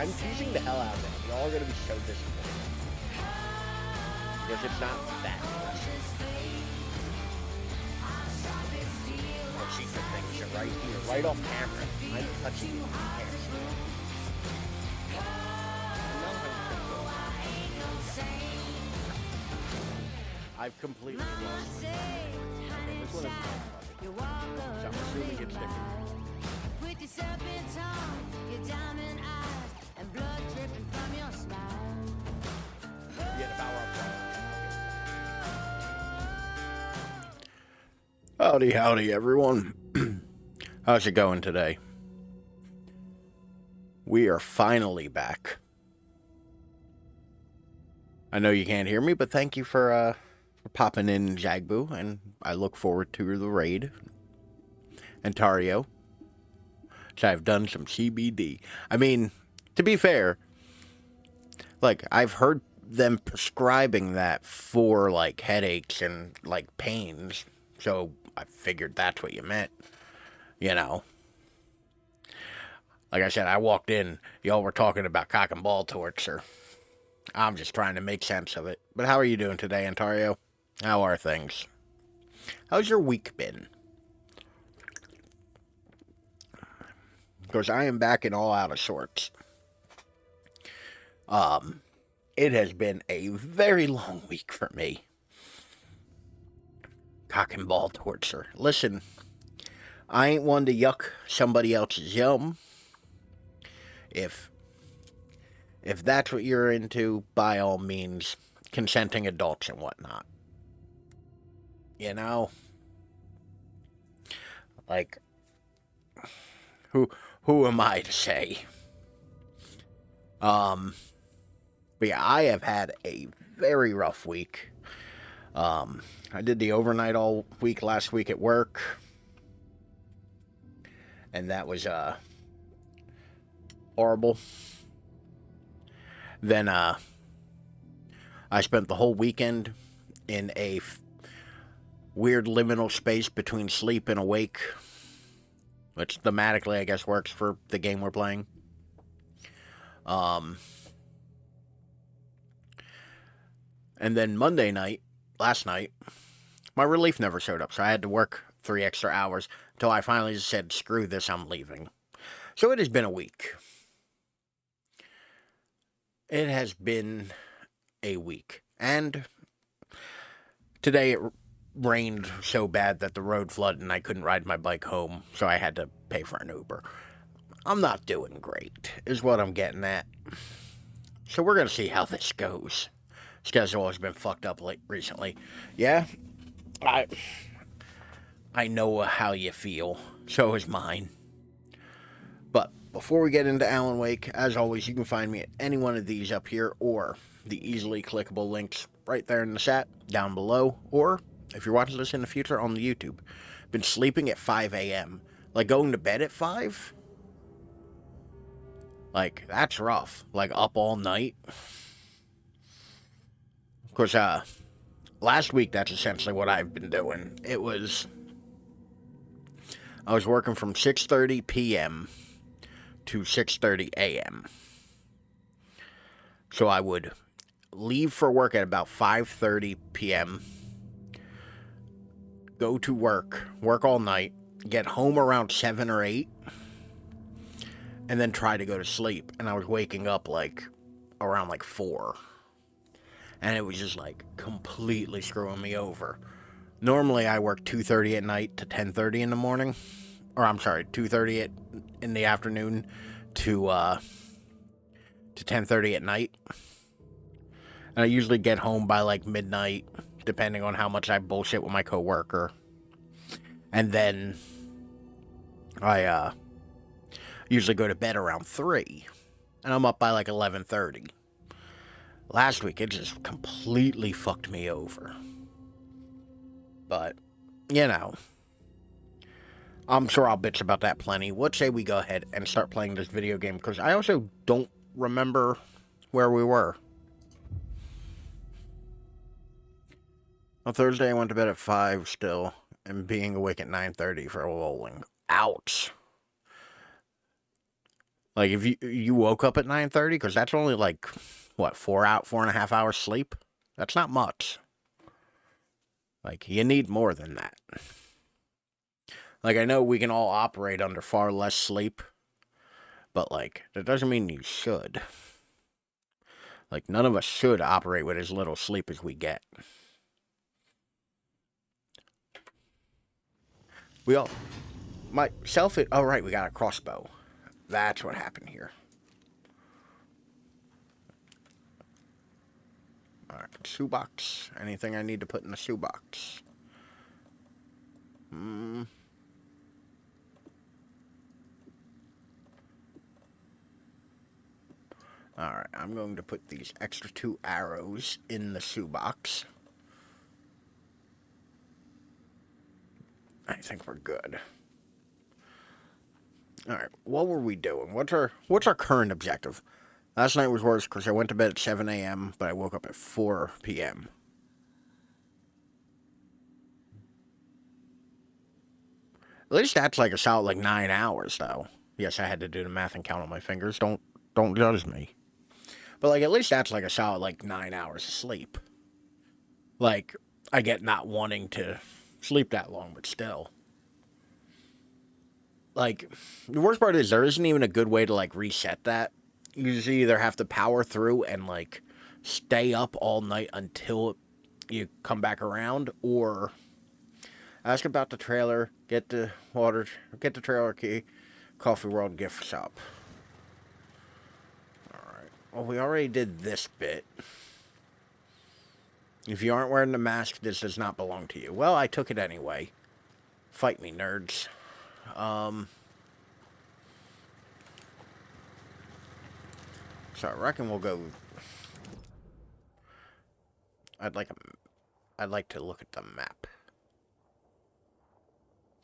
I'm teasing the hell out of it. Y'all are gonna be so disappointed. Because it's not that aggressive. But secret things are right here, right off camera. I'm touching you. I've completely lost my mind. This one is not funny. So I'm assuming it's different. With your serpent tongue, your diamond eyes, and blood dripping from your smile. Yeah, the power up. Howdy, howdy, everyone. How's it going today? We are finally back. I know you can't hear me, but thank you for popping in, Jagbu, and I look forward to the raid. And Tario. So I've done some CBD. I mean, to be fair, like, I've heard them prescribing that for, like, headaches and, like, pains. So I figured that's what you meant. You know. Like I said, I walked in, y'all were talking about cock and ball torture. I'm just trying to make sense of it. But how are you doing today, Ontario? How are things? How's your week been? Because I am back and all out of sorts. It has been a very long week for me. Cock and ball torture. Listen, I ain't one to yuck somebody else's yum. If that's what you're into, by all means, consenting adults and whatnot. You know? Like, who am I to say? But yeah, I have had a very rough week. I did the overnight all week last week at work. And that was, horrible. Then, I spent the whole weekend in a weird liminal space between sleep and awake, which thematically, I guess, works for the game we're playing. And then Monday night, last night, my relief never showed up, so I had to work 3 extra hours until I finally just said, screw this, I'm leaving. So it has been a week. It has been a week. And today it rained so bad that the road flooded and I couldn't ride my bike home, so I had to pay for an Uber. I'm not doing great, is what I'm getting at. So we're going to see how this goes. Schedule has been fucked up recently. Yeah, I know how you feel. So is mine. But before we get into Alan Wake, as always, you can find me at any one of these up here, or the easily clickable links right there in the chat down below, or if you're watching this in the future, on the YouTube. Been sleeping at 5 a.m. Like, going to bed at 5? Like, that's rough. Like, up all night. Of course, last week, that's essentially what I've been doing. I was working from 6:30 p.m. to 6:30 a.m. So I would leave for work at about 5:30 p.m., go to work all night, get home around 7 or 8, and then try to go to sleep. And I was waking up, like, around, like, 4. And it was just, like, completely screwing me over. Normally, I work 2:30 at night to 10:30 in the morning. Or, I'm sorry, 2:30 in the afternoon to 10:30 at night. And I usually get home by, like, midnight, depending on how much I bullshit with my coworker. And then I usually go to bed around 3. And I'm up by, like, 11:30. Last week, it just completely fucked me over. But, you know, I'm sure I'll bitch about that plenty. What say we go ahead and start playing this video game? Because I also don't remember where we were. On Thursday, I went to bed at 5 still, and being awake at 9:30 for bowling. Ouch. Like, if you woke up at 9:30, because that's only like, what, 4.5 hours sleep? That's not much. Like, you need more than that. Like, I know we can all operate under far less sleep, but, like, that doesn't mean you should. Like, none of us should operate with as little sleep as we get. We all... Myself... Oh, right, we got a crossbow. That's what happened here. Alright, shoebox. Anything I need to put in the shoebox? Alright, I'm going to put these extra 2 arrows in the shoebox. I think we're good. Alright, what were we doing? What's our current objective? Last night was worse because I went to bed at 7 a.m., but I woke up at 4 p.m. At least that's like a solid like 9 hours, though. Yes, I had to do the math and count on my fingers. Don't judge me. But like at least that's like a solid like 9 hours of sleep. Like I get not wanting to sleep that long, but still. Like the worst part is there isn't even a good way to like reset that. You just either have to power through and like stay up all night until you come back around, or ask about the trailer, get the trailer key, Coffee World gift shop. Alright. Well, we already did this bit. If you aren't wearing the mask, this does not belong to you. Well, I took it anyway. Fight me, nerds. So I reckon we'll go... I'd like to look at the map.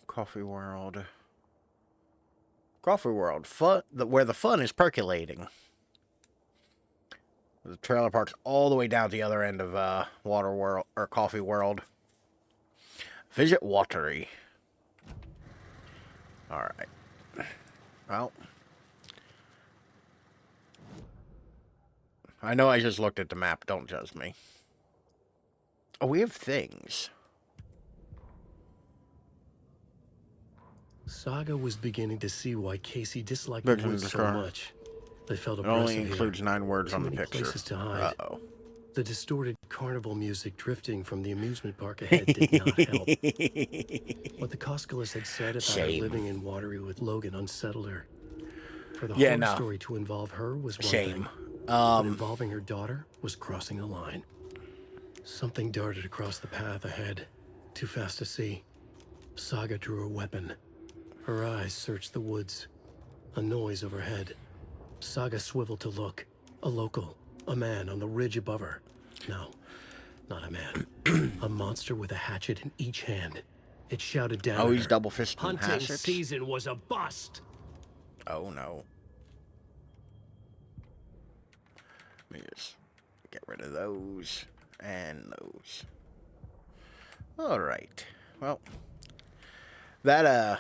Coffee World. Coffee World. Where the fun is percolating. The trailer park's all the way down the other end of Water World or Coffee World. Visit Watery. Alright. Well. I know I just looked at the map. Don't judge me. Oh, we have things. Saga was beginning to see why Casey disliked the woods so much. They felt oppressive. It only includes 9 words on the picture. Places to hide. Uh-oh. The distorted carnival music drifting from the amusement park ahead did not help. What the Koskalas had said about her living in Watery with Logan unsettled her. For the whole story to involve her was one thing. But involving her daughter was crossing a line. Something darted across the path ahead, too fast to see. Saga drew her weapon. Her eyes searched the woods. A noise overhead. Saga swiveled to look. A local. A man on the ridge above her. No, not a man. A monster with a hatchet in each hand. It shouted down. Oh, he's double fisting Hunting hatchets. season was a bust. Oh no. Let me just get rid of those and those. Alright. Well, that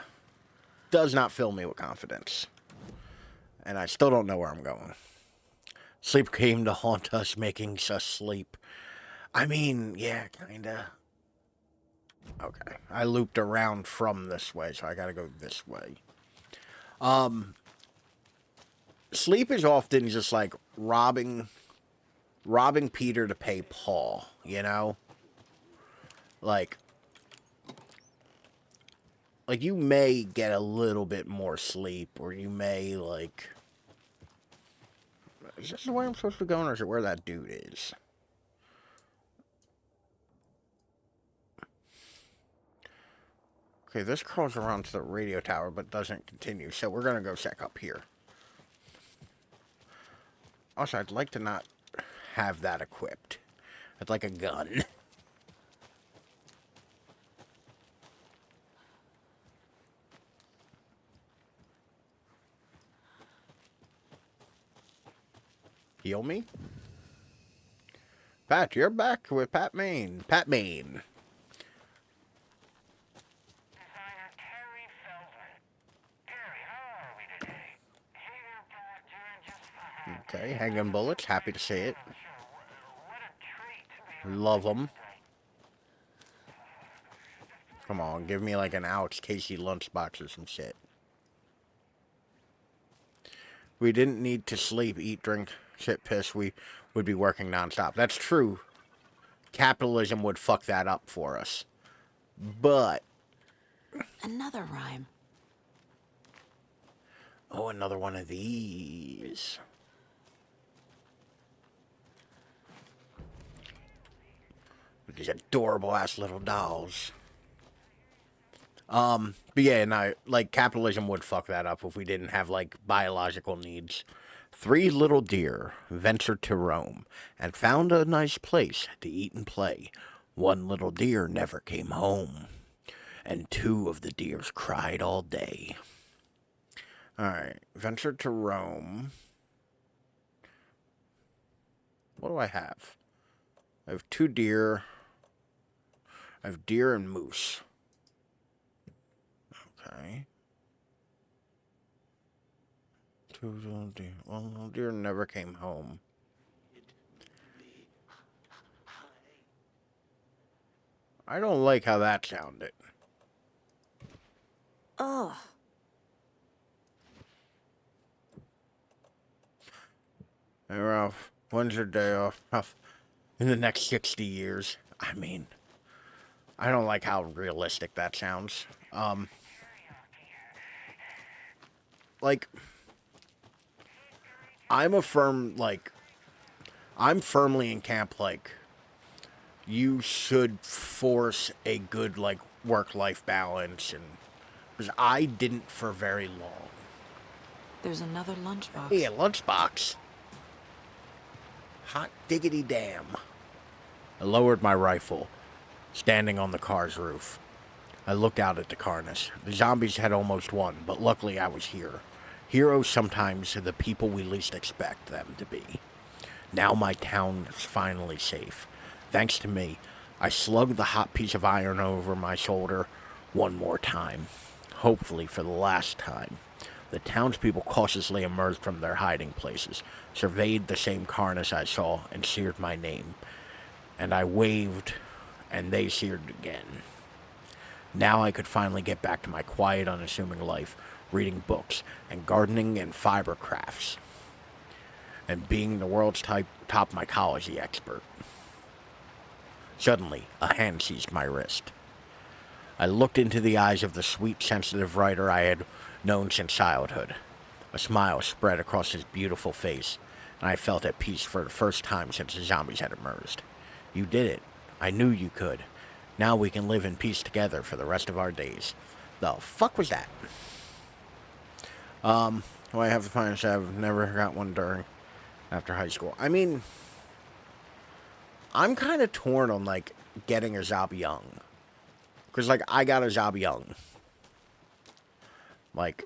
does not fill me with confidence. And I still don't know where I'm going. Sleep came to haunt us, making us sleep. I mean, yeah, kinda. Okay. I looped around from this way, so I gotta go this way. Sleep is often just like robbing Peter to pay Paul, you know? Like you may get a little bit more sleep, or you may, like... Is this the way I'm supposed to go, or is it where that dude is? Okay, this crawls around to the radio tower, but doesn't continue, so we're gonna go check up here. Also, I'd like to not have that equipped. I'd like a gun. Heal me? Pat, you're back with Pat Main. Pat Main. Okay, hanging bullets. Happy to see it. Love them. Come on, give me like an Alex Casey lunchbox or some shit. We didn't need to sleep, eat, drink, shit, piss. We would be working nonstop. That's true. Capitalism would fuck that up for us. But... Another rhyme. Oh, another one of these. These adorable ass little dolls. But yeah, no, like, capitalism would fuck that up if we didn't have, like, biological needs. 3 little deer ventured to roam and found a nice place to eat and play. 1 little deer never came home, and 2 of the deers cried all day. Alright, ventured to roam. What do I have? I have 2 deer. I have deer and moose. Okay. 2 little deer. 1 little deer never came home. I don't like how that sounded. Ugh. Hey, Ralph, when's your day off? Ralph, in the next 60 years. I mean, I don't like how realistic that sounds. Like, I'm firmly in camp, like, you should force a good, like, work-life balance, and, because I didn't for very long. There's another lunchbox. Hey, a lunchbox. Hot diggity damn. I lowered my rifle, standing on the car's roof. I looked out at the Carnus. The zombies had almost won, but luckily I was here. Heroes sometimes are the people we least expect them to be. Now my town is finally safe. Thanks to me, I slugged the hot piece of iron over my shoulder one more time. Hopefully for the last time. The townspeople cautiously emerged from their hiding places, surveyed the same Carnus I saw, and seared my name. And I waved, and they seared again. Now I could finally get back to my quiet, unassuming life, reading books, and gardening and fiber crafts, and being the world's top mycology expert. Suddenly, a hand seized my wrist. I looked into the eyes of the sweet, sensitive writer I had known since childhood. A smile spread across his beautiful face, and I felt at peace for the first time since the zombies had emerged. You did it. I knew you could. Now we can live in peace together for the rest of our days. The fuck was that? Well, I have to find I've never got one after high school. I mean, I'm kind of torn on, like, getting a job young. Because, like, I got a job young. Like,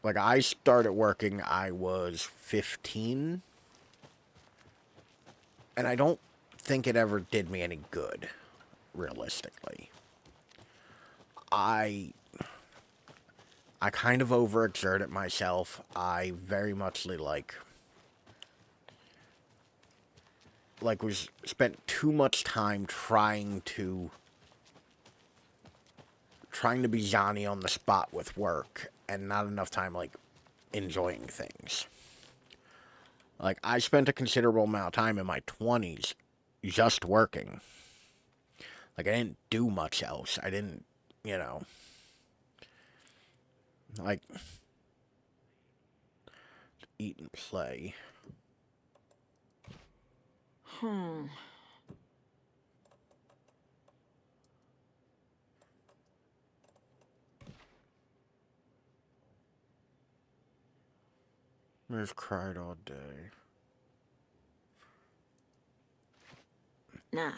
I started working, I was 15. And I don't think it ever did me any good, realistically. I kind of overexerted myself. I very much was spent too much time trying to be Johnny on the spot with work, and not enough time, like, enjoying things. Like, I spent a considerable amount of time in my 20s just working. Like, I didn't do much else. I didn't, like, eat and play. I just cried all day. Nah.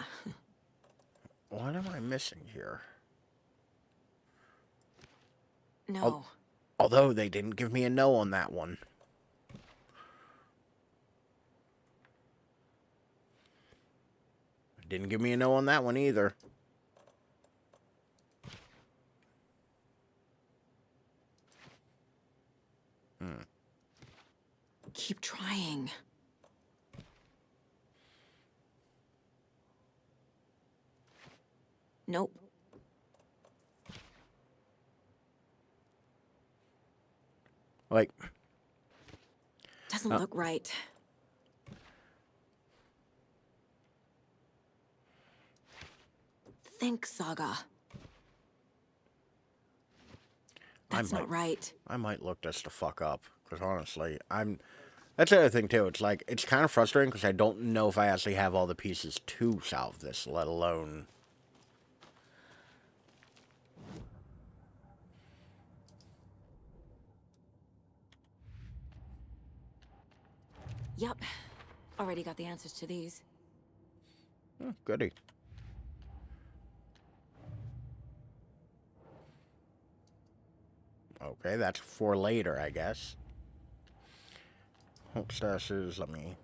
What am I missing here? No. Although they didn't give me a no on that one. Didn't give me a no on that one either. Keep trying. Nope. Like, Doesn't look right. Think, Saga. That's not right. I might look this the fuck up, because honestly, that's the other thing too. It's like, it's kind of frustrating because I don't know if I actually have all the pieces to solve this, let alone. Yep. Already got the answers to these. Goody. Okay, that's for later, I guess. Hope stashes, let me...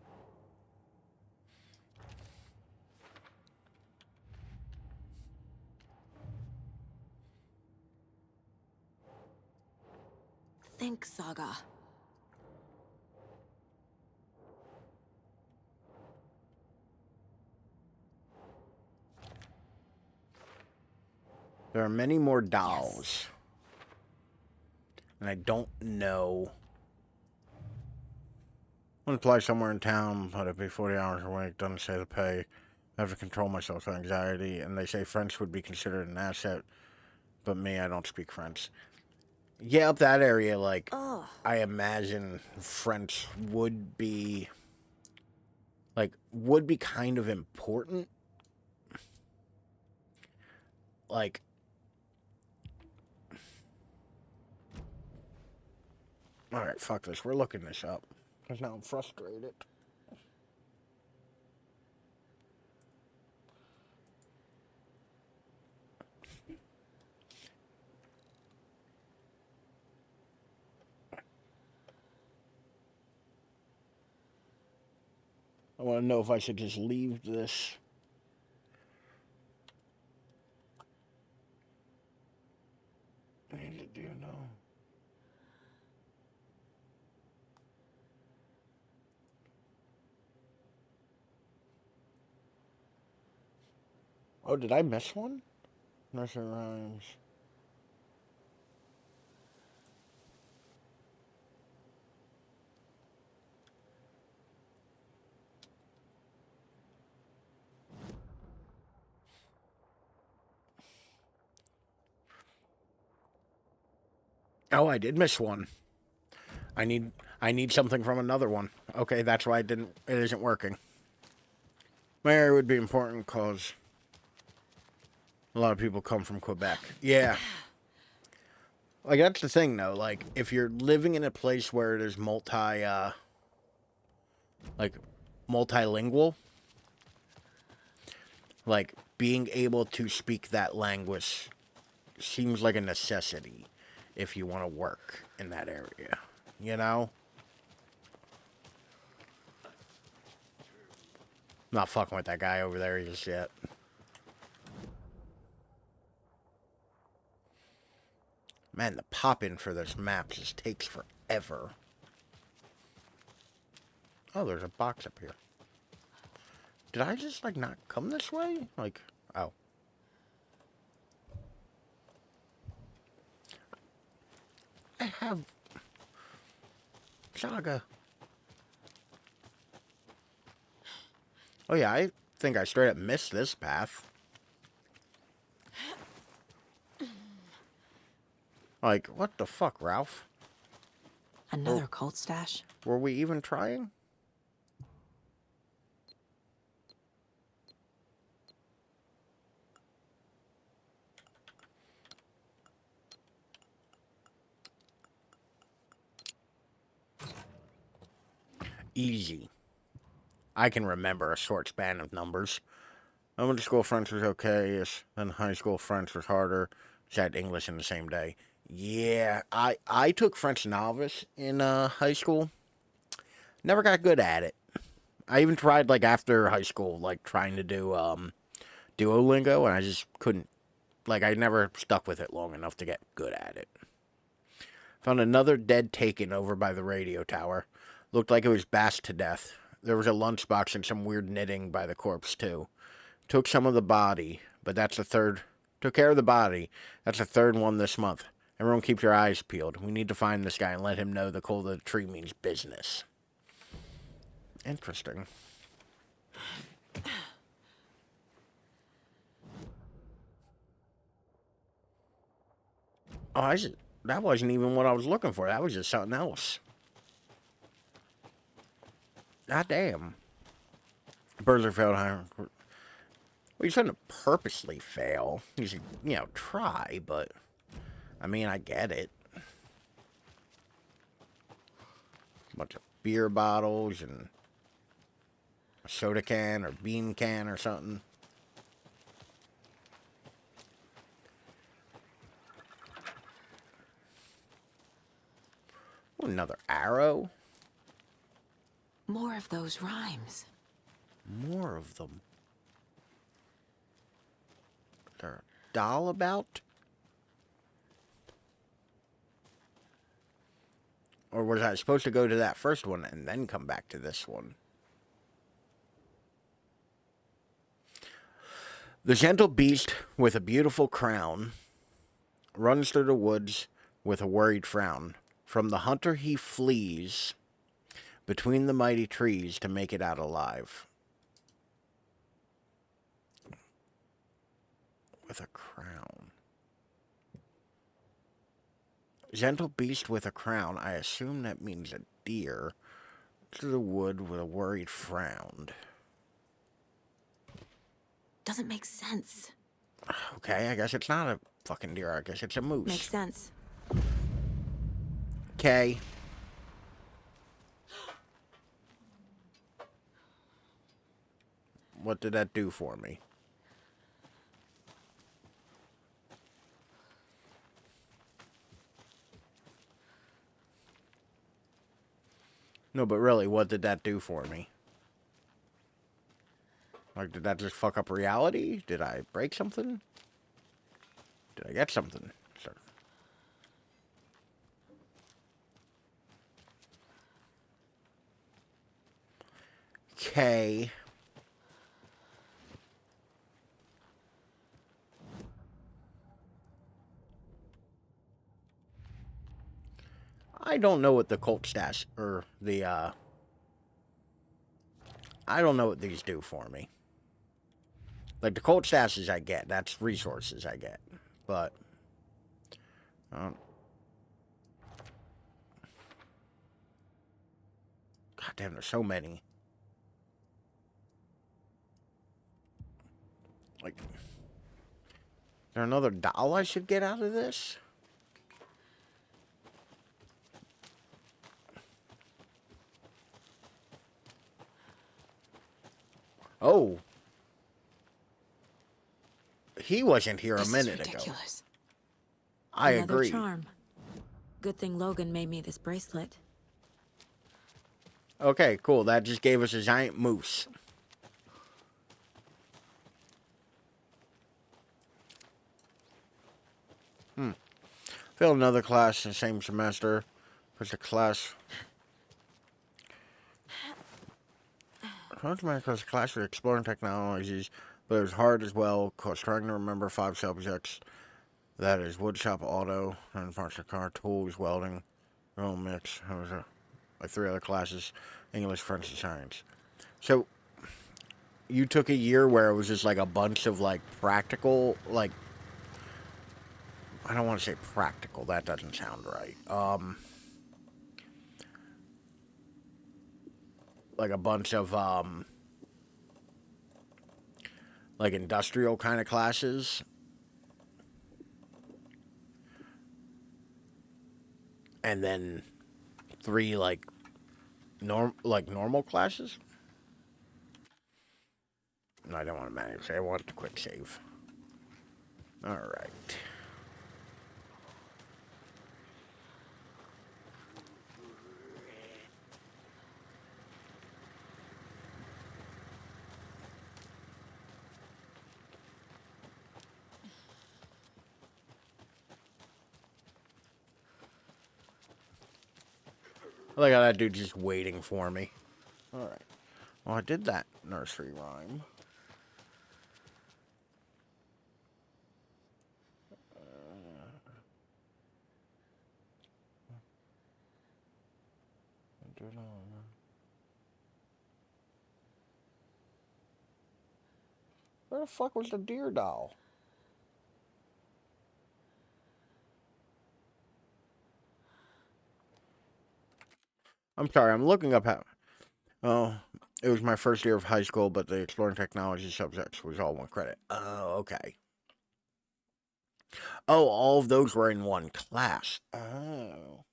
Think, Saga. There are many more dolls. Yes. And I don't know. I'm gonna apply somewhere in town, but it'd be 40 hours a week, doesn't say the pay. I have to control my social anxiety, and they say French would be considered an asset, but me, I don't speak French. Yeah, up that area, like, I imagine French would be, kind of important. Like, alright, fuck this, we're looking this up, because now I'm frustrated. I want to know if I should just leave this. I need to do know. Oh, did I miss one? Nursery rhymes. Oh, I did miss one. I need something from another one. Okay, that's why it isn't working. My area would be important because a lot of people come from Quebec. Yeah. Like, that's the thing, though. Like, if you're living in a place where there's multilingual, like, being able to speak that language seems like a necessity if you want to work in that area, you know? I'm not fucking with that guy over there just yet. Man, the pop-in for this map just takes forever. Oh, there's a box up here. Did I just, like, not come this way? Like, oh. I have... Saga. Oh, yeah, I think I straight up missed this path. Like, what the fuck, Ralph? Another cult stash? Were we even trying? Easy. I can remember a short span of numbers. Elementary school French was okay-ish, then high school French was harder. She had English in the same day. Yeah, I took French novice in high school. Never got good at it. I even tried, like, after high school, like, trying to do Duolingo, and I just couldn't. Like, I never stuck with it long enough to get good at it. Found another dead taken over by the radio tower. Looked like it was bashed to death. There was a lunchbox and some weird knitting by the corpse, too. Took some of the body, but that's the third. Took care of the body. That's the third one this month. Everyone keep your eyes peeled. We need to find this guy and let him know the cold of the tree means business. Interesting. Oh, that wasn't even what I was looking for. That was just something else. God damn. Birds are failed higher. Well, you shouldn't purposely fail. You should, try, but... I mean, I get it. A bunch of beer bottles and... a soda can or bean can or something. Ooh, another arrow. More of those rhymes. More of them. Is there a doll about? Or was I supposed to go to that first one and then come back to this one? The gentle beast with a beautiful crown runs through the woods with a worried frown. From the hunter he flees between the mighty trees to make it out alive. With a crown. Gentle beast with a crown. I assume that means a deer. Through the wood with a worried frown. Doesn't make sense. Okay, I guess it's not a fucking deer. I guess it's a moose. Makes sense. Okay. What did that do for me? No, but really, what did that do for me? Like, did that just fuck up reality? Did I break something? Did I get something? Sure. Okay. I don't know what the cult stash, or the, I don't know what these do for me. Like, the cult stashes I get, that's resources I get. But, God damn, there's so many. Like, is there another doll I should get out of this? Oh. He wasn't here a minute ago. I agree. Charm. Good thing Logan made me this bracelet. Okay, cool. That just gave us a giant moose. Failed another class in the same semester. Because the class... Because the class was exploring technologies, but it was hard as well, because trying to remember 5 subjects. That is woodshop, auto, and parts of car, tools, welding, real mix. There was like 3 other classes, English, French, and science. So, you took a year where it was just like a bunch of like practical, like, I don't want to say practical, that doesn't sound right. Like a bunch of, like industrial kind of classes. And then 3 like normal classes. No, I don't want to manage. I want to quick save. All right. Look at that dude just waiting for me. Alright. Well, I did that nursery rhyme. Where the fuck was the deer doll? I'm sorry, I'm looking up how... Oh, it was my first year of high school, but the exploring technology subjects was all one credit. Oh, okay. Oh, all of those were in one class. Oh.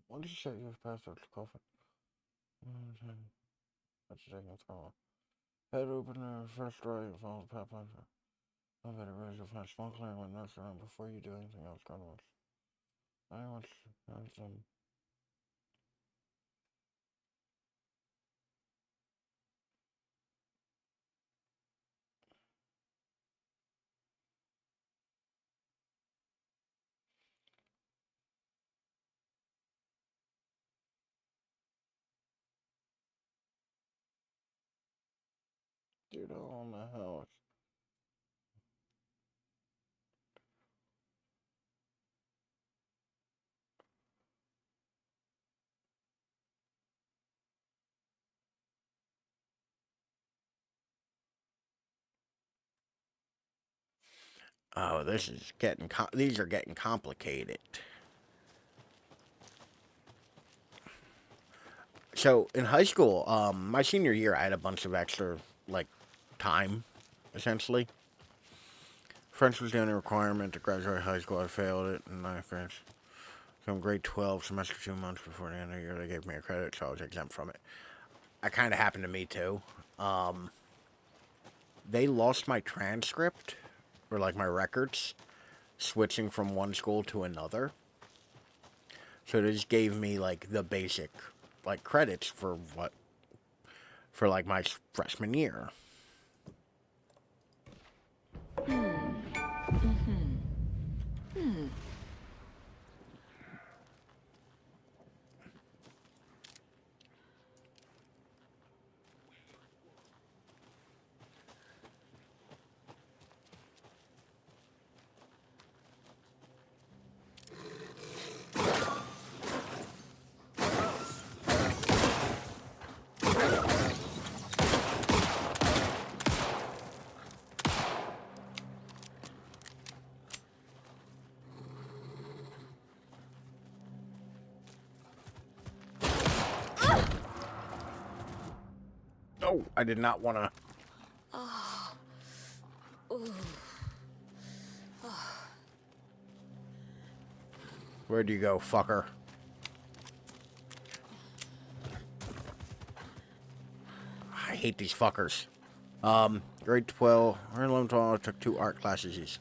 What did you say your password to coffee? That's taking a throw. Head opener, first right, follow the path. I'm better ready to find small clearing when that's around before you do anything else. God wants. I want some. Dude, on the house. Oh, this is getting. These are getting complicated. So in high school, my senior year, I had a bunch of extra like time, essentially. French was the only requirement to graduate high school. I failed it, and I finished. So in grade 12, semester 2 months before the end of the year, they gave me a credit, so I was exempt from it. That kind of happened to me too. They lost my transcript, or like my records, switching from one school to another. So they just gave me like the basic, like credits for like my freshman year. Oh, I did not want to. Where'd you go, fucker? I hate these fuckers. Grade 12, or 11, 12, I took 2 art classes each.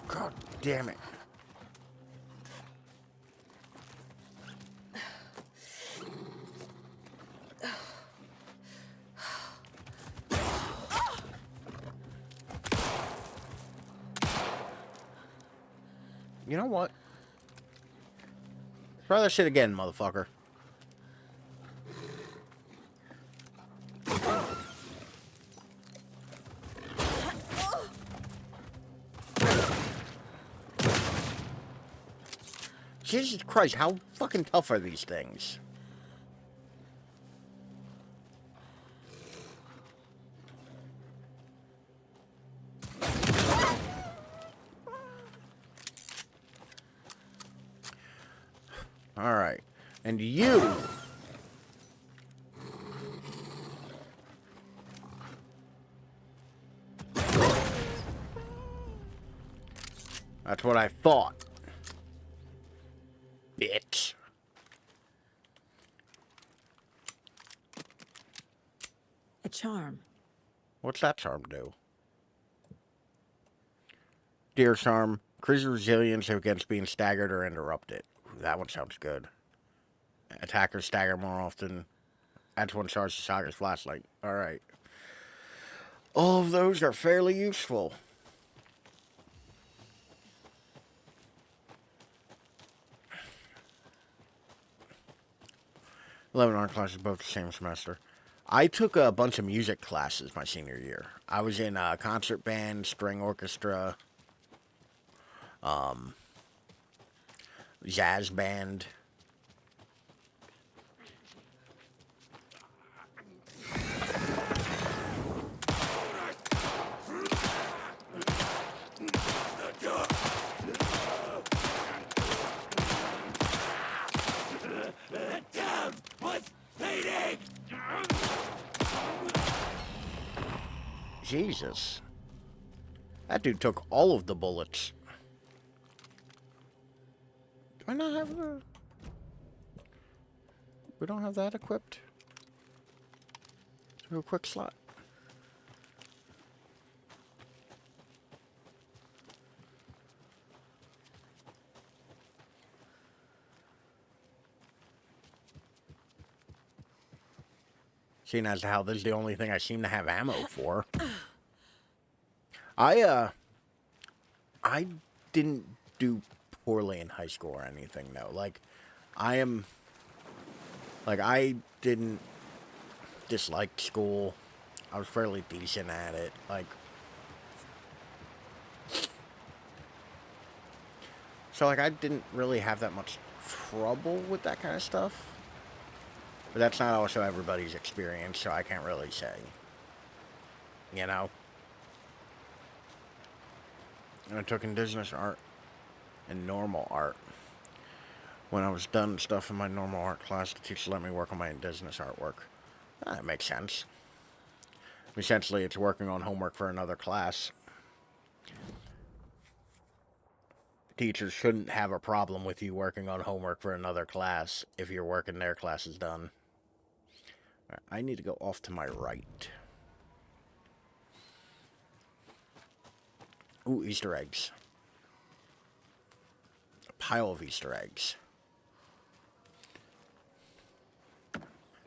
God damn it. You know what? Try that shit again, motherfucker. Jesus Christ, how fucking tough are these things? Alright. And you... That's what I thought. Bitch. A charm. What's that charm do? Deer charm. Increases resilience against being staggered or interrupted. Ooh, that one sounds good. attackers stagger more often. Adds 1 charge to Saga's flashlight. Alright. All of those are fairly useful. 11 art classes, both the same semester. I took a bunch of music classes my senior year. I was in a concert band, string orchestra, jazz band. Jesus. That dude took all of the bullets. Do I not have the... We don't have that equipped? To a quick slot. Seeing as how this is the only thing I seem to have ammo for. I didn't do poorly in high school or anything, though. Like, I didn't dislike school. I was fairly decent at it. Like, so, like, I didn't really have that much trouble with that kind of stuff. But that's not also everybody's experience, so I can't really say. You know? And I took indigenous art and normal art. When I was done stuff in my normal art class, the teacher let me work on my indigenous artwork. That makes sense. Essentially, it's working on homework for another class. Teachers shouldn't have a problem with you working on homework for another class if your work in their class is done. I need to go off to my right. Ooh, Easter eggs. A pile of Easter eggs.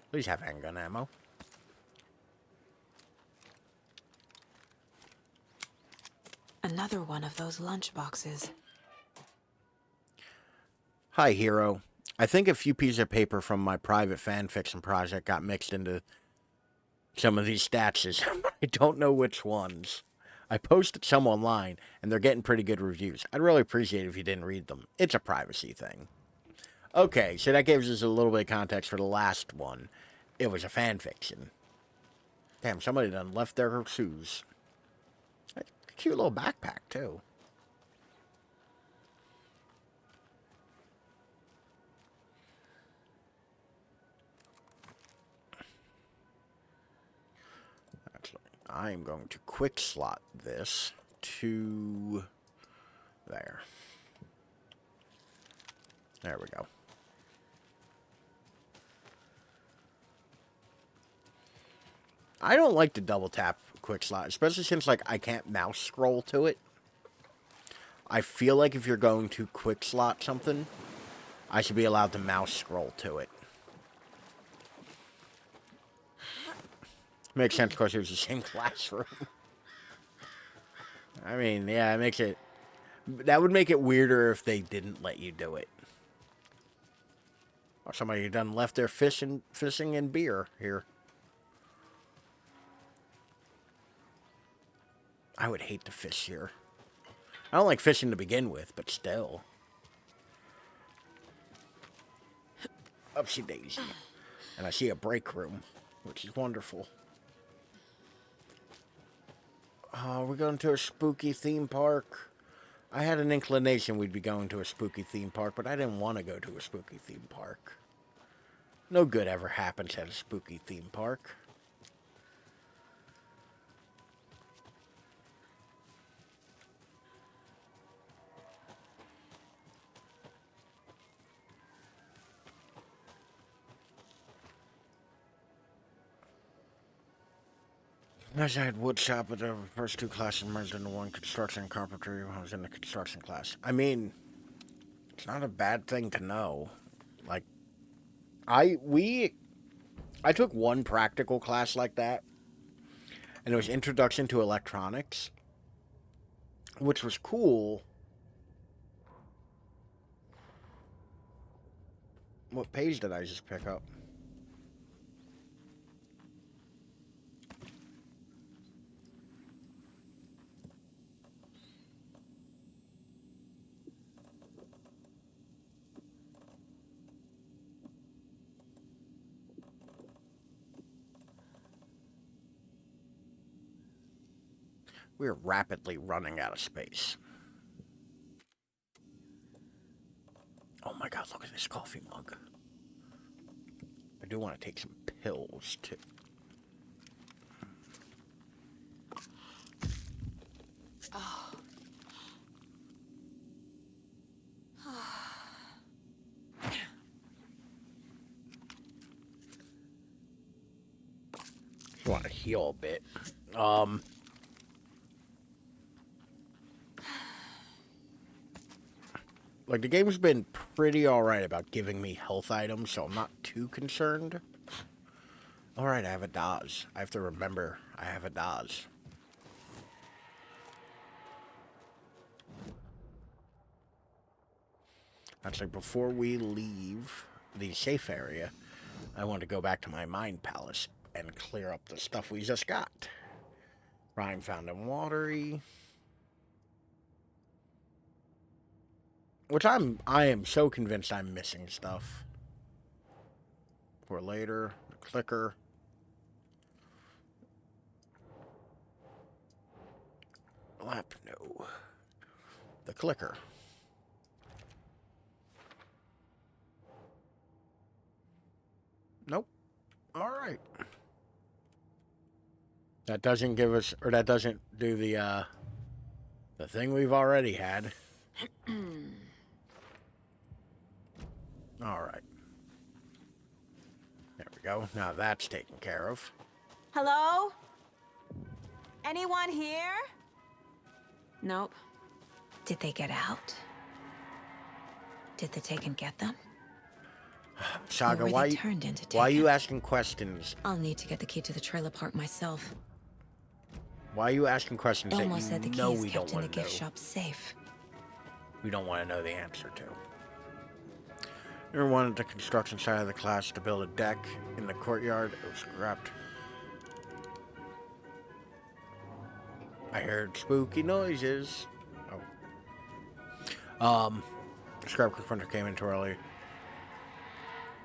Please have handgun ammo. Another one of those lunch boxes. Hi, hero. I think a few pieces of paper from my private fanfiction project got mixed into some of these stats. I don't know which ones. I posted some online, and they're getting pretty good reviews. I'd really appreciate it if you didn't read them. It's a privacy thing. Okay, so that gives us a little bit of context for the last one. It was a fanfiction. Damn, somebody done left their shoes. A cute little backpack, too. I'm going to quick slot this to there. There we go. I don't like to double tap quick slot, especially since like I can't mouse scroll to it. I feel like if you're going to quick slot something, I should be allowed to mouse scroll to it. Makes sense because it was the same classroom. I mean, yeah, it makes it... That would make it weirder if they didn't let you do it. Or somebody done left their fishing and beer here. I would hate to fish here. I don't like fishing to begin with, but still. Upsy daisy. And I see a break room, which is wonderful. Oh, we're going to a spooky theme park. I had an inclination we'd be going to a spooky theme park, but I didn't want to go to a spooky theme park. No good ever happens at a spooky theme park. As I had wood shop, but the first 2 classes merged into one, construction and carpentry, when I was in the construction class. I mean, it's not a bad thing to know. Like, I took one practical class like that, and it was Introduction to Electronics, which was cool. What page did I just pick up? We're rapidly running out of space. Oh my god, look at this coffee mug. I do want to take some pills too. Just want to heal a bit. Like, the game's been pretty alright about giving me health items, so I'm not too concerned. Alright, I have a Daz. I have to remember I have a Daz. Actually, before we leave the safe area, I want to go back to my Mind Palace and clear up the stuff we just got. Rhyme found in watery. Which I am so convinced I'm missing stuff. For later, the clicker. Lap, no. The clicker. Nope. Alright. That doesn't give us, or that doesn't do the thing we've already had. Alright. There we go. Now that's taken care of. Hello? Anyone here? Nope. Did they get out? Did the Taken get them? Saga, Or were why they turned into are you Taken? asking questions? I'll need to get the key to the trailer park myself. Why are you asking questions Elmo that said the you key know is we kept don't in the want to know? gift shop safe. We don't want to know the answer to. Everyone at the construction side of the class to build a deck in the courtyard. It was scrapped. I heard spooky noises. Oh. The scrap printer came in too early.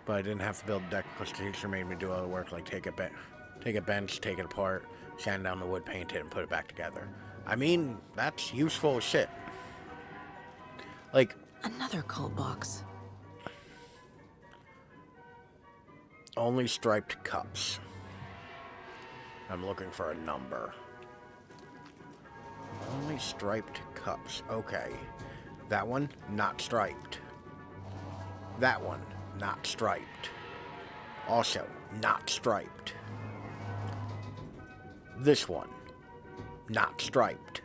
But I didn't have to build a deck because the teacher made me do other work like take a bench, take it apart, sand down the wood, paint it, and put it back together. I mean, that's useful as shit. Like, Another cold box. only striped cups. I'm looking for a number. Only striped cups. Okay. That one, not striped. That one, not striped. Also, not striped. This one, not striped.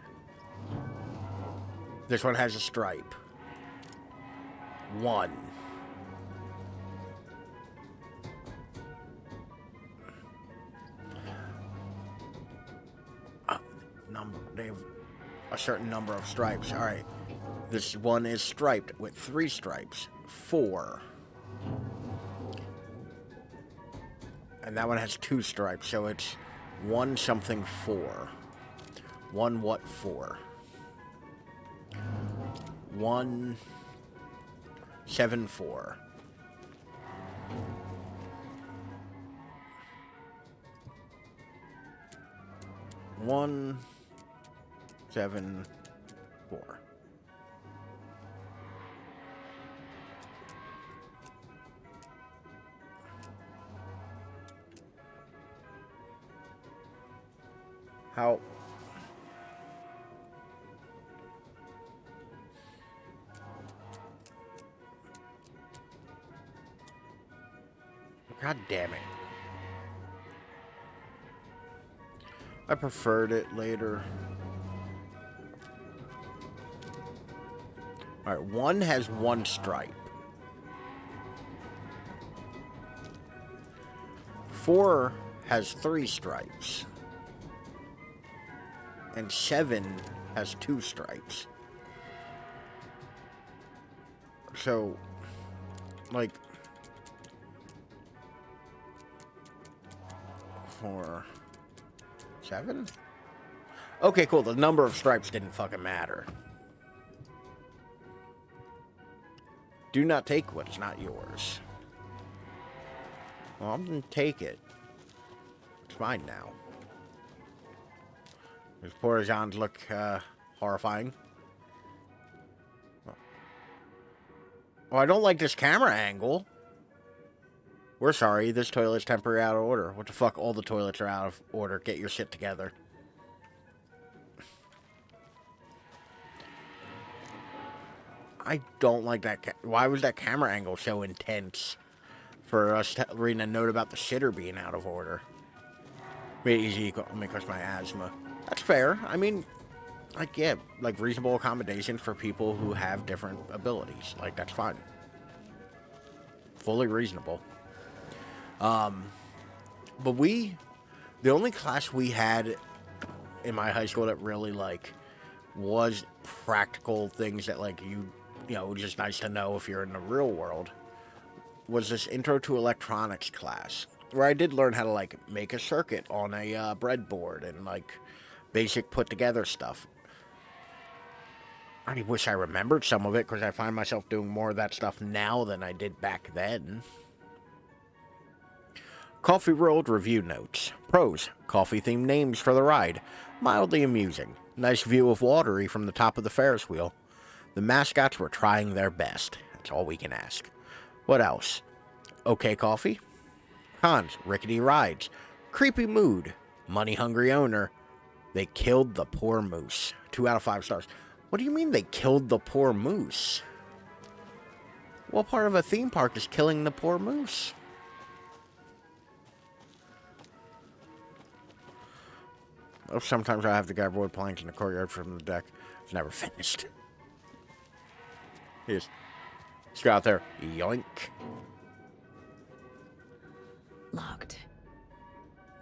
This one has a stripe. One. They have a certain number of stripes. All right. This one is striped with 3 stripes. 4. And that one has 2 stripes, so it's 1 something 4. 1 what 4? 1 7 4. One 7 4. How? God damn it. I preferred it later. Alright, one has 1 stripe. 4 has 3 stripes. And 7 has 2 stripes. So, like, 4, 7? Okay, cool. The number of stripes didn't fucking matter. Do not take what is not yours. Well, I'm gonna take it. It's mine now. His poor Jeans look horrifying. Oh, I don't like this camera angle. We're sorry, this toilet's temporarily out of order. What the fuck? All the toilets are out of order. Get your shit together. I don't like that. Why was that camera angle so intense? For us reading a note about the shitter being out of order. Because my asthma. That's fair. I mean, like, yeah, like reasonable accommodation for people who have different abilities. Like, that's fine. Fully reasonable. But the only class we had in my high school that really, like, was practical things that, like, you know, just nice to know if you're in the real world, was this Intro to Electronics class, where I did learn how to, like, make a circuit on a breadboard and, like, basic put-together stuff. I wish I remembered some of it, because I find myself doing more of that stuff now than I did back then. Coffee World Review Notes. Pros. Coffee-themed names for the ride. Mildly amusing. Nice view of Watery from the top of the Ferris wheel. The mascots were trying their best. That's all we can ask. What else? Okay coffee. Cons. Rickety rides. Creepy mood. Money-hungry owner. They killed the poor moose. 2 out of 5 stars. What do you mean they killed the poor moose? What part of a theme park is killing the poor moose? Oh, sometimes I have to grab wood planks in the courtyard from the deck. It's never finished. Let's go out there. Yoink. Locked.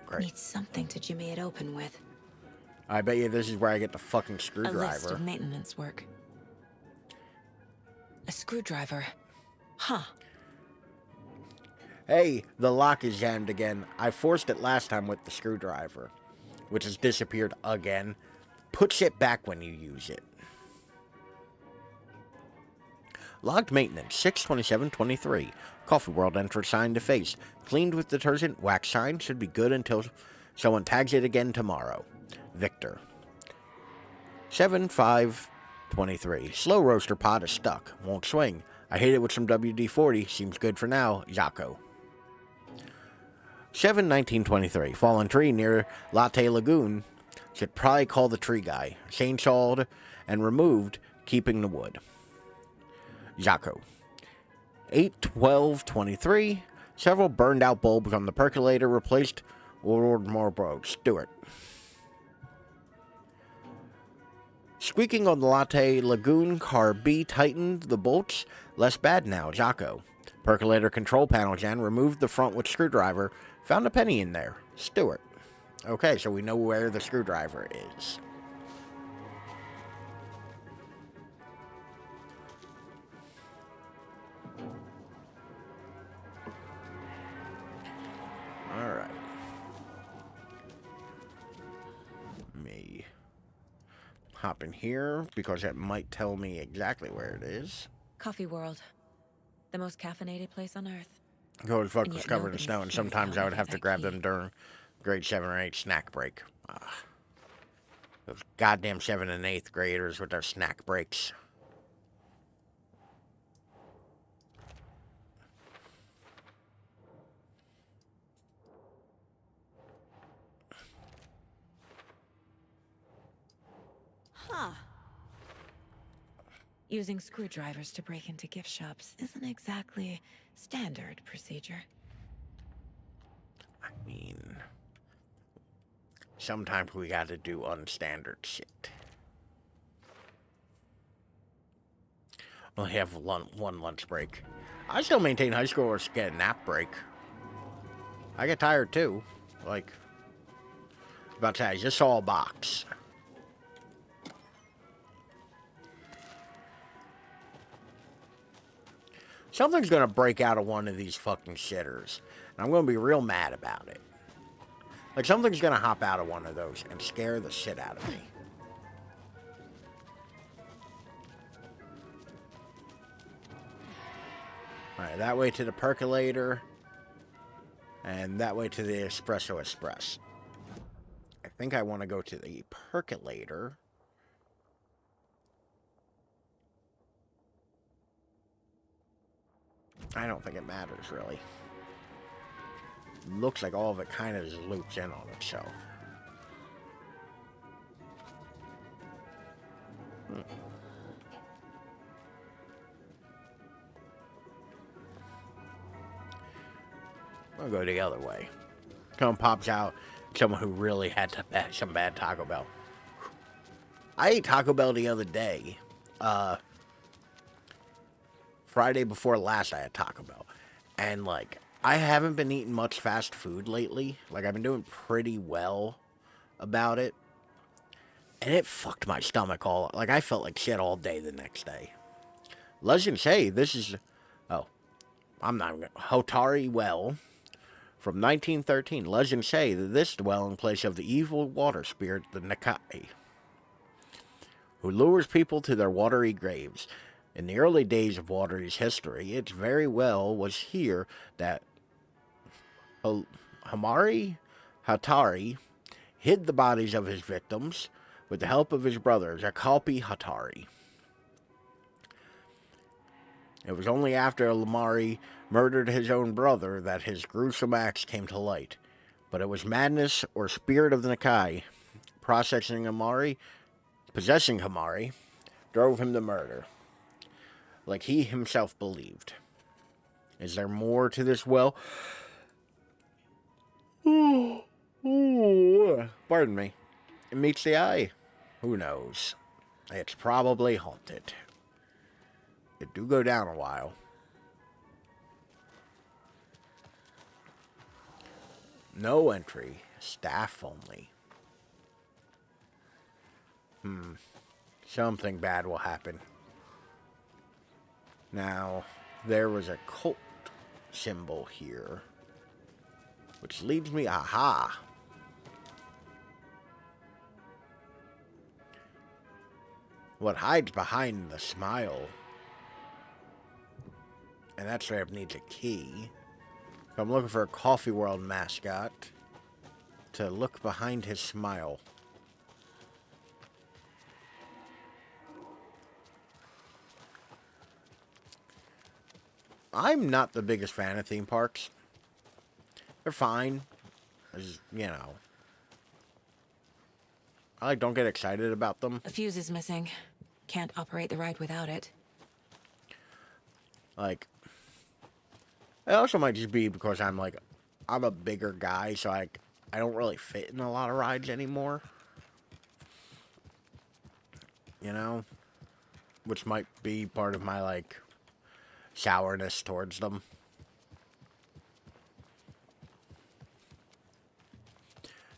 Great. Need something to jimmy it open with. I bet you this is where I get the fucking A screwdriver. list of maintenance work. A screwdriver. Huh. Hey, the lock is jammed again. I forced it last time with the screwdriver, which has disappeared again. Put shit back when you use it. Logged maintenance, 6/27/23. Coffee World entrance sign defaced. Cleaned with detergent, wax sign should be good until someone tags it again tomorrow. Victor. 7/5/23. Slow roaster pot is stuck. Won't swing. I hate it with some WD-40. Seems good for now. Jaco. 7/19/23. Fallen tree near Latte Lagoon. Should probably call the tree guy. Chainsawed and removed, keeping the wood. Jaco. 8/12/23. Several burned out bulbs on the percolator replaced. Ordered more broke. Stewart. Squeaking on the Latte Lagoon, car B tightened the bolts. Less bad now. Jaco. Percolator control panel gen. Removed the front with screwdriver. Found a penny in there. Stewart. Okay, so we know where the screwdriver is. Alright. Me hop in here because it might tell me exactly where it is. Coffee World. The most caffeinated place on Earth. Go as fuck And was yet covered in nobody's snow, and here sometimes I would telling have me to that grab key. them during grade 7 or 8 snack break. Those goddamn 7th and 8th graders with their snack breaks. Huh. Using screwdrivers to break into gift shops isn't exactly standard procedure. I mean, sometimes we gotta do unstandard shit. Only have one lunch break. I still maintain high schoolers get a nap break. I get tired too. Like, about to say, I just saw a box. Something's gonna break out of one of these fucking shitters. And I'm gonna be real mad about it. Like, something's gonna hop out of one of those and scare the shit out of me. Alright, that way to the percolator. And that way to the espresso express. I think I want to go to the percolator. I don't think it matters, really. Looks like all of it kind of just loops in on itself. I'll go the other way. Someone pops out. Someone who really had some bad Taco Bell. I ate Taco Bell the other day. Friday before last, I had Taco Bell. And, like, I haven't been eating much fast food lately. Like, I've been doing pretty well about it. And it fucked my stomach all... Like, I felt like shit all day the next day. Legend say, this is... Oh. I'm not even... Hotari Well... From 1913, legends say that this dwelling place of the evil water spirit, the Nakai, who lures people to their watery graves. In the early days of Watery's history, it very well was here that Hatari hid the bodies of his victims with the help of his brother, Jakalpi Hatari. It was only after Lamari murdered his own brother that his gruesome acts came to light. But it was madness or spirit of the Nakai possessing Hamari, drove him to murder, like he himself believed. Is there more to this well? Pardon me. It meets the eye. Who knows? It's probably haunted. It do go down a while. No entry. Staff only. Something bad will happen. Now, there was a cult symbol here. Which leads me... Aha! What hides behind the smile? And that strap needs a key. So I'm looking for a Coffee World mascot to look behind his smile. I'm not the biggest fan of theme parks. They're fine. As, you know. I don't get excited about them. A fuse is missing. Can't operate the ride without it. Like, it also might just be because I'm a bigger guy, so I don't really fit in a lot of rides anymore. You know? Which might be part of my, like, sourness towards them.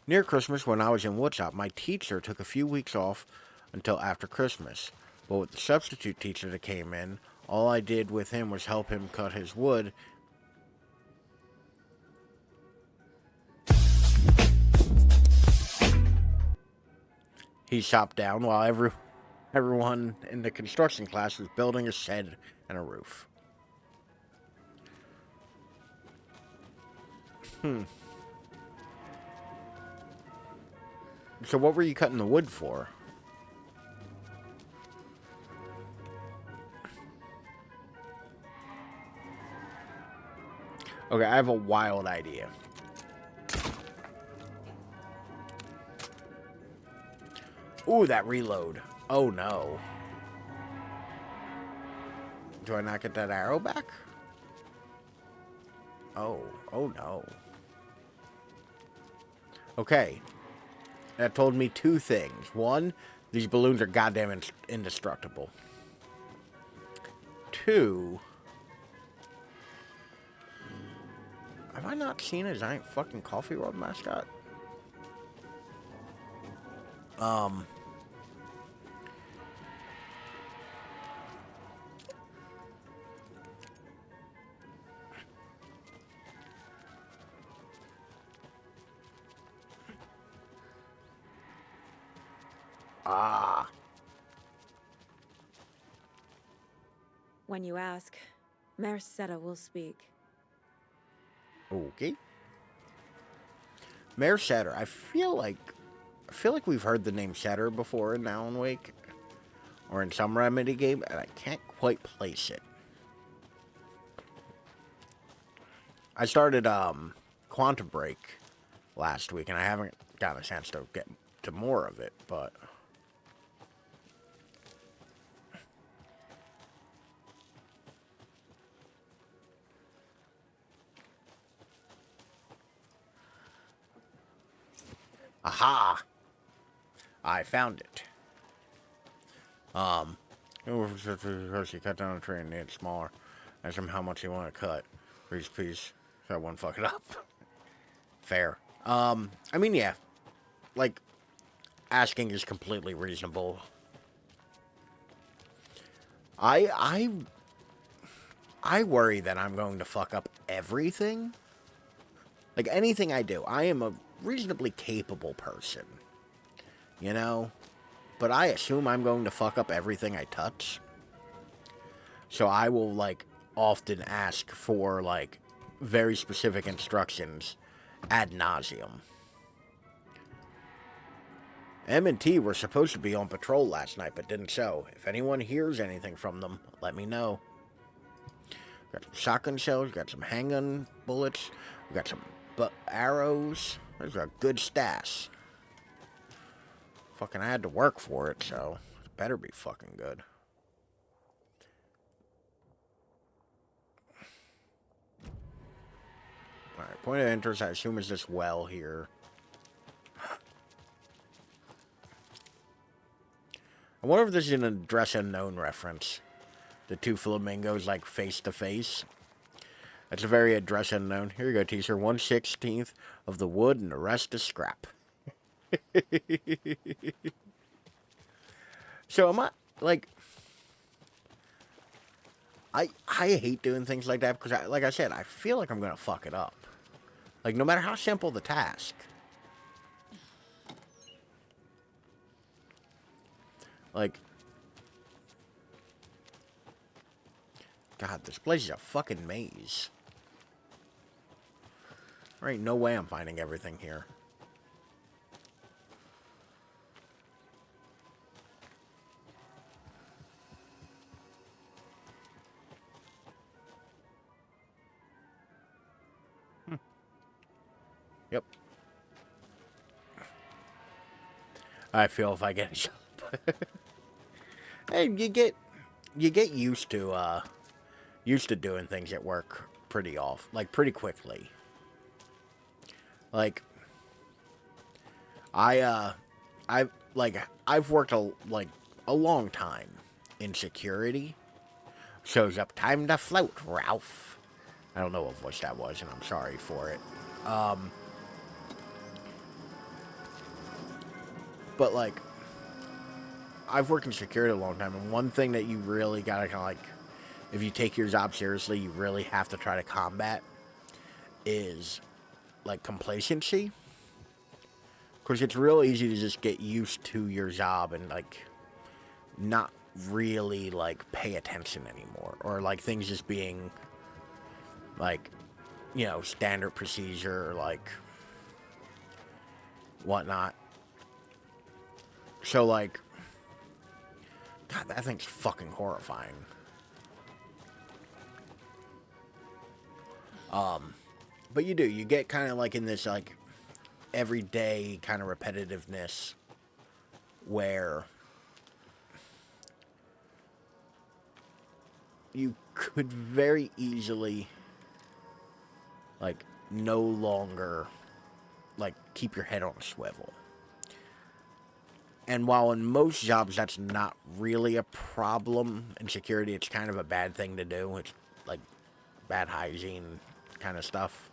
Near Christmas, when I was in woodshop, my teacher took a few weeks off until after Christmas. But with the substitute teacher that came in, all I did with him was help him cut his wood. He chopped down while everyone in the construction class was building a shed and a roof. So what were you cutting the wood for? Okay, I have a wild idea. Ooh, that reload. Oh no. Do I not get that arrow back? Oh no. Okay. That told me two things. One, these balloons are goddamn indestructible. Two, Have I not seen a giant fucking coffee world mascot? Ah. When you ask, Mayor Seta will speak. Okay. Mayor Shatter. I feel like we've heard the name Shatter before in Alan Wake, or in some Remedy game, and I can't quite place it. I started Quantum Break last week, and I haven't gotten a chance to get to more of it, but aha! I found it. First you cut down a tree and it's smaller. Ask him how much you want to cut. Please. So I won't fuck it up. Fair. I mean, yeah. Like, asking is completely reasonable. I worry that I'm going to fuck up everything. Like, anything I do. I am a reasonably capable person. You know? But I assume I'm going to fuck up everything I touch. So I will, like, often ask for, like, very specific instructions ad nauseum. M&T were supposed to be on patrol last night, but didn't show. If anyone hears anything from them, let me know. Got some shotgun shells, got some handgun bullets, we got some arrows. There's a good stash. Fucking I had to work for it, so it better be fucking good. Alright, point of interest, I assume is this well here. I wonder if this is an Address Unknown reference. The two flamingos, like, face to face. That's a very Address Unknown. Here you go, teaser. 1/16 of the wood and the rest is scrap. So am I, like... I hate doing things like that because, like I said, I feel like I'm going to fuck it up. Like, no matter how simple the task. Like... God, this place is a fucking maze. There ain't no way I'm finding everything here. Yep. I feel if I get a job. Hey, you get used to doing things at work pretty pretty quickly. Like I've worked a long time in security. Shows up time to float, Ralph. I don't know what voice that was, and I'm sorry for it. But, like, I've worked in security a long time, and one thing that you really gotta kind of, like, if you take your job seriously, you really have to try to combat is, like, complacency. Because it's real easy to just get used to your job and, like, not really, like, pay attention anymore. Or, like, things just being, like, you know, standard procedure or, like, whatnot. So, like, God, that thing's fucking horrifying. But you get kind of, like, in this, like, everyday kind of repetitiveness where you could very easily, like, no longer, like, keep your head on a swivel. And while in most jobs that's not really a problem, in security it's kind of a bad thing to do. It's, like, bad hygiene kind of stuff.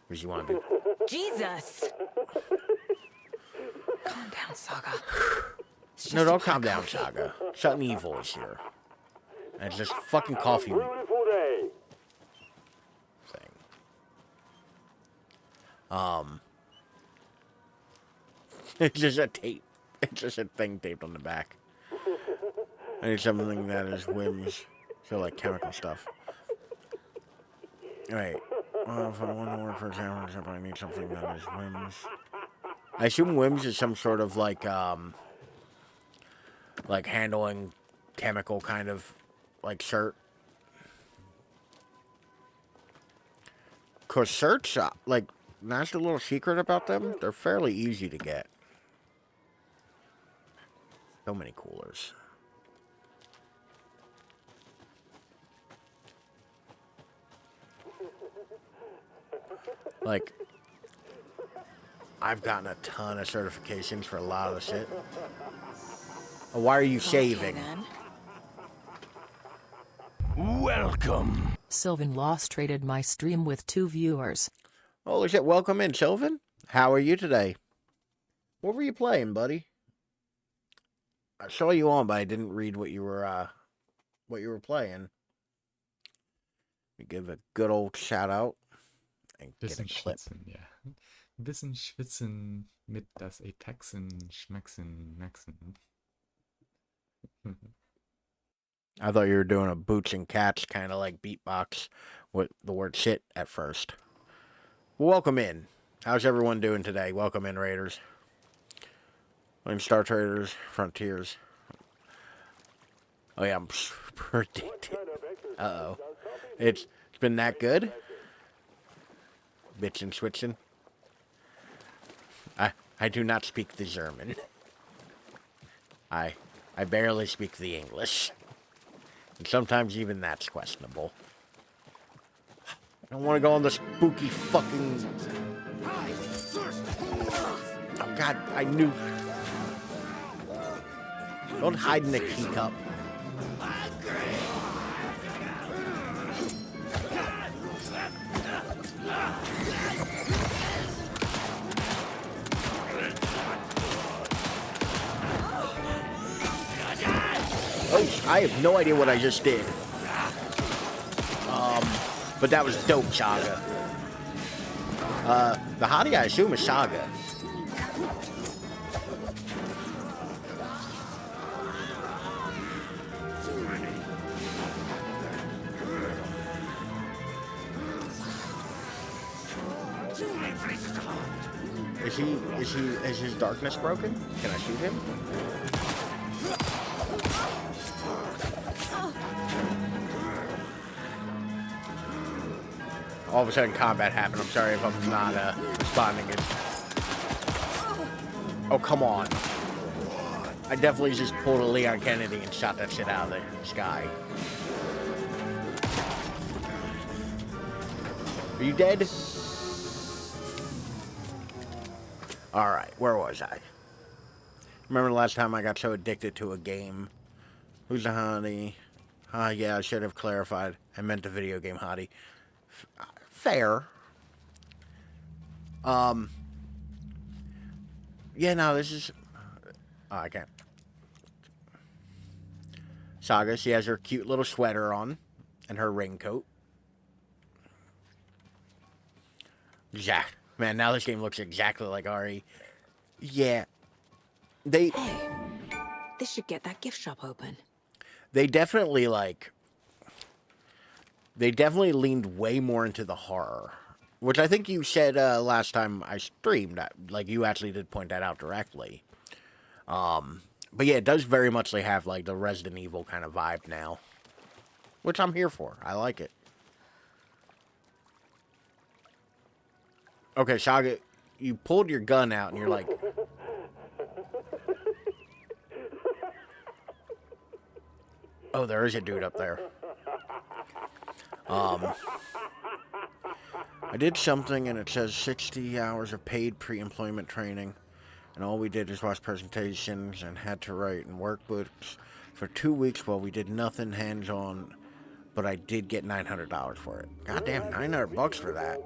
What you want to do? Jesus! Calm down, Saga. No, don't calm down, Saga. Something evil is here. And it's just fucking coffee thing. It's just a tape. It's just a thing taped on the back. I need something that is whims. So like chemical stuff. Right. Well, if I want to work for example, I need something that is whims. I assume whims is some sort of like handling chemical kind of like shirt. Cause shirts, like, that's the little secret about them. They're fairly easy to get. So many coolers. Like, I've gotten a ton of certifications for a lot of the shit. Oh, why are you shaving? Welcome. Sylvan Lost traded my stream with 2 viewers. Holy shit, welcome in, Sylvan. How are you today? What were you playing, buddy? I saw you on, but I didn't read what you were playing. We give a good old shout out and get a clip. Ja. Ein bisschen schwitzen mit das Apexen, Schmexen, Maxen. I thought you were doing a boots and cats kind of like beatbox with the word shit at first. Welcome in. How's everyone doing today? Welcome in, Raiders. I'm Star Traders, Frontiers. Oh yeah, I'm predicted. Uh-oh. It's been that good? Bitchin' switchin'. I do not speak the German. I barely speak the English. And sometimes even that's questionable. I don't want to go on the spooky fucking... Oh god, I knew... Don't hide in the key cup. Oh, I have no idea what I just did. But that was dope, Saga. The hottie, I assume, is Saga. Is his darkness broken? Can I shoot him? All of a sudden combat happened. I'm sorry if I'm not responding. Oh, come on. I definitely just pulled a Leon Kennedy and shot that shit out of the sky. Are you dead? Alright, where was I? Remember the last time I got so addicted to a game? Who's the hottie? Yeah, I should have clarified. I meant the video game hottie. Fair. Yeah, no, this is... Oh, I can't. Saga, she has her cute little sweater on. And her raincoat. Yeah. Man, now this game looks exactly like Ari. Yeah. Hey, this should get that gift shop open. They definitely, They definitely leaned way more into the horror. Which I think you said last time I streamed. Like, you actually did point that out directly. But yeah, it does very much have, the Resident Evil kind of vibe now. Which I'm here for. I like it. Okay, Saga, you pulled your gun out and you're like... Oh, there is a dude up there. I did something and it says 60 hours of paid pre-employment training. And all we did is watch presentations and had to write in workbooks for 2 weeks while we did nothing hands-on. But I did get $900 for it. Goddamn, $900 for that.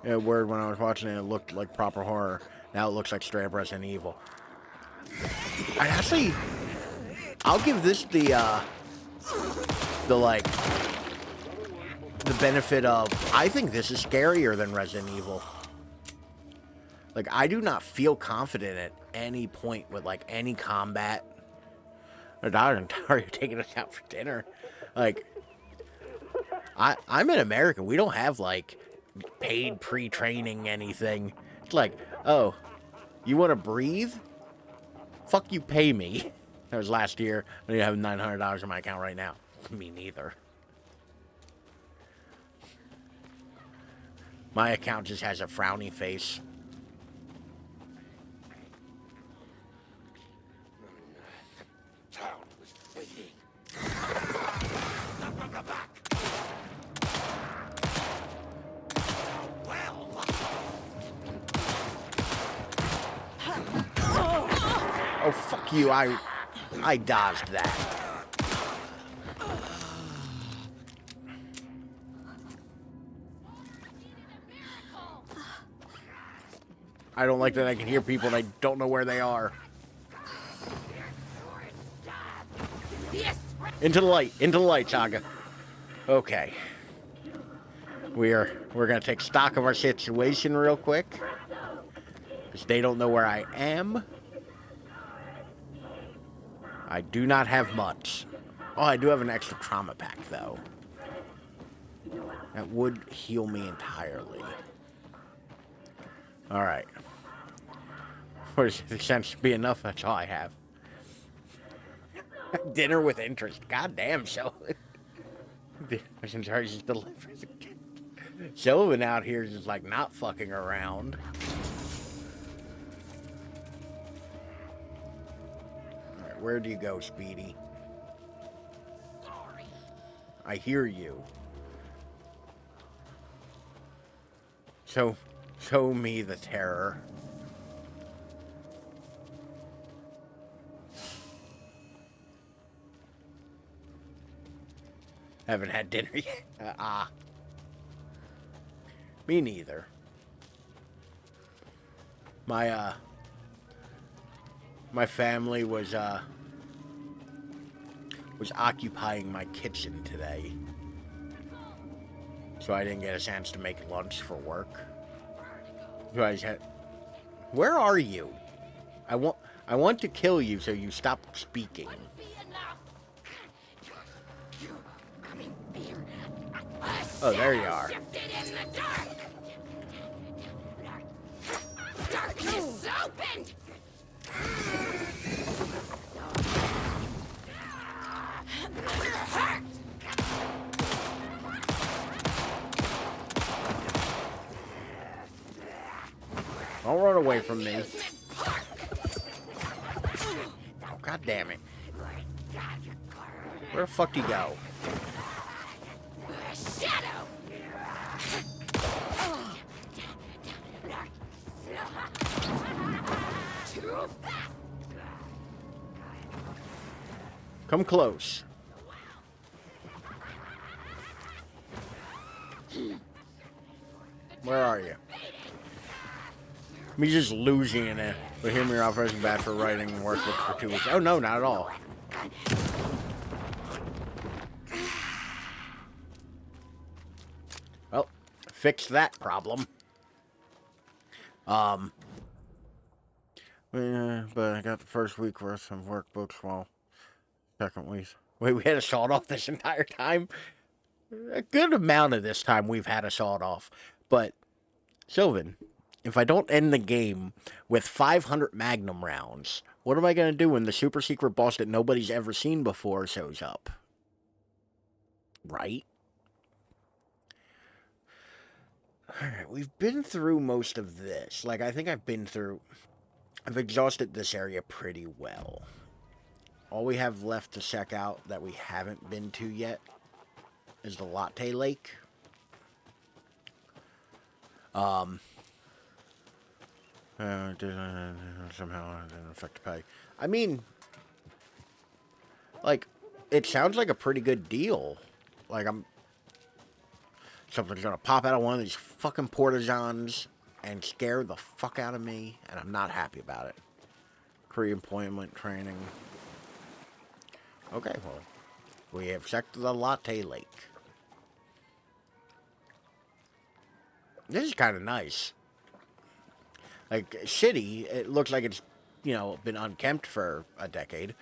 Word, when I was watching it, it looked like proper horror. Now it looks like straight up Resident Evil. I actually, I'll give this the benefit of, I think this is scarier than Resident Evil. Like, I do not feel confident at any point with, like, any combat. Our daughter and Tara are taking us out for dinner. Like, I'm in America. We don't have, like, paid pre-training anything. It's like, oh, you want to breathe? Fuck you, pay me. That was last year. I need to have $900 in my account right now. Me neither. My account just has a frowny face. Oh, fuck you. I dodged that. I don't like that I can hear people and I don't know where they are. Into the light, Saga. Okay. We're gonna take stock of our situation real quick. Because they don't know where I am. I do not have much. Oh, I do have an extra trauma pack, though. That would heal me entirely. Alright. What does the sense to be enough? That's all I have. Dinner with interest. Goddamn, Sheldon. I was in charge of deliveries. Sheldon out here is just like not fucking around. Alright, where do you go, Speedy? I hear you. Show me the terror. Haven't had dinner yet. Me neither. My family was occupying my kitchen today. So I didn't get a chance to make lunch for work. So I had, where are you? I want to kill you so you stop speaking. Oh, there you are. Darkness opened. Don't run away from me. Oh, God damn it. Where the fuck do you go? Come close. Where are you? Me just losing in it. But hear me off resting bad for writing and work for 2 weeks. Oh no, not at all. Well, fix that problem. But I got the first week worth of workbooks while second week. Wait, we had a sawed off this entire time? A good amount of this time we've had a sawed off. But, Sylvan, if I don't end the game with 500 Magnum rounds, what am I going to do when the super secret boss that nobody's ever seen before shows up? Right? Alright, we've been through most of this. Like, I think I've exhausted this area pretty well. All we have left to check out that we haven't been to yet is the Latte Lake. Somehow it didn't affect the pay. I mean, like, it sounds like a pretty good deal. Like, Something's gonna pop out of one of these fucking porta-johns and scare the fuck out of me, and I'm not happy about it. Pre-employment training. Okay, well, we have checked the Latte Lake. This is kind of nice. Like, shitty, it looks like it's, you know, been unkempt for a decade.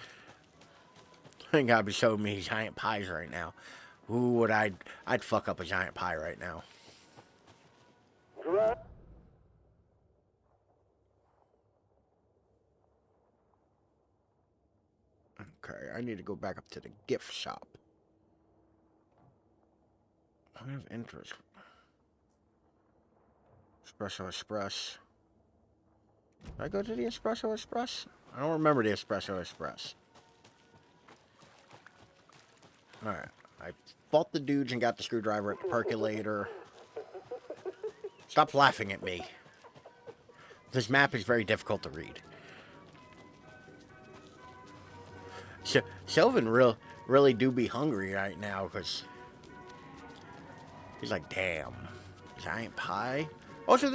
I think I'd be showing me giant pies right now. Ooh, would I'd fuck up a giant pie right now. Okay, I need to go back up to the gift shop. I have interest. Espresso Express. Did I go to the Espresso Express? I don't remember the Espresso Express. Alright, I fought the dudes and got the screwdriver at the percolator. Stop laughing at me. This map is very difficult to read. Sylvan really do be hungry right now, because he's like, damn, giant pie. Also,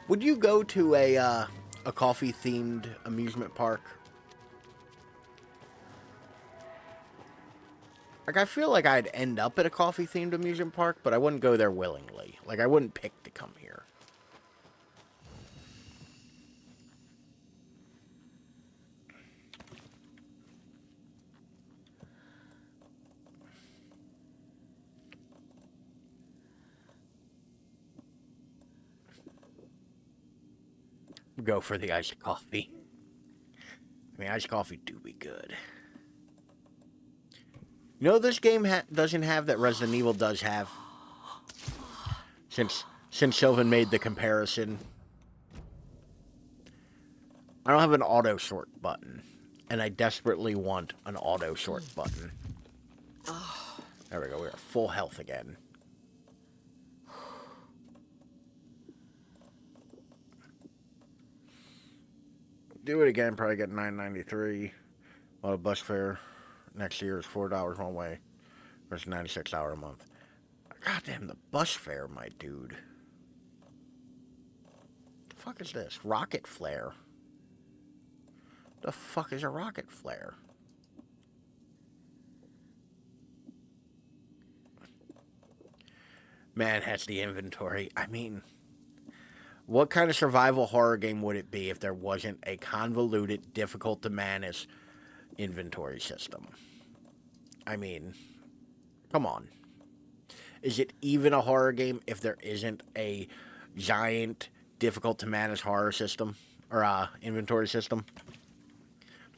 would you go to a coffee-themed amusement park? Like, I feel like I'd end up at a coffee-themed amusement park, but I wouldn't go there willingly. Like, I wouldn't pick to come here. Go for the iced coffee. I mean, iced coffee do be good. You know, this game doesn't have that Resident Evil does have. Since Sylvan made the comparison. I don't have an auto sort button. And I desperately want an auto sort button. There we go, we are full health again. Do it again, probably get $9.93. While the bus fare next year is $4 one way versus $96 a month. Goddamn, the bus fare, my dude. The fuck is this? Rocket flare. The fuck is a rocket flare? Man, has the inventory. I mean, what kind of survival horror game would it be if there wasn't a convoluted, difficult to manage inventory system? I mean, come on. Is it even a horror game if there isn't a giant, difficult to manage horror system or inventory system?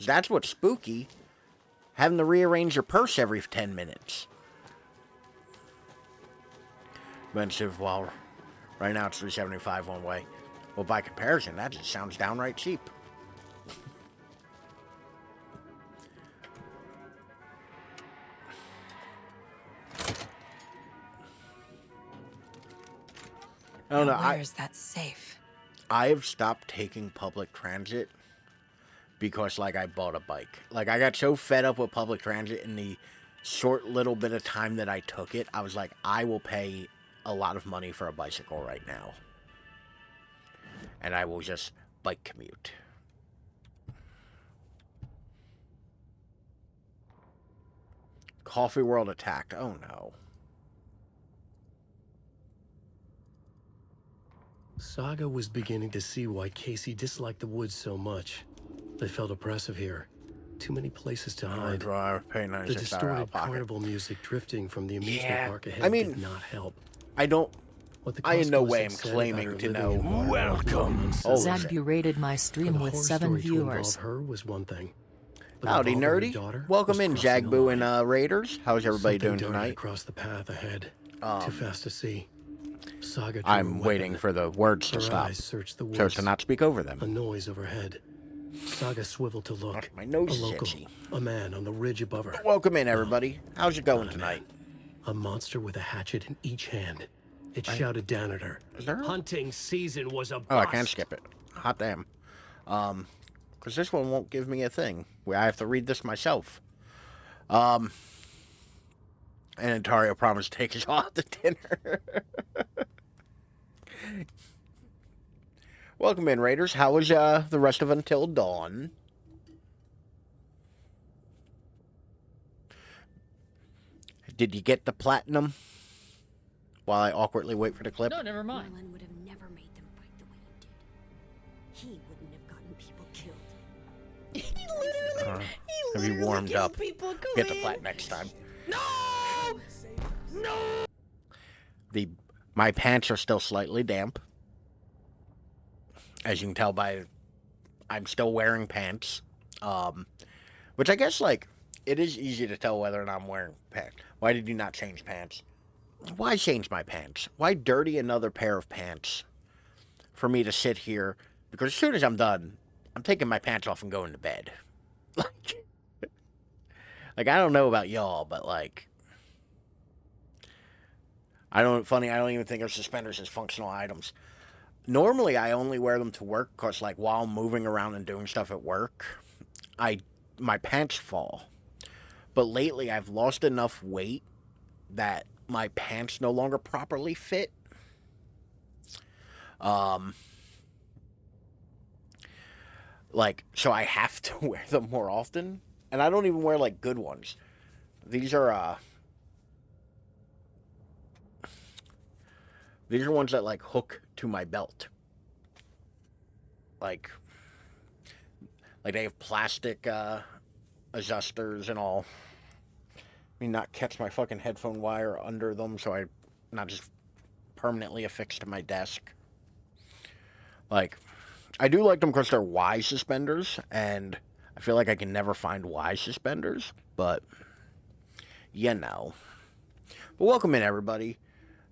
That's what's spooky. Having to rearrange your purse every 10 minutes. Expensive, well, right now it's $3.75 one way. Well, by comparison, that just sounds downright cheap. I don't know. Where's that safe? I have stopped taking public transit because, like, I bought a bike. Like, I got so fed up with public transit in the short little bit of time that I took it. I was like, I will pay a lot of money for a bicycle right now. And I will just bike commute. Coffee World attacked. Oh, no. Saga was beginning to see why Casey disliked the woods so much. They felt oppressive here. Too many places to hide. Pay The distorted carnival music drifting from the amusement park ahead I mean, did not help. I don't... What the I in no Costco's way had am said claiming about to her know. living in Waterloo Welcome. and Zagbu rated my For stream the with horror 7 story to viewers. involve her was one thing. But Howdy, involving her nerdy. daughter Welcome was in, crossing the Jagbu line. and Raiders. How's everybody Something doing darted tonight? across the path ahead. Too fast to see. Saga drew a I'm waiting weapon. for the words to Her stop, eyes searched the so as woods. to not speak over A them. noise overhead. Saga swiveled to look. My nose A is local, itchy. a man on the ridge above her. Welcome in, everybody. How's it going Not a tonight? A monster with a hatchet in each hand. It shouted down at her. Is there? Hunting season was a bust. Oh, I can't skip it. Hot damn. Because this one won't give me a thing. I have to read this myself. And Antario promised to take us all out to dinner. Welcome in, Raiders. How was the rest of Until Dawn? Did you get the platinum? While I awkwardly wait for the clip. No, never mind. Merlin would have never made them fight the way you did. He wouldn't have gotten people killed. Have you warmed up? Get the plat next time. No! My pants are still slightly damp. As you can tell by, I'm still wearing pants. Which I guess, like, it is easy to tell whether or not I'm wearing pants. Why did you not change pants? Why change my pants? Why dirty another pair of pants for me to sit here? Because as soon as I'm done, I'm taking my pants off and going to bed. Like I don't know about y'all, but like, I don't even think of suspenders as functional items. Normally, I only wear them to work because, like, while moving around and doing stuff at work, my pants fall. But lately, I've lost enough weight that my pants no longer properly fit. Like, so I have to wear them more often. And I don't even wear, like, good ones. These are ones that, like, hook to my belt. Like they have plastic, adjusters and all. I mean, not catch my fucking headphone wire under them so I'm not just permanently affixed to my desk. Like, I do like them because they're Y suspenders, and I feel like I can never find Y suspenders, but, you know. But welcome in, everybody.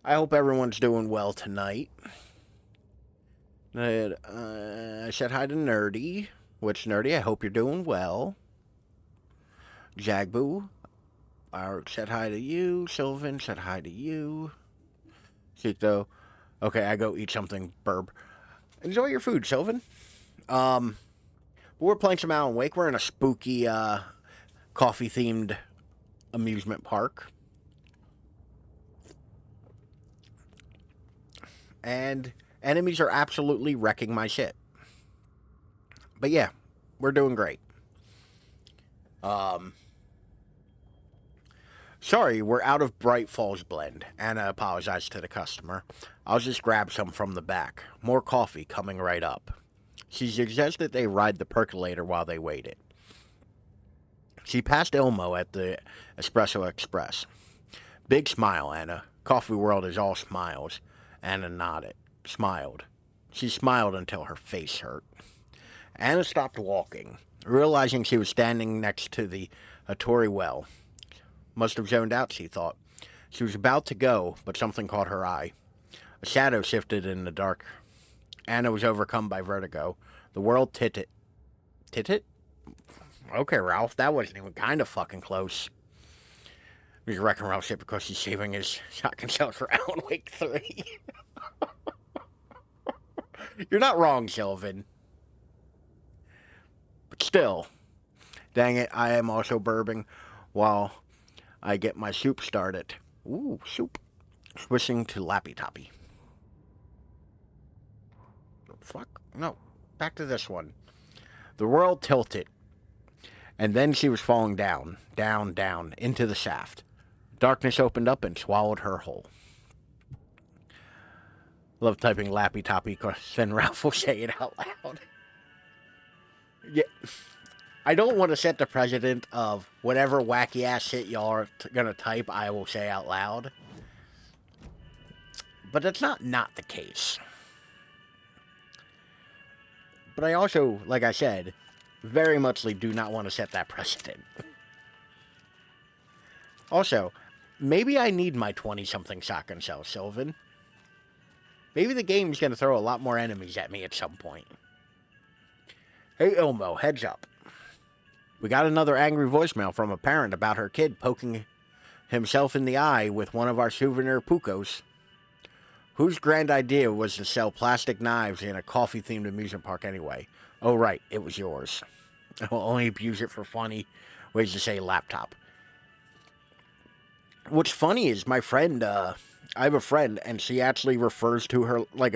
I hope everyone's doing well tonight. I said hi to Nerdy. Which, Nerdy, I hope you're doing well. Jagboo, I said hi to you. Sylvan said hi to you. Sito, okay, I go eat something, burb. Enjoy your food, Sylvan. We're playing some Alan Wake. We're in a spooky, coffee-themed amusement park. And enemies are absolutely wrecking my shit. But yeah, we're doing great. Sorry, we're out of Bright Falls blend. Anna apologized to the customer. I'll just grab some from the back. More coffee coming right up. She suggested they ride the percolator while they waited. She passed Ilmo at the Espresso Express. Big smile, Anna. Coffee world is all smiles. Anna nodded. Smiled. She smiled until her face hurt. Anna stopped walking, realizing she was standing next to the Hattori well. Must have zoned out, she thought. She was about to go, but something caught her eye. A shadow shifted in the dark. Anna was overcome by vertigo. The world titted. Titted? Okay, Ralph, that wasn't even kind of fucking close. He's wrecking Ralph's shit because he's saving his shotgun shells for Alan Wake 3. You're not wrong, Sylvan. But still, dang it, I am also burping while I get my soup started. Ooh, soup. Switching to Lappy Toppy. Fuck? No. Back to this one. The world tilted. And then she was falling down, down, down, into the shaft. Darkness opened up and swallowed her whole. Love typing Lappy Toppy because then Ralph will say it out loud. Yeah. I don't want to set the precedent of whatever wacky ass shit y'all are gonna type, I will say out loud. But that's not the case. But I also, like I said, very muchly do not want to set that precedent. Also, maybe I need my 20-something shotgun shell, Sylvan. Maybe the game's gonna throw a lot more enemies at me at some point. Hey, Ilmo, heads up. We got another angry voicemail from a parent about her kid poking himself in the eye with one of our souvenir pucos. Whose grand idea was to sell plastic knives in a coffee-themed amusement park anyway? Oh, right, it was yours. I will only use it for funny ways to say laptop. What's funny is my friend, I have a friend, and she actually refers to her like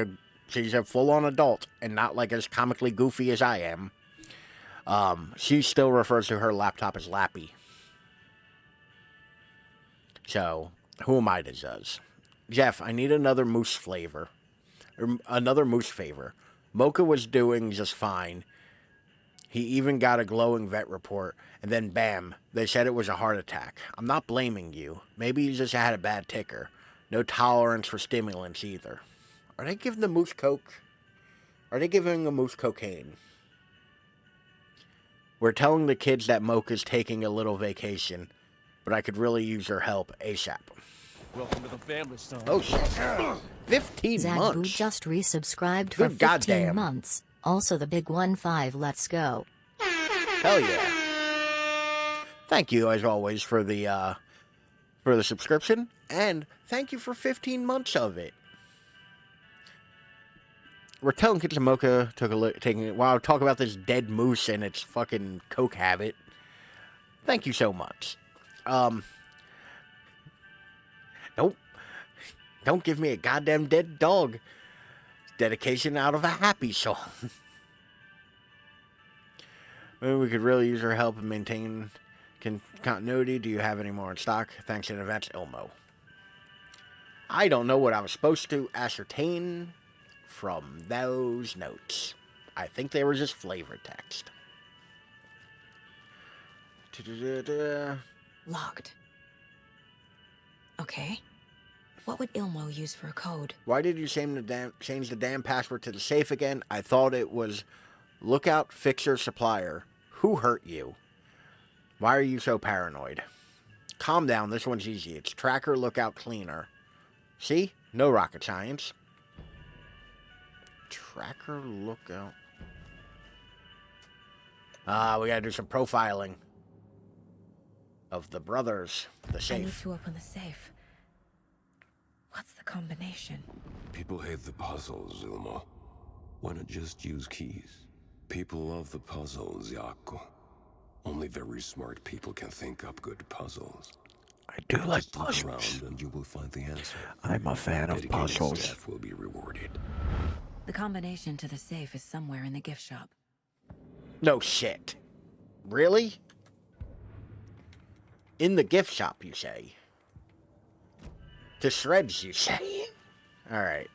she's a full-on adult and not like as comically goofy as I am. She still refers to her laptop as Lappy. So, who am I to judge? Jeff, I need another moose flavor. Or another moose favor. Mocha was doing just fine. He even got a glowing vet report, and then bam, they said it was a heart attack. I'm not blaming you. Maybe you just had a bad ticker. No tolerance for stimulants either. Are they giving the moose coke? Are they giving the moose cocaine? We're telling the kids that Mocha's taking a little vacation, but I could really use her help ASAP. Welcome to the family, son. Oh shit. 15 Zagbu months. just resubscribed for Good 15 goddamn. months. Also the big 1-5, let's go. Hell yeah. Thank you, as always, for the subscription, and thank you for 15 months of it. We're telling kids that Mocha taking it while I talk about this dead moose and its fucking coke habit. Thank you so much. Don't give me a goddamn dead dog. Dedication out of a happy song. Maybe we could really use her help in maintaining continuity. Do you have any more in stock? Thanks in advance, Ilmo. I don't know what I was supposed to ascertain from those notes. I think they were just flavor text. Locked. Okay. What would Ilmo use for a code? Why did you change the damn password to the safe again? I thought it was lookout, fixer, supplier. Who hurt you? Why are you so paranoid? Calm down, this one's easy. It's tracker, lookout, cleaner. See? No rocket science. Tracker, lookout. We gotta do some profiling of the brothers. The I need safe. to open the safe. What's the combination? People hate the puzzles, Ilmo. Why not just use keys? People love the puzzles, Yaku. Only very smart people can think up good puzzles. I do like Just look puzzles. around and you will find the answer. I'm a fan of Dedicated puzzles. staff will be rewarded. The combination to the safe is somewhere in the gift shop. No shit. Really? In the gift shop, you say? To shreds, you say? Alright.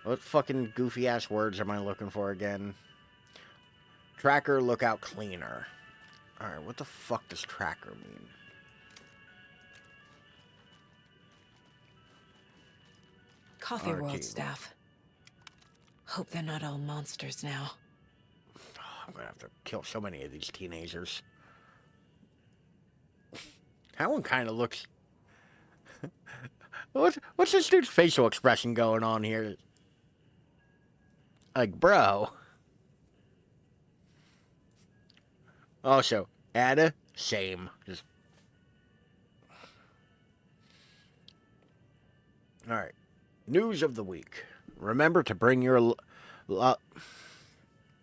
What fucking goofy ass words am I looking for again? Tracker, lookout, cleaner. Alright, what the fuck does tracker mean? Coffee RT. World staff. Hope they're not all monsters now. I'm gonna have to kill so many of these teenagers. That one kind of looks... What's this dude's facial expression going on here? Like, bro. Also, Ada, same. Just... Alright. News of the week. Remember to bring your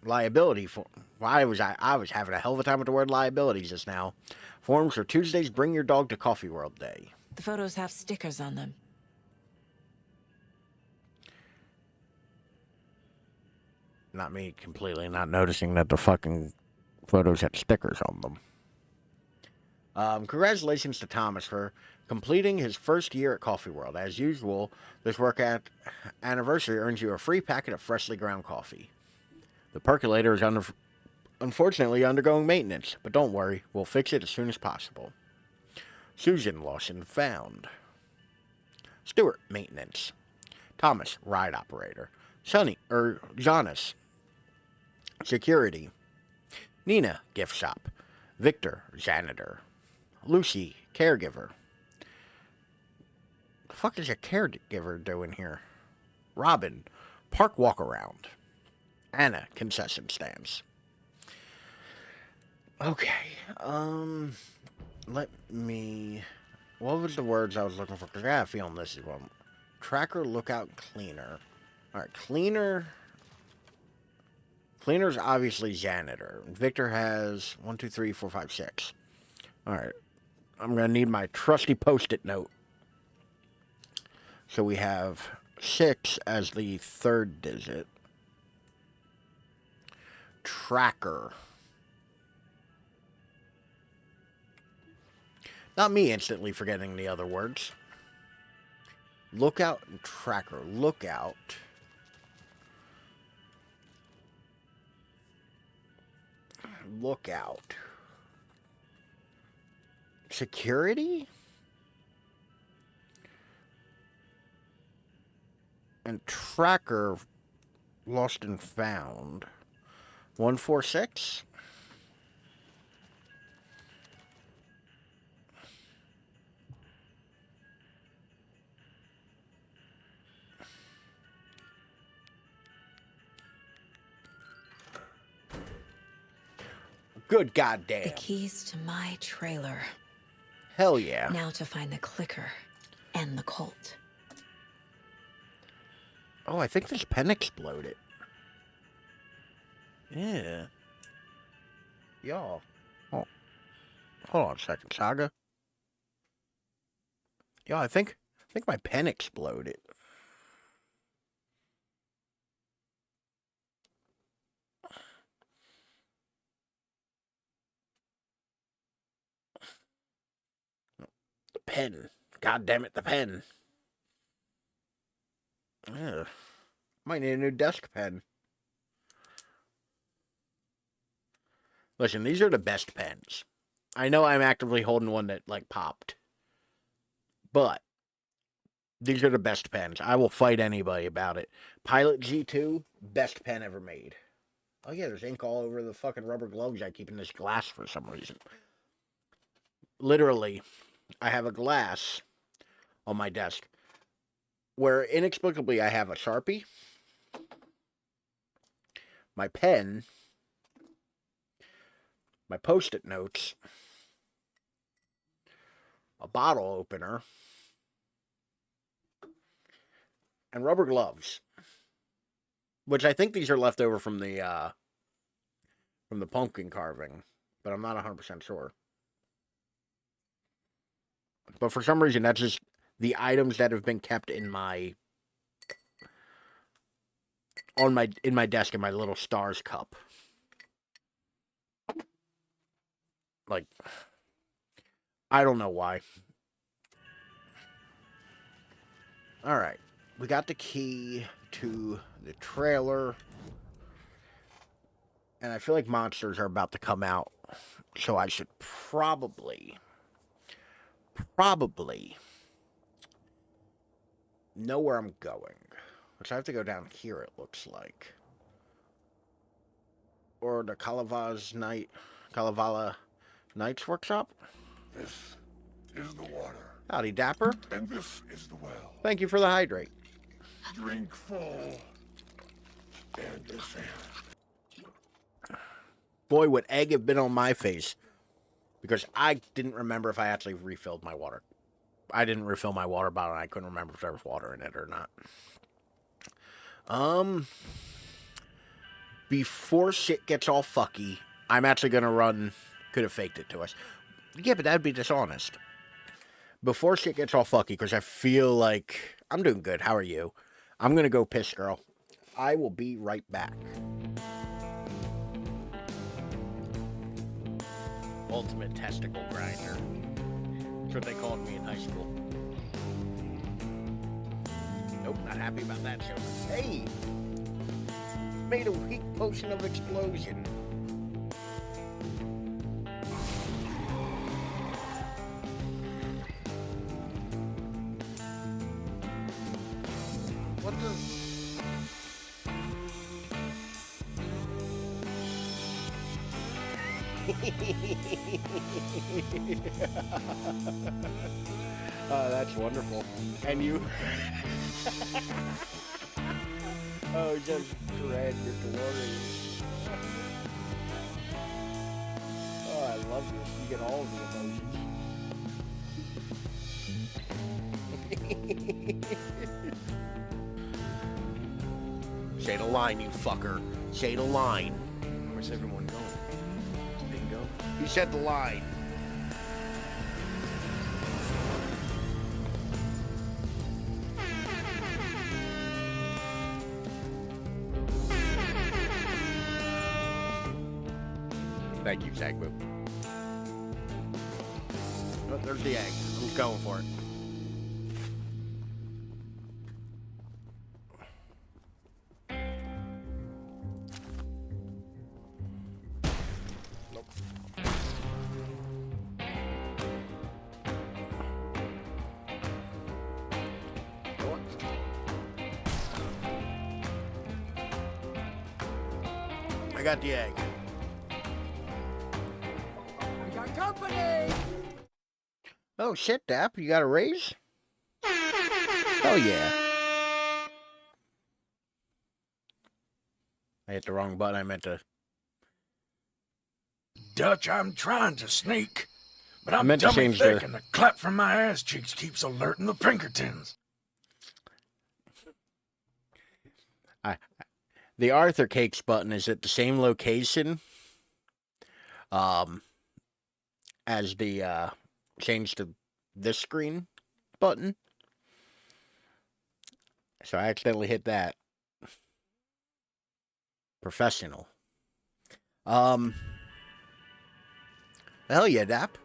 liability form. Why was I was having a hell of a time with the word liability just now. Forms for Tuesday's Bring Your Dog to Coffee World Day. The photos have stickers on them. Not me completely not noticing that the fucking photos had stickers on them. Congratulations to Thomas for completing his first year at Coffee World. As usual, this work at anniversary earns you a free packet of freshly ground coffee. The percolator is unfortunately undergoing maintenance, but don't worry, we'll fix it as soon as possible. Susan Lawson found. Stuart, maintenance. Thomas, ride operator. Jonas, security. Nina, gift shop. Victor, janitor. Lucy, caregiver. The fuck is a caregiver doing here? Robin, park walk around. Anna, concession stands. Okay, let me... What was the words I was looking for? Because I got a feeling this is one. Tracker, lookout, cleaner. Alright, cleaner... Cleaner's obviously janitor. Victor has 1, 2, 3, 4, 5, 6. Alright. I'm going to need my trusty post-it note. So we have 6 as the third digit. Tracker. Not me instantly forgetting the other words. Lookout and tracker. Lookout. Lookout. Security? And tracker. Lost and found. 146? Good goddamn. The keys to my trailer. Hell yeah. Now to find the clicker and the Colt. Oh, I think this pen exploded. Yeah. Y'all. Oh. Hold on a second, Saga. Yo, I think my pen exploded. The pen. God damn it, the pen. Ugh. Might need a new desk pen. Listen, these are the best pens. I know I'm actively holding one that, like, popped. But these are the best pens. I will fight anybody about it. Pilot G2, best pen ever made. Oh, yeah, there's ink all over the fucking rubber gloves I keep in this glass for some reason. Literally, I have a glass on my desk where inexplicably I have a Sharpie, my pen, my post-it notes, a bottle opener, and rubber gloves. Which I think these are left over from the pumpkin carving, but I'm not 100% sure. But for some reason, that's just the items that have been kept in my desk in my little stars cup. Like, I don't know why. Alright. We got the key to the trailer. And I feel like monsters are about to come out. So I should probably know where I'm going. Which I have to go down here, it looks like. Or the Kalevala Knights Workshop. This is the water. Howdy, Dapper. And this is the well. Thank you for the hydrate. Drink full and descend. Boy, would egg have been on my face. Because I didn't remember if I actually refilled my water. I didn't refill my water bottle, and I couldn't remember if there was water in it or not. Before shit gets all fucky, I'm actually gonna run. Could have faked it to us. Yeah, but that'd be dishonest. Before shit gets all fucky, because I feel like I'm doing good. How are you? I'm gonna go piss, girl. I will be right back. Ultimate testicle grinder. That's what they called me in high school. Nope, not happy about that joke. Hey! Made a weak potion of explosion. What the... Oh, that's wonderful. And you... Oh, just dread your glory. Oh, I love this. You get all of the emotions. Say the line, you fucker. Say the line. Where's everyone going? Bingo? He said the line. Thank you, Zagbu. Oh, there's the egg. I'm just going for it. I got the egg. We got company! Oh shit, Dap, you got a raise? Oh yeah. I hit the wrong button, I meant to... Dutch, I'm trying to sneak, but I'm meant to dummy change thick the- and the clap from my ass cheeks keeps alerting the Pinkertons. The Arthur Cakes button is at the same location as the change to this screen button. So I accidentally hit that. Professional. Hell yeah, Dap.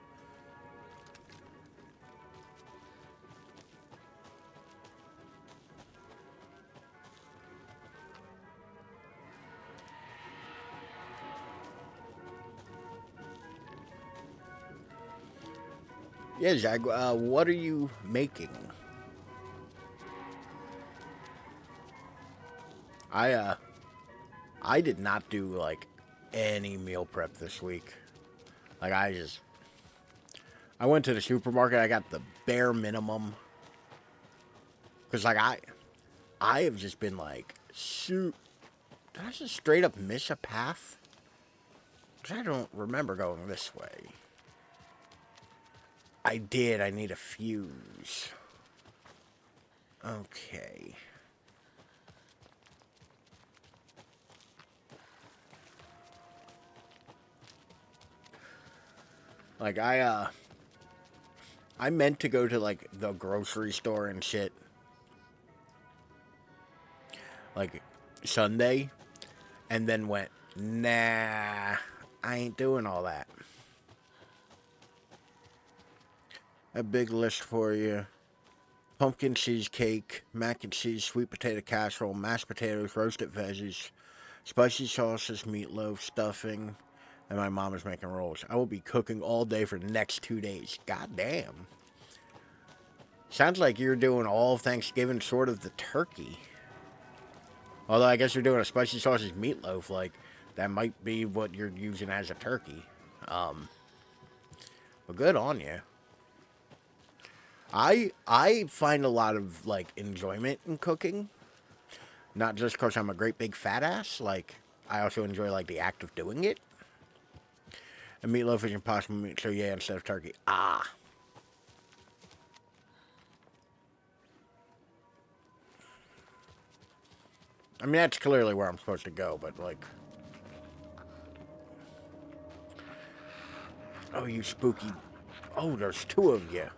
Yeah, Zach, what are you making? I did not do, like, any meal prep this week. Like, I went to the supermarket, I got the bare minimum. Because, like, I have just been, like, did I just straight up miss a path? Because I don't remember going this way. I did, I need a fuse. Okay. Like, I meant to go to, like, the grocery store and shit. Like, Sunday. And then went, nah, I ain't doing all that. A big list for you. Pumpkin cheesecake, mac and cheese, sweet potato casserole, mashed potatoes, roasted veggies, spicy sauces, meatloaf, stuffing, and my mom is making rolls. I will be cooking all day for the next 2 days. God damn. Sounds like you're doing all Thanksgiving sort of the turkey. Although I guess you're doing a spicy sausage meatloaf, like, that might be what you're using as a turkey. But good on you. I find a lot of, like, enjoyment in cooking. Not just because I'm a great big fat ass. Like, I also enjoy, like, the act of doing it. And meatloaf is impossible meat, so yeah, instead of turkey. Ah. I mean, that's clearly where I'm supposed to go, but, like... Oh, you spooky... Oh, there's two of you.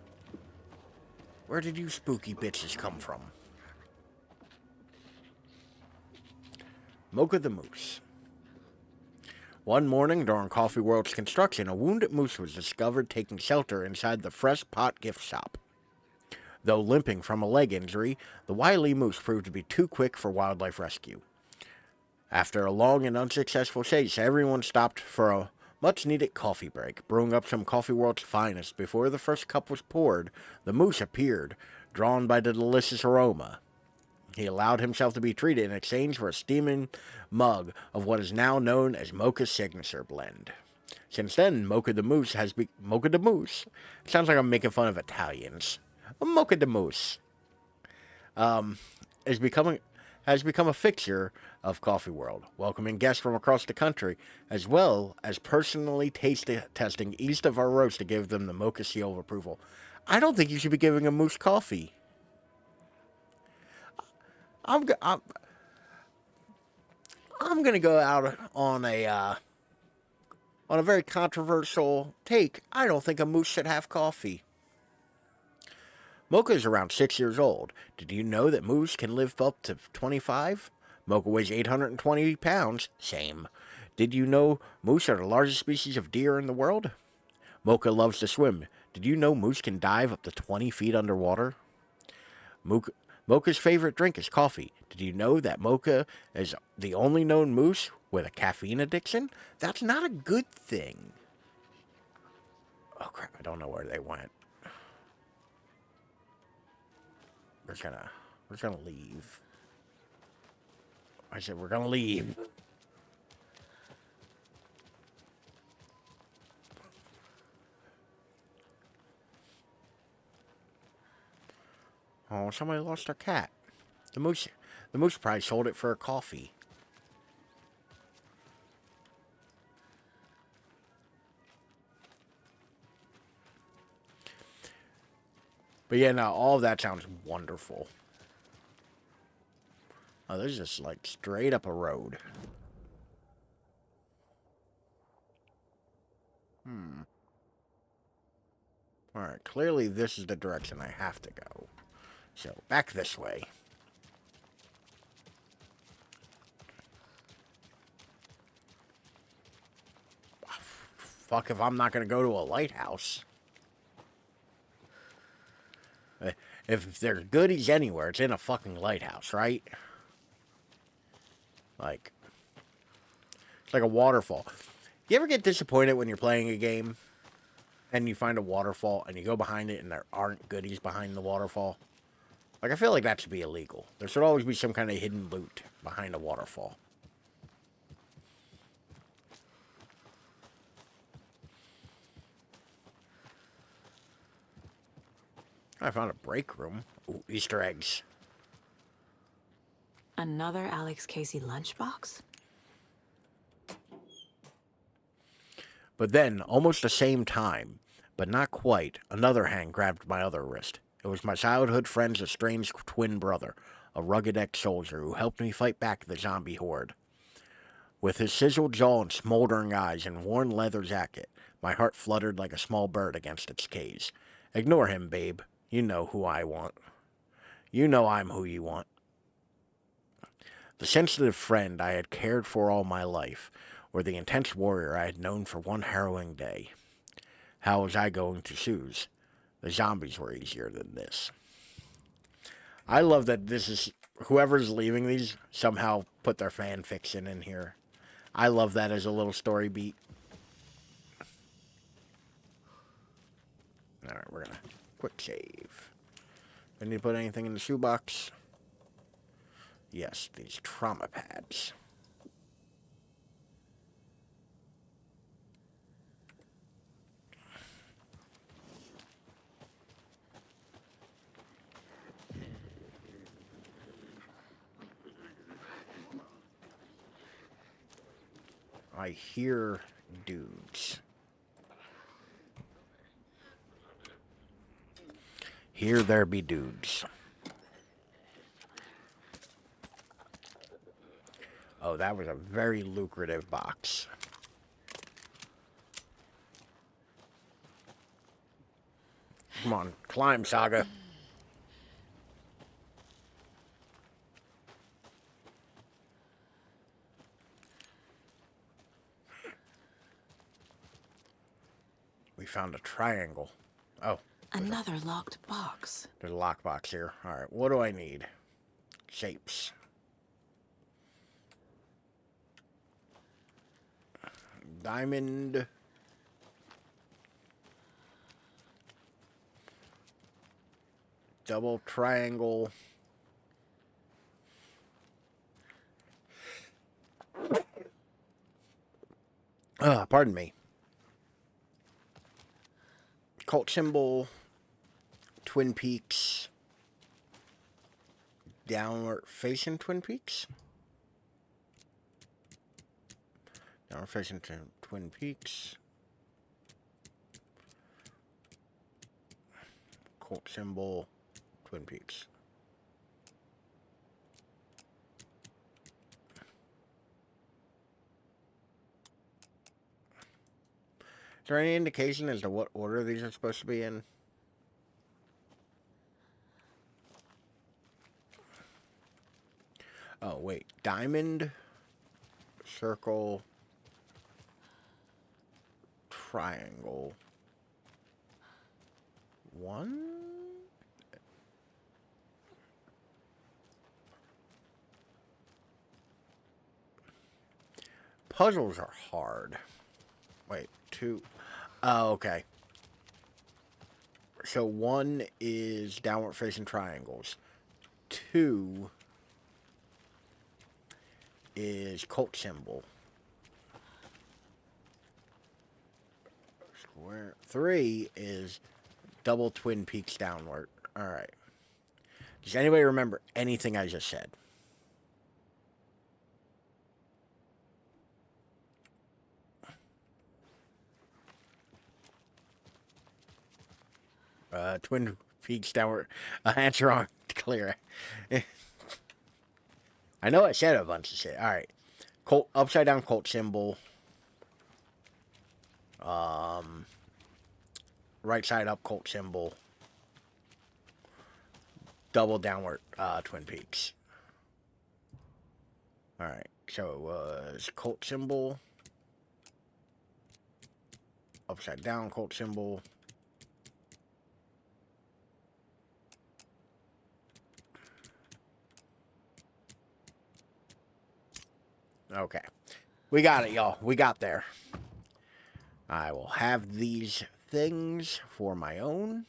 Where did you spooky bitches come from? Mocha the Moose. One morning during Coffee World's construction, a wounded moose was discovered taking shelter inside the Fresh Pot gift shop. Though limping from a leg injury, the wily moose proved to be too quick for wildlife rescue. After a long and unsuccessful chase, everyone stopped for a much-needed coffee break, brewing up some Coffee World's finest. Before the first cup was poured, the moose appeared, drawn by the delicious aroma. He allowed himself to be treated in exchange for a steaming mug of what is now known as Mocha's signature blend. Since then, Mocha the Moose Mocha the Moose. It sounds like I'm making fun of Italians. Mocha the Moose. Has become a fixture of Coffee World, welcoming guests from across the country, as well as personally testing each of our roasts to give them the Mocha seal of approval. I don't think you should be giving a moose coffee. I'm gonna go out on a very controversial take. I don't think a moose should have coffee. Mocha is around 6 years old. Did you know that moose can live up to 25? Mocha weighs 820 pounds. Same. Did you know moose are the largest species of deer in the world? Mocha loves to swim. Did you know moose can dive up to 20 feet underwater? Mocha's favorite drink is coffee. Did you know that Mocha is the only known moose with a caffeine addiction? That's not a good thing. Oh crap, I don't know where they went. We're gonna leave. I said we're gonna leave. Oh, somebody lost their cat. The moose probably sold it for a coffee. But yeah, no, all of that sounds wonderful. Oh, there's just like straight up a road. Alright, clearly this is the direction I have to go. So, back this way. Fuck if I'm not gonna go to a lighthouse. If there's goodies anywhere, it's in a fucking lighthouse, right? Like, it's like a waterfall. You ever get disappointed when you're playing a game and you find a waterfall and you go behind it and there aren't goodies behind the waterfall? Like, I feel like that should be illegal. There should always be some kind of hidden loot behind a waterfall. I found a break room. Ooh, Easter eggs. Another Alex Casey lunchbox? But then, almost the same time, but not quite, another hand grabbed my other wrist. It was my childhood friend's estranged twin brother, a rugged ex-soldier who helped me fight back the zombie horde. With his chiseled jaw and smoldering eyes and worn leather jacket, my heart fluttered like a small bird against its cage. Ignore him, babe. You know who I want. You know I'm who you want. The sensitive friend I had cared for all my life, or the intense warrior I had known for one harrowing day. How was I going to choose? The zombies were easier than this. I love that this is... Whoever's leaving these somehow put their fan fiction in here. I love that as a little story beat. Alright, we're gonna quick save. I need to put anything in the shoebox. Yes, these trauma pads. I hear dudes. Here there be dudes. Oh, that was a very lucrative box. Come on, climb, Saga. We found a triangle. Oh. Another locked box. There's a lockbox here. Alright, what do I need? Shapes. Diamond. Double triangle. Pardon me. Cult symbol. Twin Peaks. Downward facing Twin Peaks. Downward facing Twin Peaks. Cult symbol. Twin Peaks. Is there any indication as to what order these are supposed to be in? Oh, wait. Diamond, circle, triangle. 1? Puzzles are hard. Wait, 2. Oh, okay. So 1 is downward facing triangles. 2 is cult symbol. Square. 3 is double Twin Peaks downward. Alright. Does anybody remember anything I just said? Twin Peaks downward. Answer on clear. I know I said a bunch of shit. Alright. Cult, upside down cult symbol. Right side up cult symbol. Double downward Twin Peaks. Alright. So it was cult symbol. Upside down cult symbol. Okay. We got it, y'all. We got there. I will have these things for my own.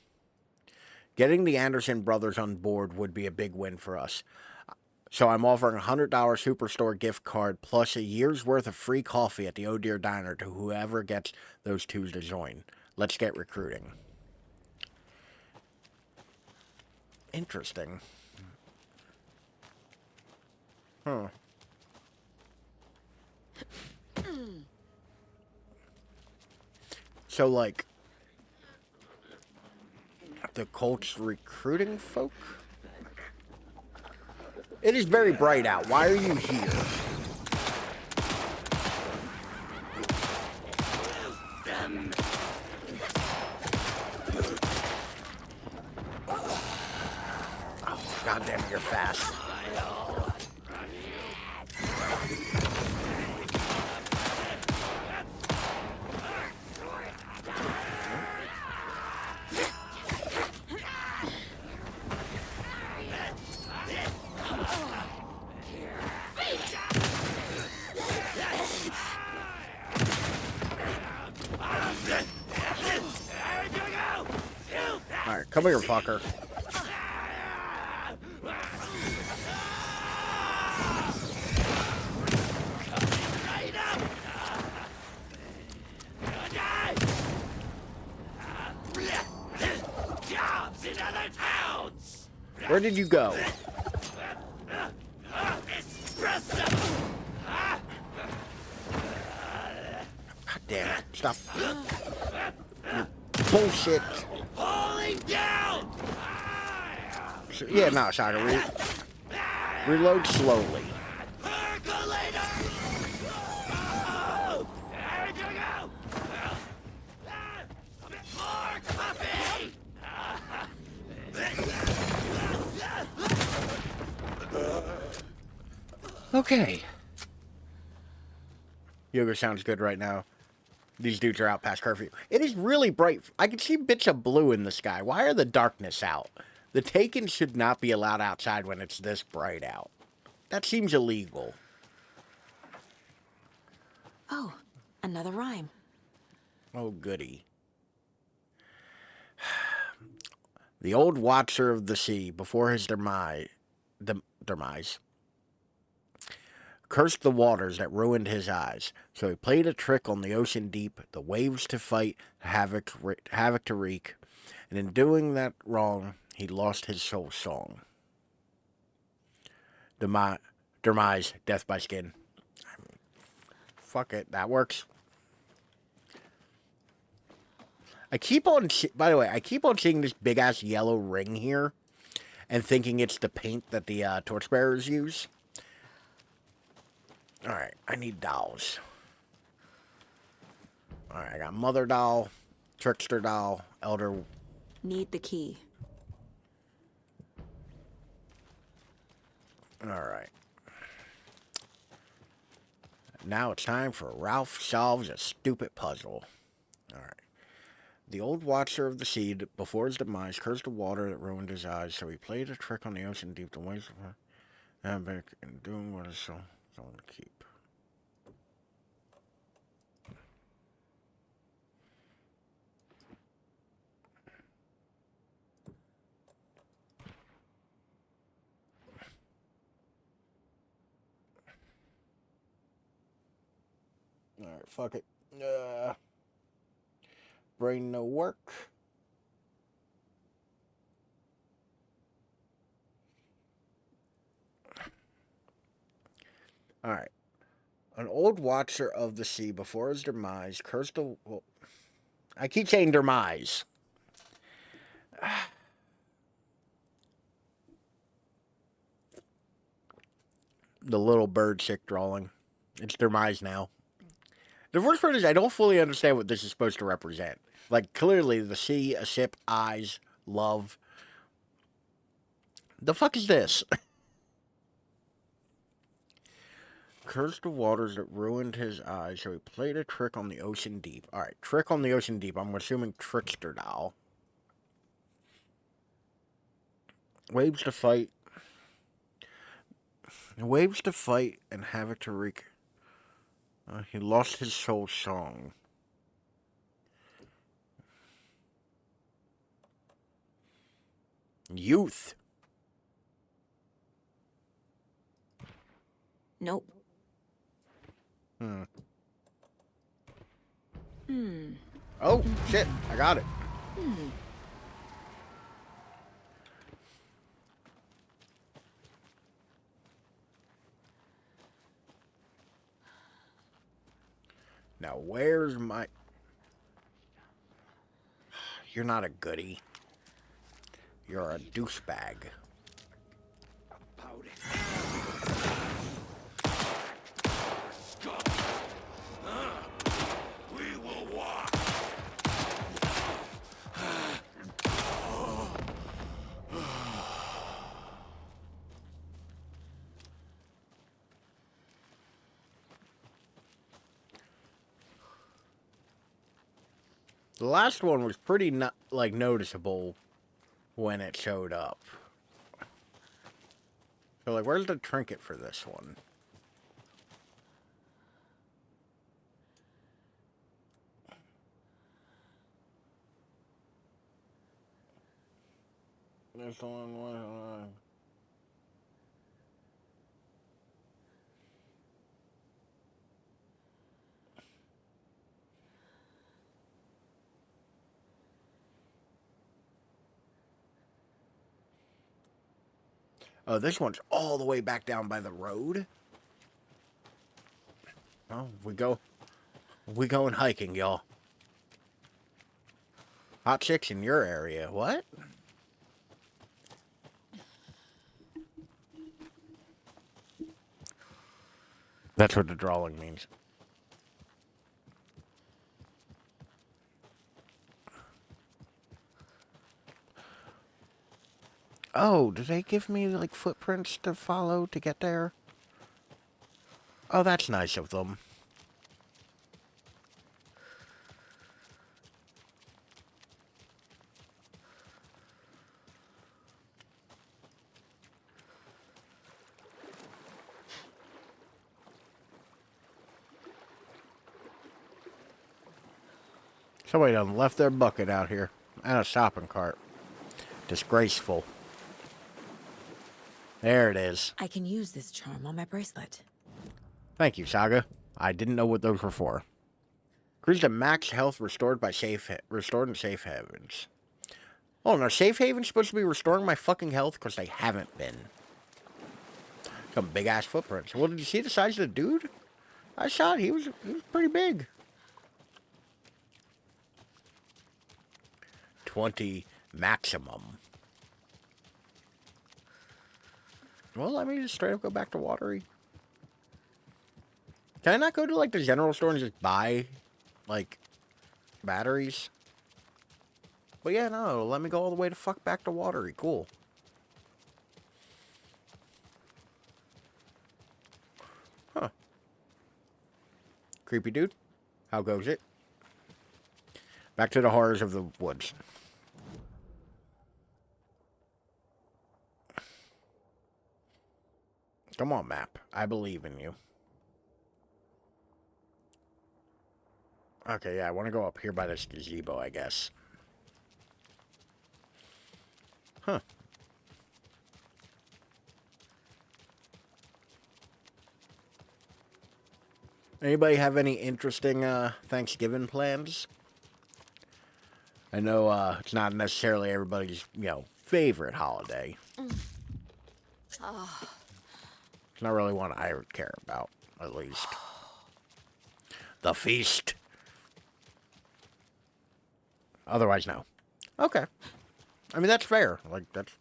Getting the Anderson brothers on board would be a big win for us. So I'm offering a $100 Superstore gift card plus a year's worth of free coffee at the Oh Dear Diner to whoever gets those twos to join. Let's get recruiting. Interesting. Huh. So, like, the Colts recruiting folk? It is very bright out. Why are you here? Oh, goddamn, you're fast. Alright, come here, fucker. Where did you go? God damn it. Stop. Bullshit. So, yeah, no, Saga. Reload slowly. Okay. Yoga sounds good right now. These dudes are out past curfew. It is really bright. I can see bits of blue in the sky. Why are the darkness out? The Taken should not be allowed outside when it's this bright out. That seems illegal. Oh, another rhyme. Oh, goody. The old watcher of the sea, before his demise, cursed the waters that ruined his eyes. So he played a trick on the ocean deep, the waves to fight, havoc to wreak. And in doing that wrong, he lost his soul song. Demise, death by skin. Fuck it, that works. By the way, I keep on seeing this big-ass yellow ring here and thinking it's the paint that the torchbearers use. Alright, I need dolls. Alright, I got Mother Doll, Trickster Doll, Elder... Need the key. Alright. Now it's time for Ralph Solves a Stupid Puzzle. The old watcher of the sea, before his demise, cursed the water that ruined his eyes, so he played a trick on the ocean deep to waste of her, and back in doing what his soul to keep. Alright, fuck it. Brain no work. Alright. An old watcher of the sea before his demise cursed the... Well, I keep saying demise. The little bird chick drawing. It's demise now. The worst part is I don't fully understand what this is supposed to represent. Like, clearly, the sea, a ship, eyes, love. The fuck is this? Cursed the waters that ruined his eyes, so he played a trick on the ocean deep. Alright, trick on the ocean deep. I'm assuming trickster doll. Waves to fight. Waves to fight and havoc to wreak. He lost his soul song. Youth. Nope. Oh, shit. I got it. Now, where's my... You're not a goodie. You're a douchebag. We will walk. The last one was pretty noticeable when it showed up. So, like, where's the trinket for this one? This one was... Oh, this one's all the way back down by the road. Oh, we going hiking, y'all. Hot chicks in your area. What? That's what the drawing means. Oh, do they give me, like, footprints to follow to get there? Oh, that's nice of them. Somebody done left their bucket out here. And a shopping cart. Disgraceful. There it is. I can use this charm on my bracelet. Thank you, Saga. I didn't know what those were for. Increase the max health restored by restored in safe havens. Oh, and are safe havens supposed to be restoring my fucking health? Because they haven't been. Some big ass footprints. Well, did you see the size of the dude? I shot. He was pretty big. 20 maximum. Well, let me just straight up go back to Watery. Can I not go to, like, the general store and just buy, like, batteries? But yeah, no, let me go all the way to fuck back to Watery. Cool. Huh. Creepy dude. How goes it? Back to the horrors of the woods. Come on, map. I believe in you. Okay, yeah, I want to go up here by this gazebo, I guess. Huh. Anybody have any interesting Thanksgiving plans? I know it's not necessarily everybody's, favorite holiday. It's not really one I would care about, at least. The feast. Otherwise, no. Okay. I mean, that's fair. Like, that's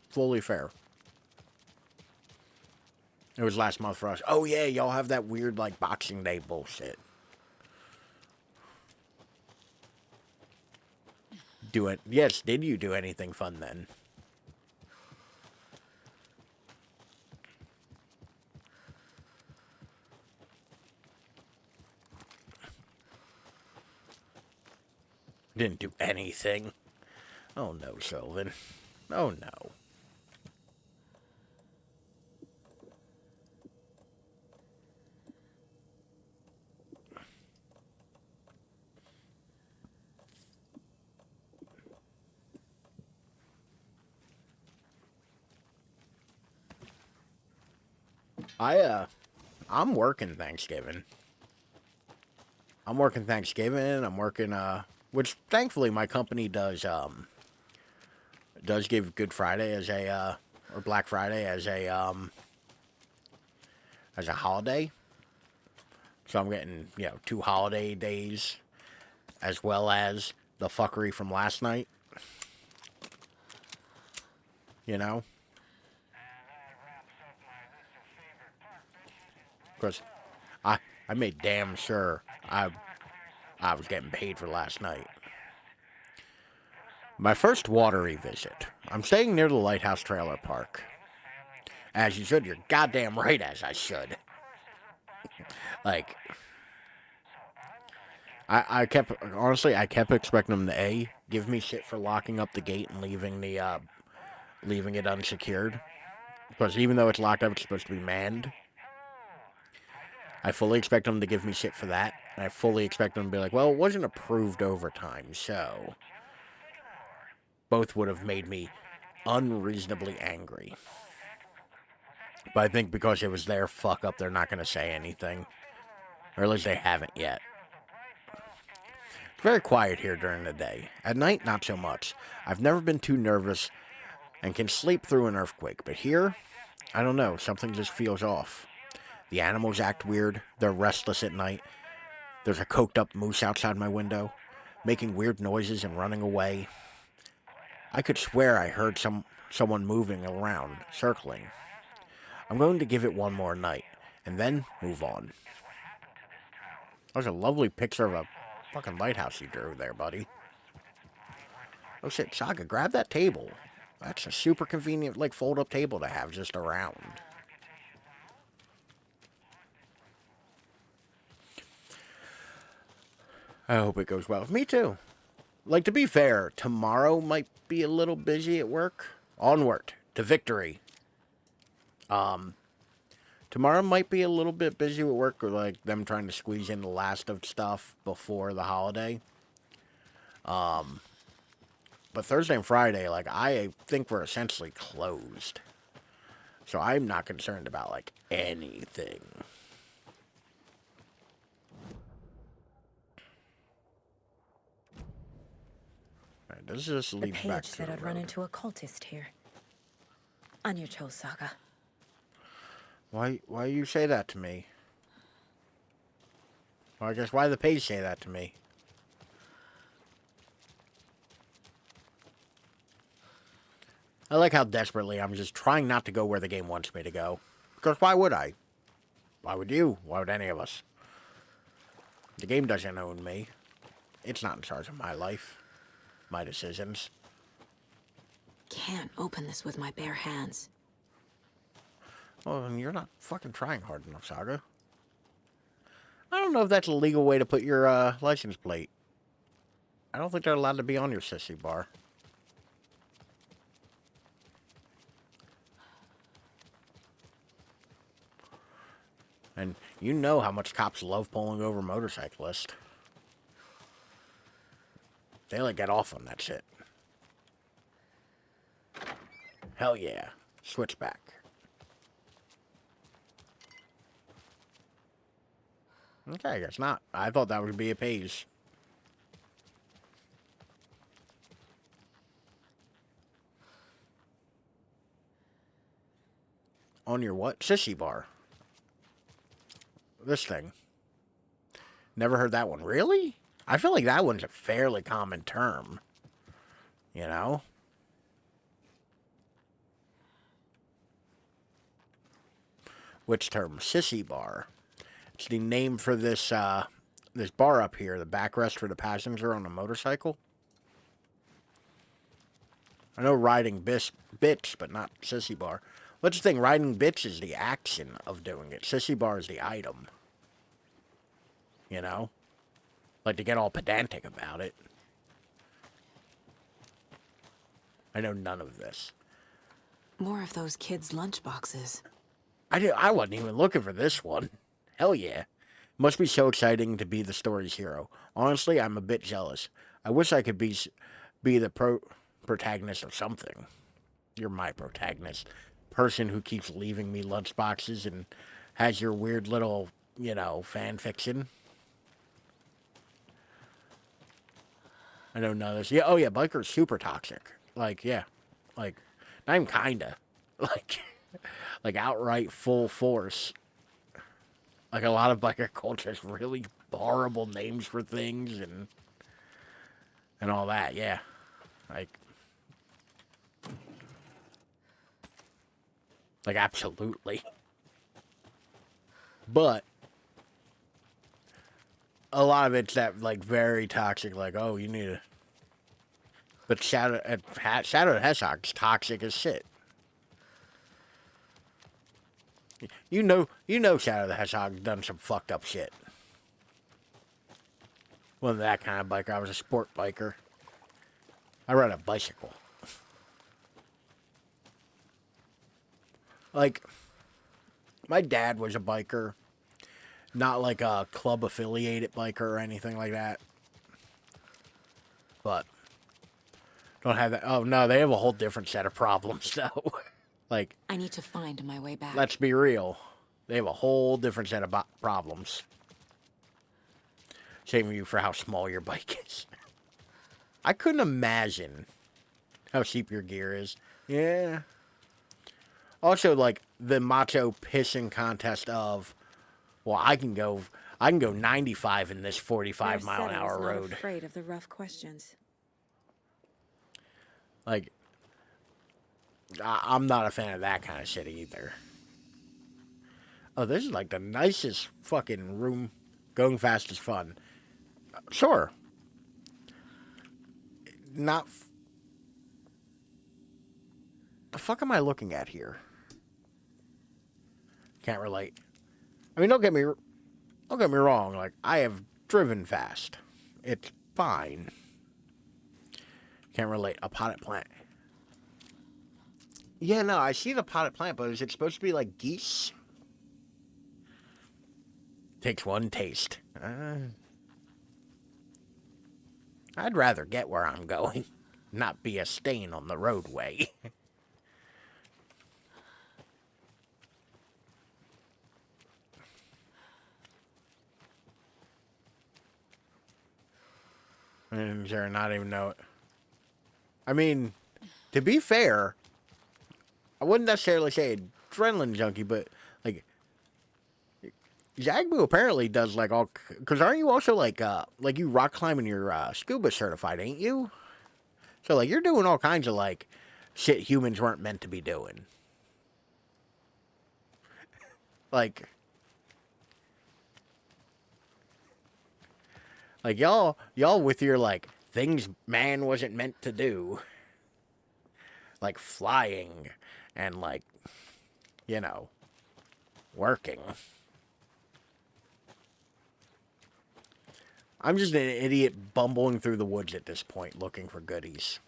fully fair. It was last month for us. Oh, yeah, y'all have that weird, like, Boxing Day bullshit. Do it. Yes, did you do anything fun then? Didn't do anything. Oh, no, Sylvan. Oh, no. I'm working Thanksgiving. I'm working, which thankfully my company does give Good Friday as a, or Black Friday as a holiday. So I'm getting, 2 holiday days, as well as the fuckery from last night. You know? Because I made damn sure I was getting paid for last night. My first watery visit. I'm staying near the Lighthouse Trailer Park. As you should. You're goddamn right as I should. Like, I kept expecting them to A, give me shit for locking up the gate and leaving it unsecured. Because even though it's locked up, it's supposed to be manned. I fully expect them to give me shit for that. And I fully expect them to be like, well, it wasn't approved overtime, so... Both would have made me unreasonably angry. But I think because it was their fuck up, they're not going to say anything. Or at least they haven't yet. It's very quiet here during the day. At night, not so much. I've never been too nervous and can sleep through an earthquake. But here, I don't know, something just feels off. The animals act weird. They're restless at night. There's a coked up moose outside my window, making weird noises and running away. I could swear I heard someone moving around, circling. I'm going to give it one more night, and then move on. That was a lovely picture of a fucking lighthouse you drew there, buddy. Oh shit, Saga, grab that table. That's a super convenient, like, fold-up table to have just around. I hope it goes well. Me too. Like, to be fair, tomorrow might be a little busy at work. Onward to victory. Tomorrow might be a little bit busy at work, or like them trying to squeeze in the last of stuff before the holiday. But Thursday and Friday, like, I think we're essentially closed. So I'm not concerned about, like, anything. Alright, does this lead back to the road? The page said I'd run into a cultist here. On your toes, Saga. Why you say that to me? Well, I guess why the page say that to me? I like how desperately I'm just trying not to go where the game wants me to go. Because why would I? Why would you? Why would any of us? The game doesn't own me. It's not in charge of my life. My decisions. Can't open this with my bare hands. Well, then you're not fucking trying hard enough, Saga. I don't know if that's a legal way to put your license plate. I don't think they're allowed to be on your sissy bar. And you know how much cops love pulling over motorcyclists. They like get off on that shit. Hell yeah. Switchback. Okay, I guess not. I thought that would be a page. On your what? Sissy bar. This thing. Never heard that one. Really? I feel like that one's a fairly common term. You know? Which term? Sissy bar. It's the name for this this bar up here, the backrest for the passenger on a motorcycle. I know riding bitch, but not sissy bar. What's the thing? Riding bitch is the action of doing it. Sissy bar is the item. You know? Like to get all pedantic about it. I know none of this. More of those kids' lunchboxes. I wasn't even looking for this one. Hell yeah. Must be so exciting to be the story's hero. Honestly, I'm a bit jealous. I wish I could be the protagonist of something. You're my protagonist. Person who keeps leaving me lunchboxes and has your weird little, you know, fan fiction. I don't know this. Yeah, oh yeah, biker's super toxic. Like, yeah. Like, not even kinda. Like outright full force. Like a lot of biker culture has really horrible names for things and all that, yeah. Like absolutely. But a lot of it's that like very toxic, like, oh, you need to. But Shadow the Hedgehog's toxic as shit. You know Shadow the Hedgehog's done some fucked up shit. Wasn't that kind of biker. I was a sport biker. I ride a bicycle. Like, my dad was a biker. Not like a club-affiliated biker or anything like that. But, don't have that. Oh, no, they have a whole different set of problems, though. Like, I need to find my way back. let's be real. They have a whole different set of problems. Shaming you for how small your bike is. I couldn't imagine how cheap your gear is. Yeah. Also, like, the macho pissing contest of, well, I can go 95 in this 45-mile-an-hour road. Not afraid of the rough questions. Like, I'm not a fan of that kind of shit either. Oh, this is like the nicest fucking room. Going fast is fun. Sure. Not. The fuck am I looking at here? Can't relate. I mean, don't get me wrong. Like, I have driven fast. It's fine. Can't relate. A potted plant. Yeah, no, I see the potted plant, but is it supposed to be like geese? Takes one taste. I'd rather get where I'm going, not be a stain on the roadway. And sure, not even know it. I mean, to be fair, I wouldn't necessarily say adrenaline junkie, but like Jagbu apparently does like all. Because aren't you also like you rock climbing, you're scuba certified, ain't you? So like you're doing all kinds of like shit humans weren't meant to be doing. Like y'all with your like things man wasn't meant to do. Like flying and like, you know, working. I'm just an idiot bumbling through the woods at this point, looking for goodies.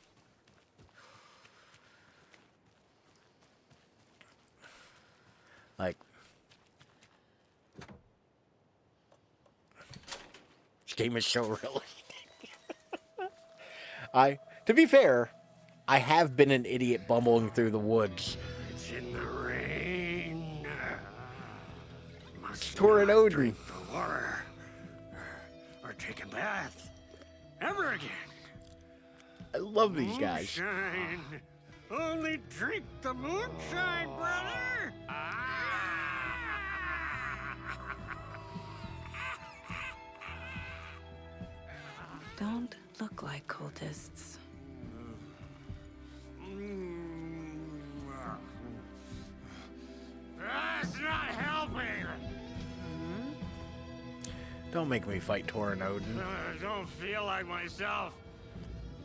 Like, this game is so realistic. To be fair, I have been an idiot bumbling through the woods. It's in the rain. Must Torrid not Odin. drink the water or take a bath ever again. I love these guys. Moonshine. Only drink the moonshine, brother. Don't look like cultists. That's not helping. Don't make me fight Torrid Odin. I don't feel like myself.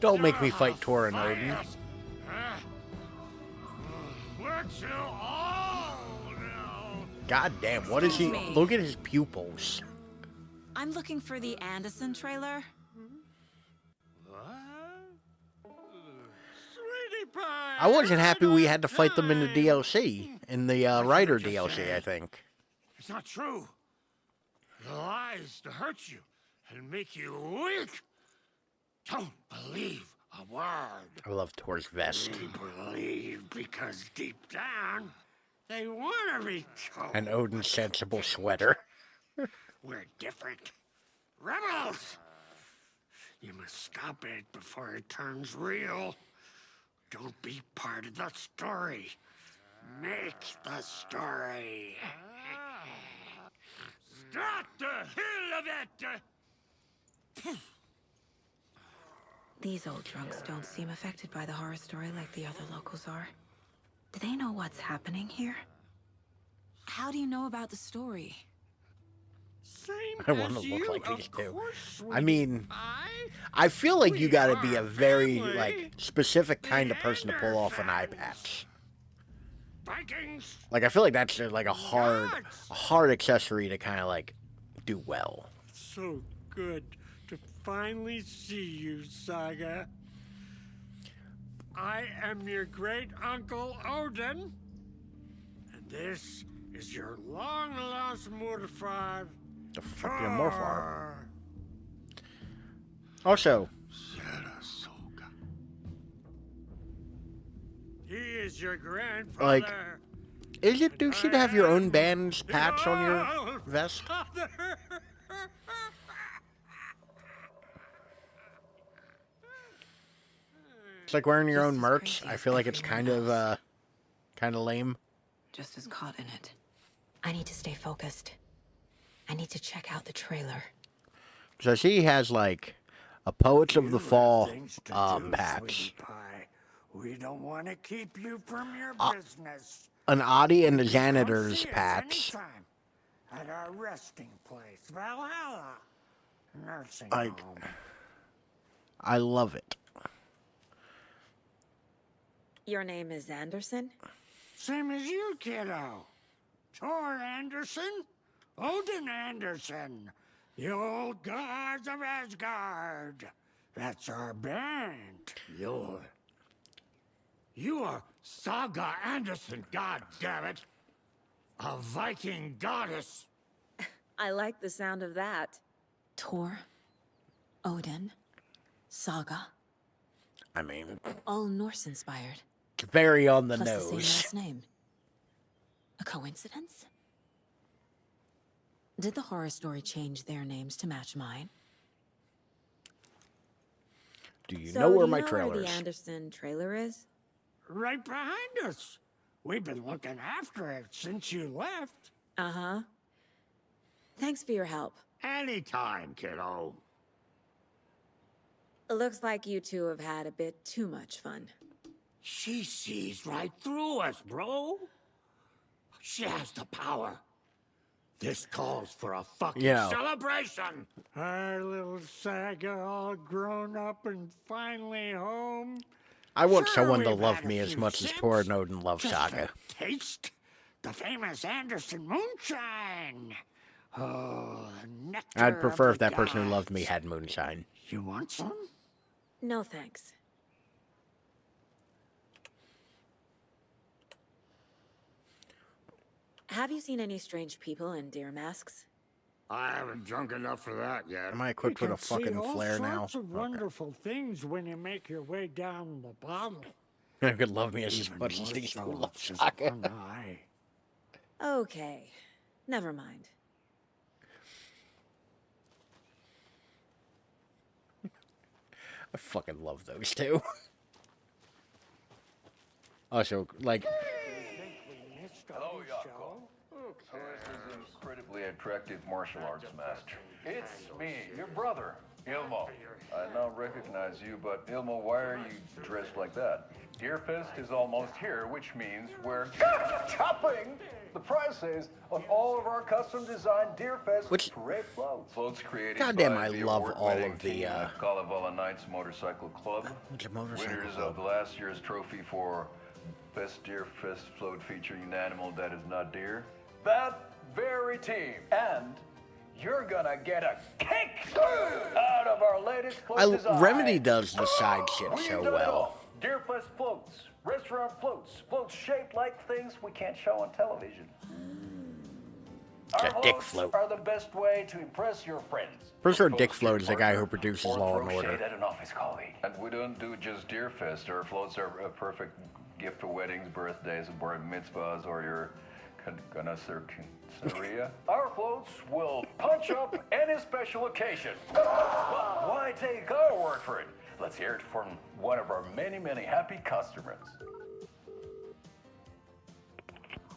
Don't make me fight Torrid Odin. We're too old now. God damn, what is he? Look at his pupils. I'm looking for the Anderson trailer. I wasn't happy we had to fight them in the DLC, in the Writer DLC, I think. It's not true. The lies to hurt you and make you weak. Don't believe a word. I love Tor's vest. They believe because deep down, they want to be told. An Odin sensible sweater. We're different. Rebels! You must stop it before it turns real. Don't be part of the story. Make the story. Start the hell of it! These old drunks don't seem affected by the horror story like the other locals are. Do they know what's happening here? How do you know about the story? I want to look like these two. I mean, I feel like you gotta be a very, like, specific kind of person to pull off an eye patch. Like, I feel like that's, like, a hard accessory to kind of, like, do well. So good to finally see you, Saga. I am your great uncle Odin, and this is your long-lost Mortified. The fucking Morfar. Also, he is your grandfather. like, is it douchey to have your own band's patch on your vest? It's like wearing your own merch. I feel like it's kind of lame. Just as caught in it. I need to stay focused. I need to check out the trailer. So she has like a Poets of the Fall patch. We don't want to keep you from your business. An Audie and the Janitors patch. At our resting place, Valhalla. Nursing Like, home. I love it. Your name is Anderson? Same as you, kiddo. Thor Anderson, Odin Anderson, the old gods of Asgard. That's our band. You are Saga Anderson, goddammit. A Viking goddess. I like the sound of that. Thor, Odin, Saga. I mean, all Norse inspired. It's very on the Plus nose. the same last name. A coincidence? Did the horror story change their names to match mine? Do you know where my where trailer the is? Anderson trailer is? Right behind us. We've been looking after it since you left. Uh-huh. Thanks for your help. Anytime, kiddo. It looks like you two have had a bit too much fun. She sees right through us, bro. She has the power. This calls for a fucking celebration. Our little Saga all grown up and finally home. I want Sure, someone to we've love had a me as few much as sips, Thor and Odin love just Saga. to taste the famous Anderson moonshine. Oh, nectar I'd prefer of if the that person who loved me gods. had moonshine. You want some? No thanks. Have you seen any strange people in deer masks? I haven't drunk enough for that yet. Am I You equipped with can a fucking see all flare now? sorts of wonderful things when you make your way down the bottle. You could love me as Even much as more these so who love with just Saga. one eye. Okay, never mind. I fucking love those two. Also, like... Hello, Yako. So this is an incredibly attractive martial arts master. It's me, your brother, Ilmo. I now recognize you, but Ilmo, why are you dressed like that? Deerfest is almost here, which means we're chopping the prices on all of our custom-designed Deerfest parade floats. Floats created Goddamn, by I the love all award-winning of the, team at Kalevala Knights Motorcycle Club. Winners of last year's trophy for Best Deerfest float featuring an animal that is not deer. That very team. And you're gonna get a kick out of our latest float design. Remedy does the side shit We've so done it well. all. Deerfest floats, restaurant floats, floats shaped like things we can't show on television. The Our dick floats float. are the best way to impress your friends. Pretty sure Dick Float is the guy who produces Law and Throw Order. shade at an office colleague. And we don't do just Deerfest. Our floats are a perfect gift for weddings, birthdays, bar mitzvahs, or your connoisseuria. Our floats will punch up any special occasion. But why take our word for it? Let's hear it from one of our many, many happy customers.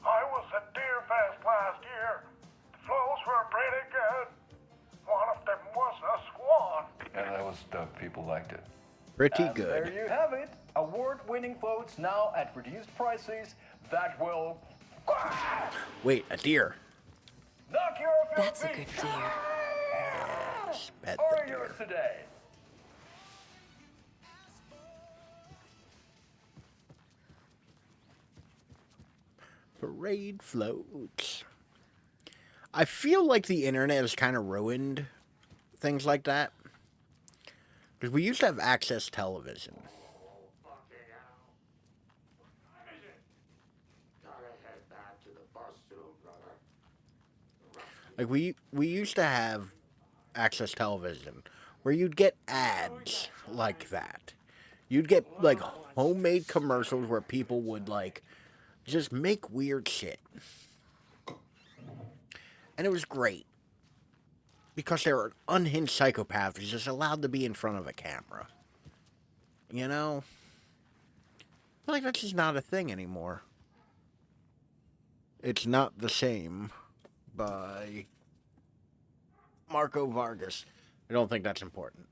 I was at Deerfest last year. The flows were pretty good. One of them was a swan. And that was the people liked it. Pretty And good. There you have it. Award-winning floats now at reduced prices that will Wait, a deer. knock your That's a good deer. Bet Are yours today. Parade floats. I feel like the internet has kind of ruined things like that. Because we used to have access television. Like we used to have access television where you'd get ads like that. You'd get like homemade commercials where people would like just make weird shit. And it was great. Because they were unhinged psychopaths just allowed to be in front of a camera. You know? I feel like that's just not a thing anymore. It's Not the Same by Marco Vargas. I don't think that's important.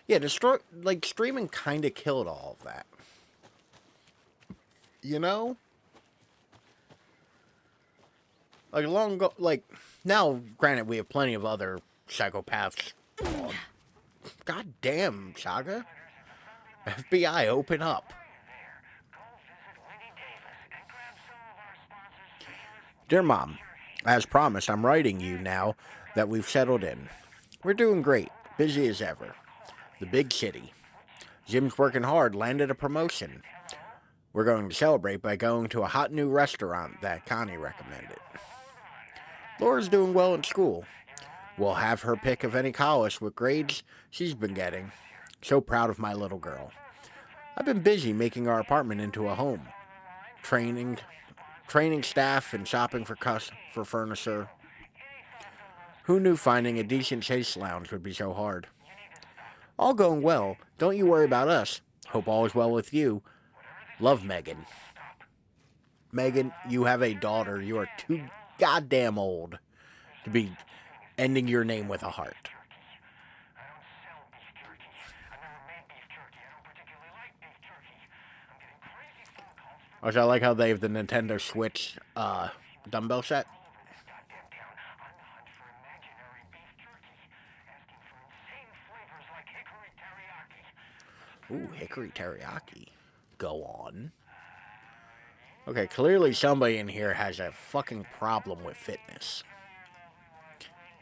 Yeah, streaming kind of killed all of that. You know? Like, long ago, like, now, granted, we have plenty of other psychopaths. God damn, Saga. FBI, open up. Dear Mom, as promised, I'm writing you now that we've settled in. We're doing great, busy as ever. The big city. Jim's working hard, landed a promotion. We're going to celebrate by going to a hot new restaurant that Connie recommended. Laura's doing well in school. We'll have her pick of any college with grades she's been getting. So proud of my little girl. I've been busy making our apartment into a home. Training staff and shopping for furniture. Who knew finding a decent chase lounge would be so hard? All going well. Don't you worry about us. Hope all is well with you. Love, Megan. Megan, you have a daughter. You are too goddamn old to be ending your name with a heart. Which I like how they have the Nintendo Switch dumbbell set. Ooh, hickory teriyaki. Go on. Okay, clearly somebody in here has a fucking problem with fitness.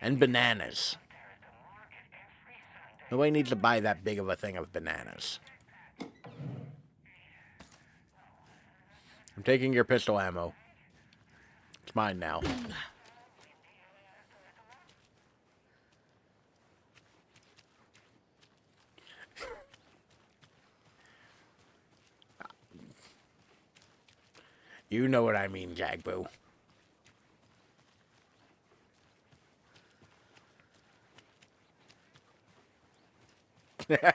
And bananas. Nobody needs to buy that big of a thing of bananas. I'm taking your pistol ammo. It's mine now. You know what I mean, Jagboo. I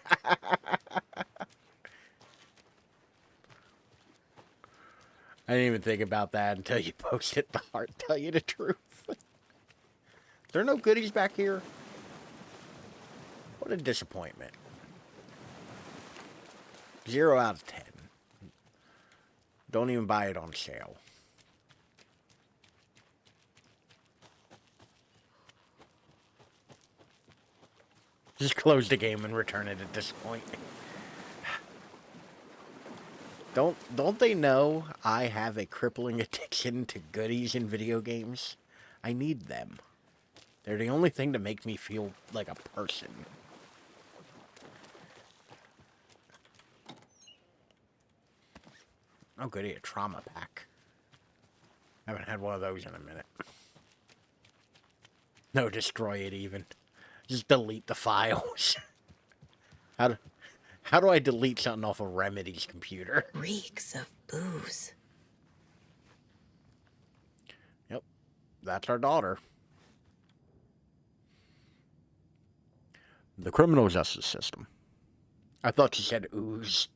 didn't even think about that until you posted the heart. Tell you the truth. There are no goodies back here. What a disappointment. 0 out of 10. Don't even buy it on sale. Just close the game and return it at this point. Don't they know I have a crippling addiction to goodies in video games? I need them. They're the only thing to make me feel like a person. Oh goody, a trauma pack. Haven't had one of those in a minute. No, destroy it even. Just delete the files. How do I delete something off of Remedy's computer? Reeks of booze. Yep, that's our daughter. The criminal justice system. I thought she said ooze.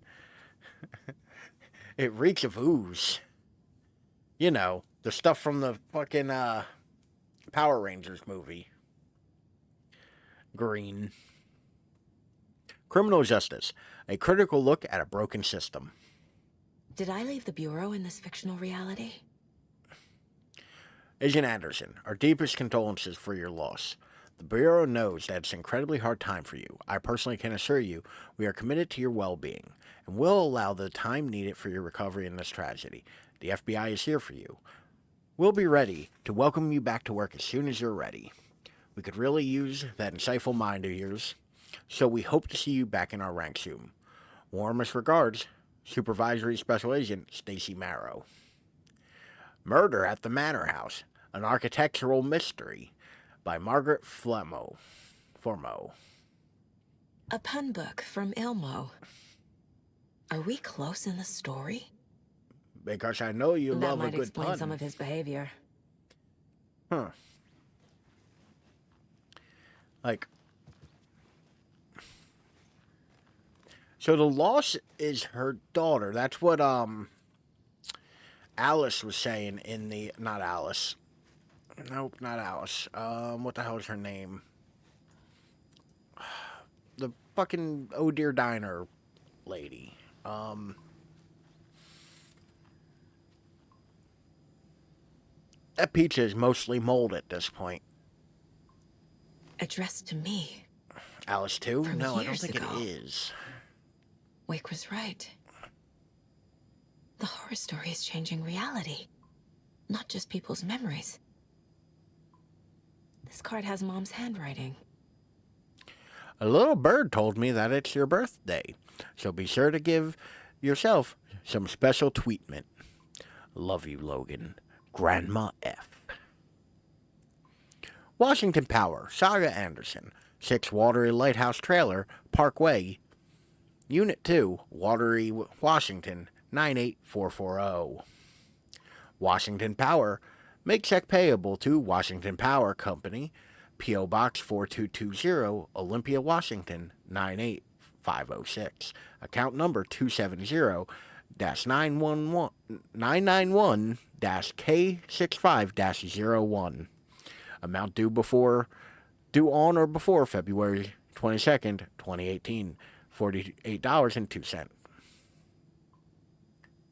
It reeks of ooze. You know, the stuff from the fucking Power Rangers movie. Green. Criminal justice. A critical look at a broken system. Did I leave the Bureau in this fictional reality? Agent Anderson, our deepest condolences for your loss. The Bureau knows that it's an incredibly hard time for you. I personally can assure you we are committed to your well-being and will allow the time needed for your recovery in this tragedy. The FBI is here for you. We'll be ready to welcome you back to work as soon as you're ready. We could really use that insightful mind of yours, so we hope to see you back in our ranks soon. Warmest regards, Supervisory Special Agent Stacy Marrow. Murder at the Manor House, an architectural mystery by Margaret Formo. A pun book from Ilmo. Are we close in the story? Because I know you love a good pun. That might explain some of his behavior. Huh. Like, so the loss is her daughter. That's what Alice was saying in the, not Alice. Nope, not Alice. What the hell is her name? The fucking Oh Dear Diner lady. That pizza is mostly mold at this point. Addressed to me. Alice too? From No, I don't years think ago. it is. Wake was right. The horror story is changing reality, not just people's memories. This card has Mom's handwriting. A little bird told me that it's your birthday, so be sure to give yourself some special treatment. Love you, Logan. Grandma F. Washington Power, Saga Anderson, 6 Watery Lighthouse Trailer, Parkway, Unit 2, Watery, Washington, 98440. Washington Power, make check payable to Washington Power Company, P.O. Box 4220, Olympia, Washington, 98506. Account number 270-991-K65-01. Amount due on or before February 22nd, 2018. $48.02.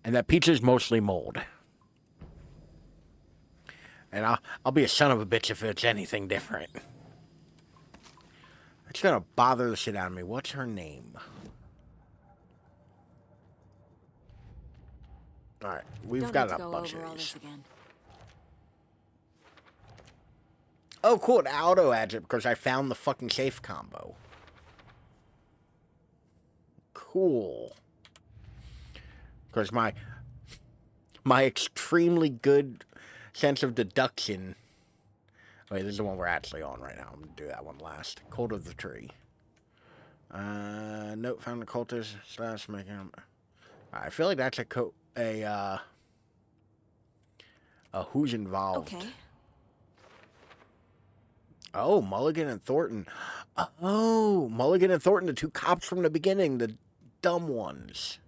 And that pizza's mostly mold. And I'll be a son of a bitch if it's anything different. It's gonna bother the shit out of me. What's her name? Alright, we've Don't got need a to go bunch over of all these. this again. Oh, cool. It auto adds it because I found the fucking safe combo. Cool. Because my extremely good sense of deduction. Wait, this is the one we're actually on right now. I'm going to do that one last. Cult of the Tree. Note found the cultist / making them. I feel like that's who's involved. Okay. Oh, Mulligan and Thornton. Oh, Mulligan and Thornton, the two cops from the beginning, the dumb ones.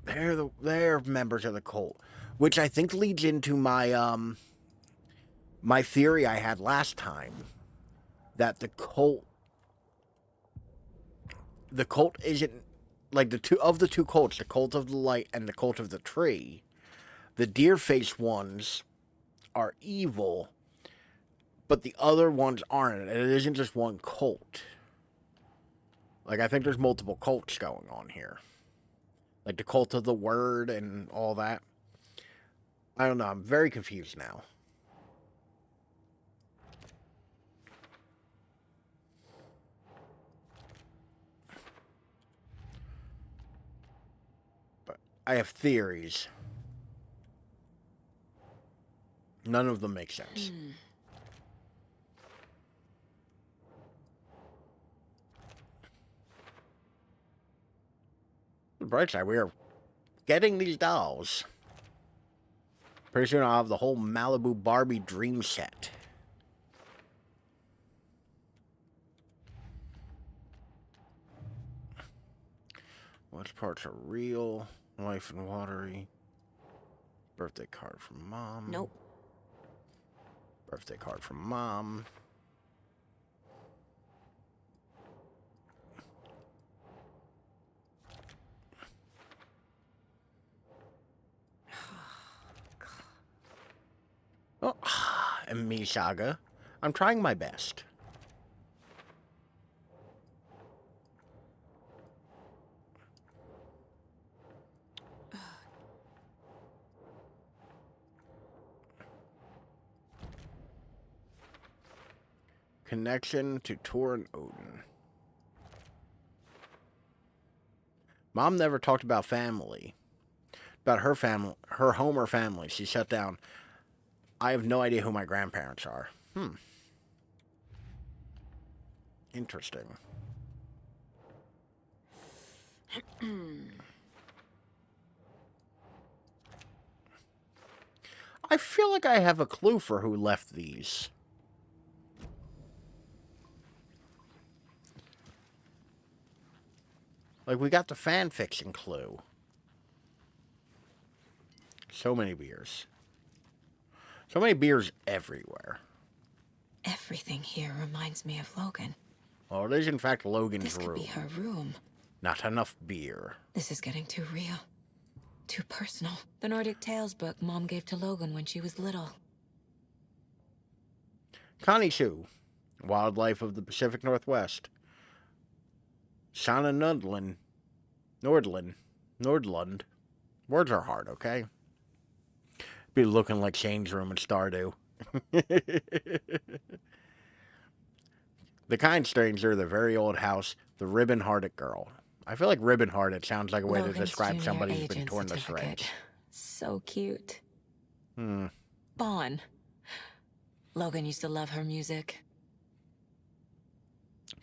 They're members of the cult, which I think leads into my my theory I had last time that the cult isn't like the two cults, the cult of the light and the cult of the tree. The deer face ones are evil, but the other ones aren't. And it isn't just one cult. Like, I think there's multiple cults going on here. Like the cult of the word and all that. I don't know. I'm very confused now. But I have theories. None of them make sense. The bright side, we are getting these dolls. Pretty soon I'll have the whole Malibu Barbie dream set. Which parts are real? Life and watery. Birthday card from mom. Nope. Birthday card from mom. Oh, and me, Saga. I'm trying my best. Connection to Tor and Odin. Mom never talked about family. About her family, her home or family. She shut down. I have no idea who my grandparents are. Interesting. I feel like I have a clue for who left these. Like, we got the fan fiction clue. So many beers. So many beers everywhere. Everything here reminds me of Logan. Well, it is in fact Logan's This could room. be her room. Not enough beer. This is getting too real. Too personal. The Nordic Tales book Mom gave to Logan when she was little. Connie Sue. Wildlife of the Pacific Northwest. Shauna Nordlund. Words are hard, okay? Be looking like Shane's room in Stardew. The Kind Stranger, The Very Old House, The Ribbon-Hearted Girl. I feel like ribbon-hearted sounds like a way Logan's to describe junior somebody who's been agent torn to certificate. shreds. So cute. Bon. Logan used to love her music.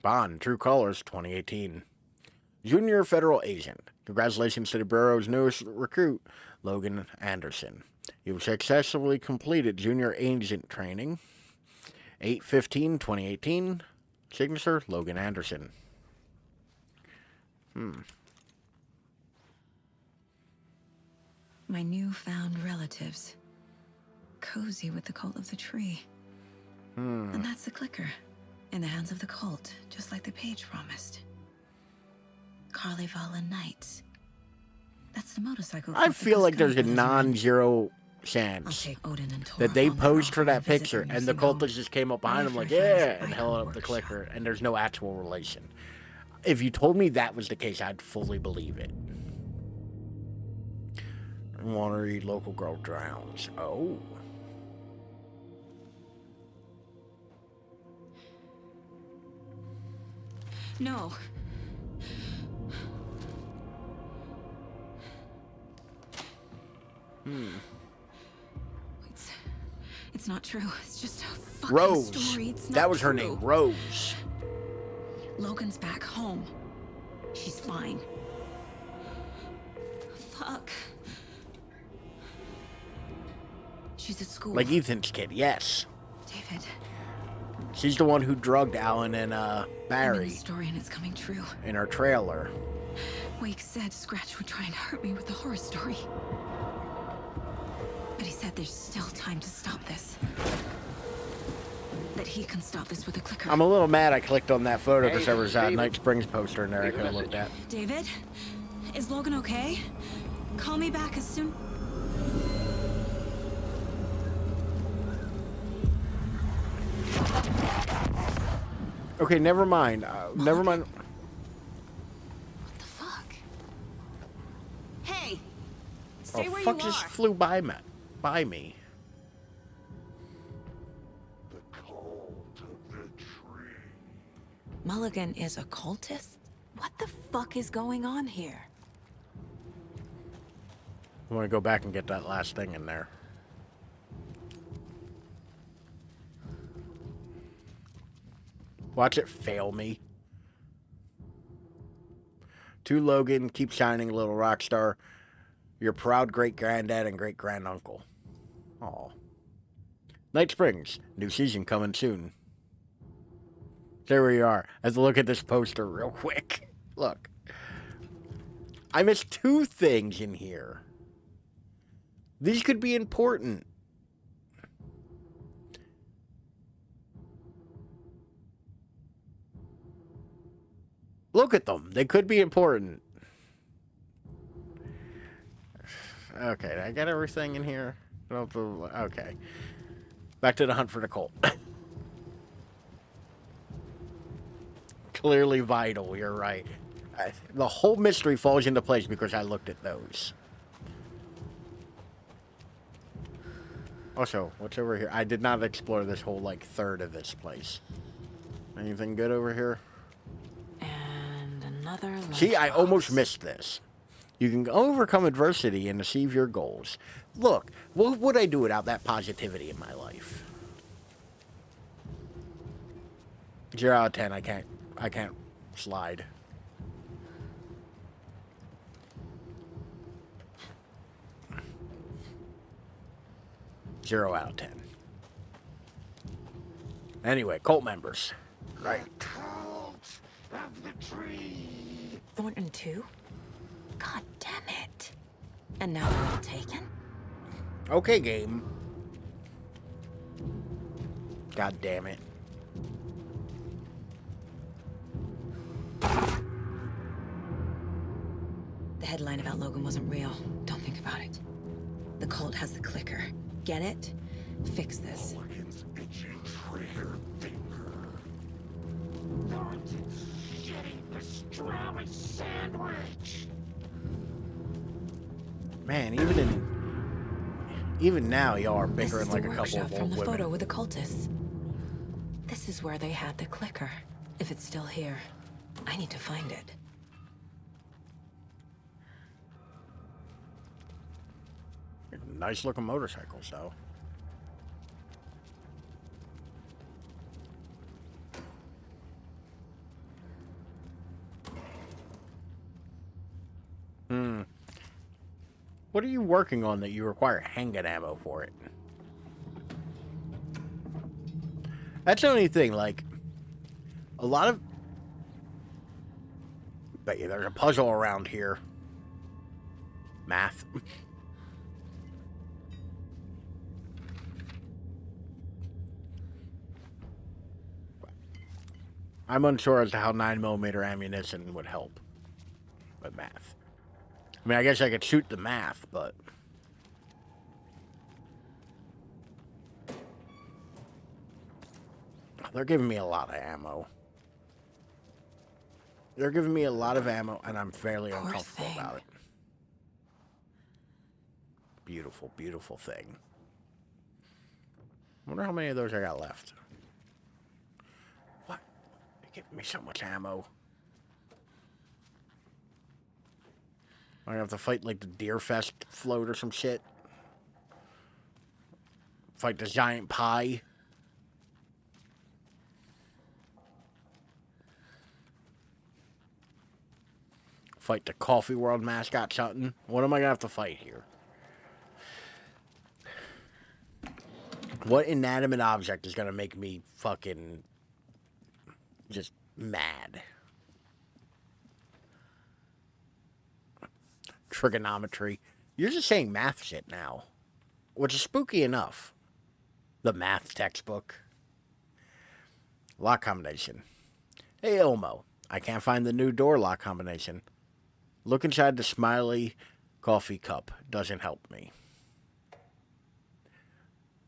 Bond, True Colors, 2018. Junior Federal Agent. Congratulations to the Bureau's newest recruit, Logan Anderson. You successfully completed Junior Agent Training. 8/15/2018. Signature, Logan Anderson. My newfound relatives. Cozy with the cult of the tree. And that's the clicker. In the hands of the cult, just like the page promised. Carnival Nights. That's the motorcycle. I club feel that like there's a Gus non-zero I'll chance take Odin and Tor that they on the posed road for that and visit picture their and the nursing home. cultist just came up behind him like, Wait for yeah, friends and at held my up the workshop. clicker, and there's no actual relation. If you told me that was the case, I'd fully believe it. Watery local girl drowns. Oh. No. It's not true. It's just a fucking Rose. story. It's not That was her true. name, Rose. Logan's back home. She's fine. Fuck. She's at school. Like Ethan's kid, yes. David. She's the one who drugged Alan and I'm in Barry the story and it's coming true. in her trailer. Wake said Scratch would try and hurt me with the horror story. But he said there's still time to stop this. That he can stop this with a clicker. I'm a little mad I clicked on that photo because there was a Night Springs poster in there I could have looked at. David? Is Logan okay? Call me back as soon... Okay, never mind. Never mind. What the fuck? Hey! Stay Oh, where fuck you just are. flew by me. Mulligan is a cultist? What the fuck is going on here? I want to go back and get that last thing in there. Watch it fail me. To Logan, keep shining, little rock star. Your proud great-granddad and great-granduncle. Aw. Night Springs. New season coming soon. There we are. Let's look at this poster real quick. Look. I missed two things in here. These could be important. Look at them. They could be important. Okay, I got everything in here. Okay. Back to the hunt for the Colt. Clearly vital, you're right. The whole mystery falls into place because I looked at those. Also, what's over here? I did not explore this whole, like, third of this place. Anything good over here? And another... See, I almost missed this. You can overcome adversity and achieve your goals. Look, what would I do without that positivity in my life? 0 out of 10, I can't slide. Zero out of 10. Anyway, cult members. Right. Cult of the tree. Thornton 2? God damn it. And now they're all taken? Okay, game. God damn it. The headline about Logan wasn't real. Don't think about it. The cult has the clicker. Get it? Fix this. Logan's itching trigger finger. Thornton's shitting pastrami sandwich. Man, even now, y'all are bickering like a couple Workshop of from old the women. photo with the cultists. This is where they had the clicker. If it's still here, I need to find it. Nice looking motorcycles, though. What are you working on that you require handgun ammo for it? That's the only thing, like, a lot of... Bet you there's a puzzle around here. Math. I'm unsure as to how 9mm ammunition would help with math. I mean, I guess I could shoot the math, but... They're giving me a lot of ammo. They're giving me a lot of ammo, and I'm fairly uncomfortable about it. Beautiful, beautiful thing. Wonder how many of those I got left. What? They're giving me so much ammo. I have to fight like the Deer Fest float or some shit. Fight the giant pie. Fight the Coffee World mascot something. What am I gonna have to fight here? What inanimate object is gonna make me fucking just mad? Trigonometry. You're just saying math shit now, which is spooky enough. The math textbook. Lock combination. Hey, Ilmo. I can't find the new door lock combination. Look inside the smiley coffee cup. Doesn't help me.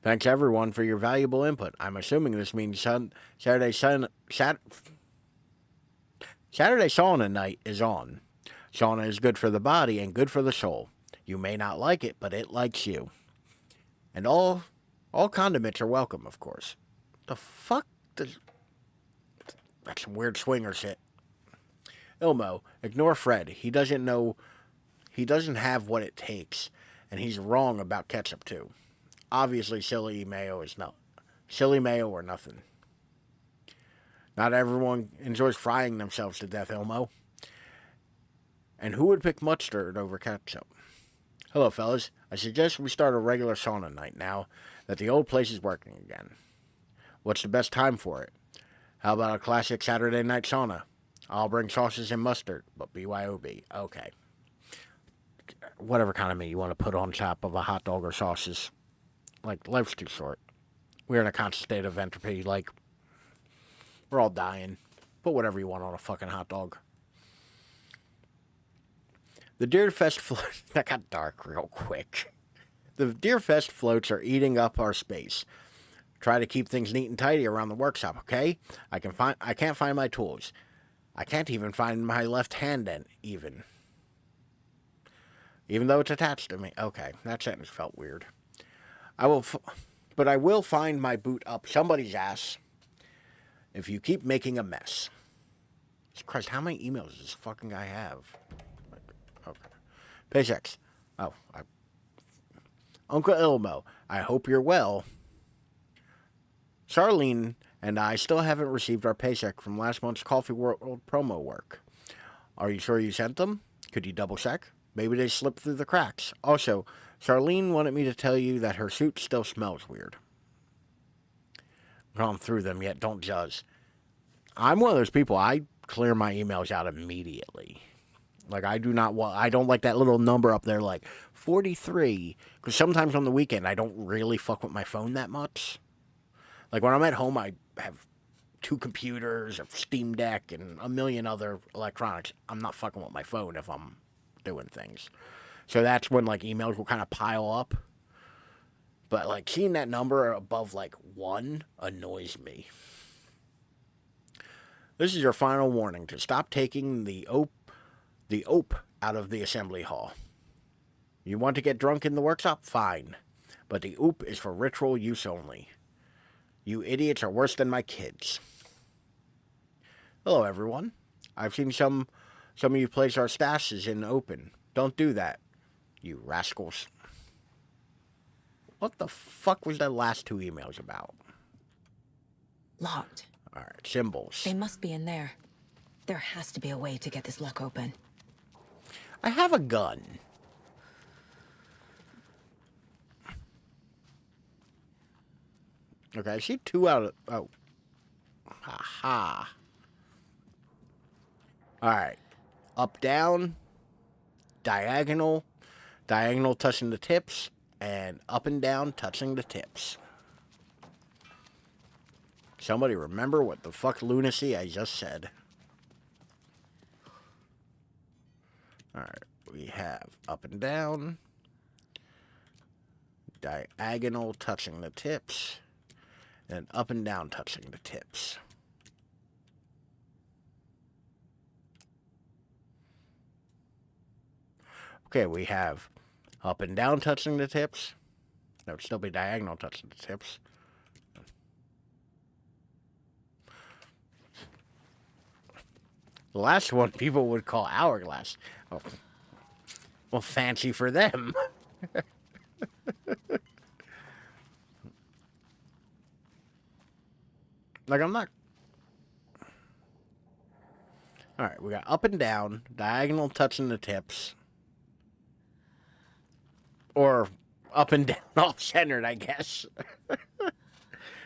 Thanks, everyone, for your valuable input. I'm assuming this means Saturday sauna night is on. Sauna is good for the body and good for the soul. You may not like it, but it likes you. And all condiments are welcome, of course. The fuck does... That's some weird swinger shit. Ilmo, ignore Fred. He doesn't know... He doesn't have what it takes. And he's wrong about ketchup, too. Obviously, silly mayo is no. Silly mayo or nothing. Not everyone enjoys frying themselves to death, Ilmo. And who would pick mustard over ketchup? Hello, fellas. I suggest we start a regular sauna night now that the old place is working again. What's the best time for it? How about a classic Saturday night sauna? I'll bring sauces and mustard, but BYOB. Okay. Whatever kind of meat you want to put on top of a hot dog or sauces. Like, life's too short. We're in a constant state of entropy. Like, we're all dying. Put whatever you want on a fucking hot dog. The Deer Fest float... That got dark real quick. The Deer Fest floats are eating up our space. Try to keep things neat and tidy around the workshop, okay? I can't find my tools. I can't even find my left hand even though it's attached to me. Okay, that sentence felt weird. But I will find my boot up somebody's ass if you keep making a mess. Jesus Christ, how many emails does this fucking guy have? Okay. Paychecks. Oh, Uncle Ilmo, I hope you're well. Charlene and I still haven't received our paycheck from last month's Coffee World promo work. Are you sure you sent them? Could you double check? Maybe they slipped through the cracks. Also, Charlene wanted me to tell you that her suit still smells weird. Gone through them yet, don't judge. I'm one of those people, I clear my emails out immediately. Like, I don't like that little number up there, like 43. Because sometimes on the weekend, I don't really fuck with my phone that much. Like, when I'm at home, I have 2 computers, a Steam Deck, and a million other electronics. I'm not fucking with my phone if I'm doing things. So that's when, like, emails will kind of pile up. But, like, seeing that number above, like, 1 annoys me. This is your final warning to stop taking the ope out of the assembly hall. You want to get drunk in the workshop? Fine. But the oop is for ritual use only. You idiots are worse than my kids. Hello, everyone. I've seen some of you place our stashes in the open. Don't do that, you rascals. What the fuck was that last 2 emails about? Locked. All right, symbols. They must be in there. There has to be a way to get this lock open. I have a gun. Okay, I see 2 out of... Oh. Haha. Alright. Up, down. Diagonal. Diagonal touching the tips. And up and down touching the tips. Somebody remember what the fuck lunacy I just said. Alright. We have up and down. Diagonal touching the tips. And up and down touching the tips. Okay, we have Up and down touching the tips. That would still be diagonal touching the tips. The last one people would call hourglass. Oh. Well, fancy for them. Like, I'm not... Alright, we got up and down, diagonal touching the tips. Or up and down, off-centered, I guess.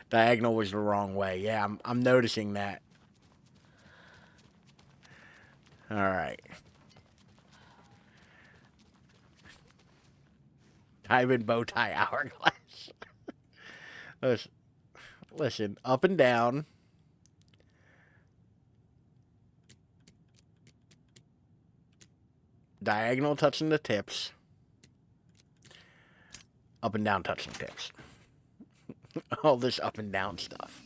Diagonal was the wrong way. Yeah, I'm noticing that. Alright. Diamond bow tie hourglass. Listen, up and down. Diagonal touching the tips. Up and down touching tips. All this up and down stuff.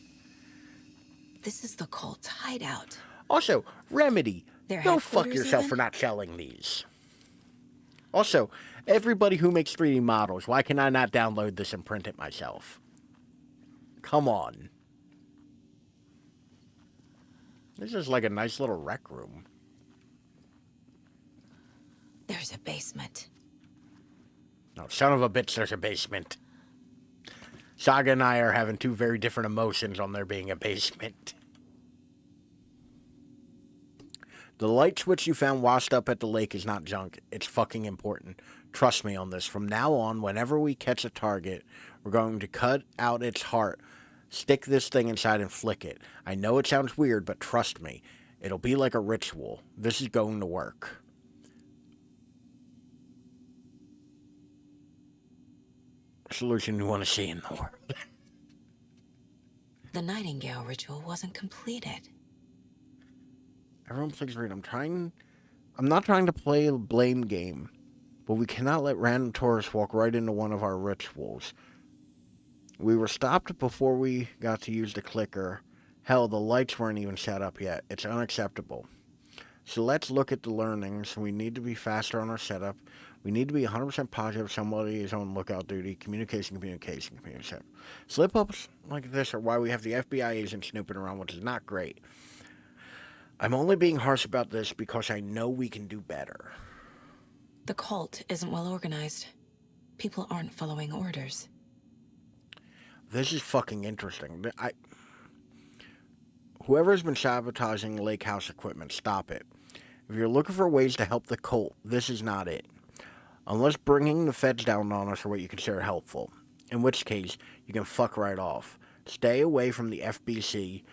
This is the cult's hideout. Also, Remedy, Their go fuck headquarters yourself even? for not selling these. Also, everybody who makes 3D models, why can I not download this and print it myself? Come on. This is like a nice little rec room. There's a basement. No, son of a bitch, there's a basement. Saga and I are having two very different emotions on there being a basement. The light switch you found washed up at the lake is not junk. It's fucking important. Trust me on this. From now on, whenever we catch a target, we're going to cut out its heart, stick this thing inside and flick it. I know it sounds weird, but trust me. It'll be like a ritual. This is going to work. Solution you want to see in the world. The Nightingale ritual wasn't completed. Everyone please read. I'm not trying to play a blame game, but we cannot let random tourists walk right into one of our rituals. We were stopped before we got to use the clicker. Hell, the lights weren't even set up yet. It's unacceptable. So let's look at the learnings. We need to be faster on our setup. We need to be 100% positive somebody is on lookout duty. Communication. Slip-ups like this are why we have the FBI agent snooping around, which is not great. I'm only being harsh about this because I know we can do better. The cult isn't well organized. People aren't following orders. This is fucking interesting. Whoever's been sabotaging Lake House equipment, stop it. If you're looking for ways to help the cult, this is not it. Unless bringing the feds down on us are what you consider helpful. In which case, you can fuck right off. Stay away from the FBC,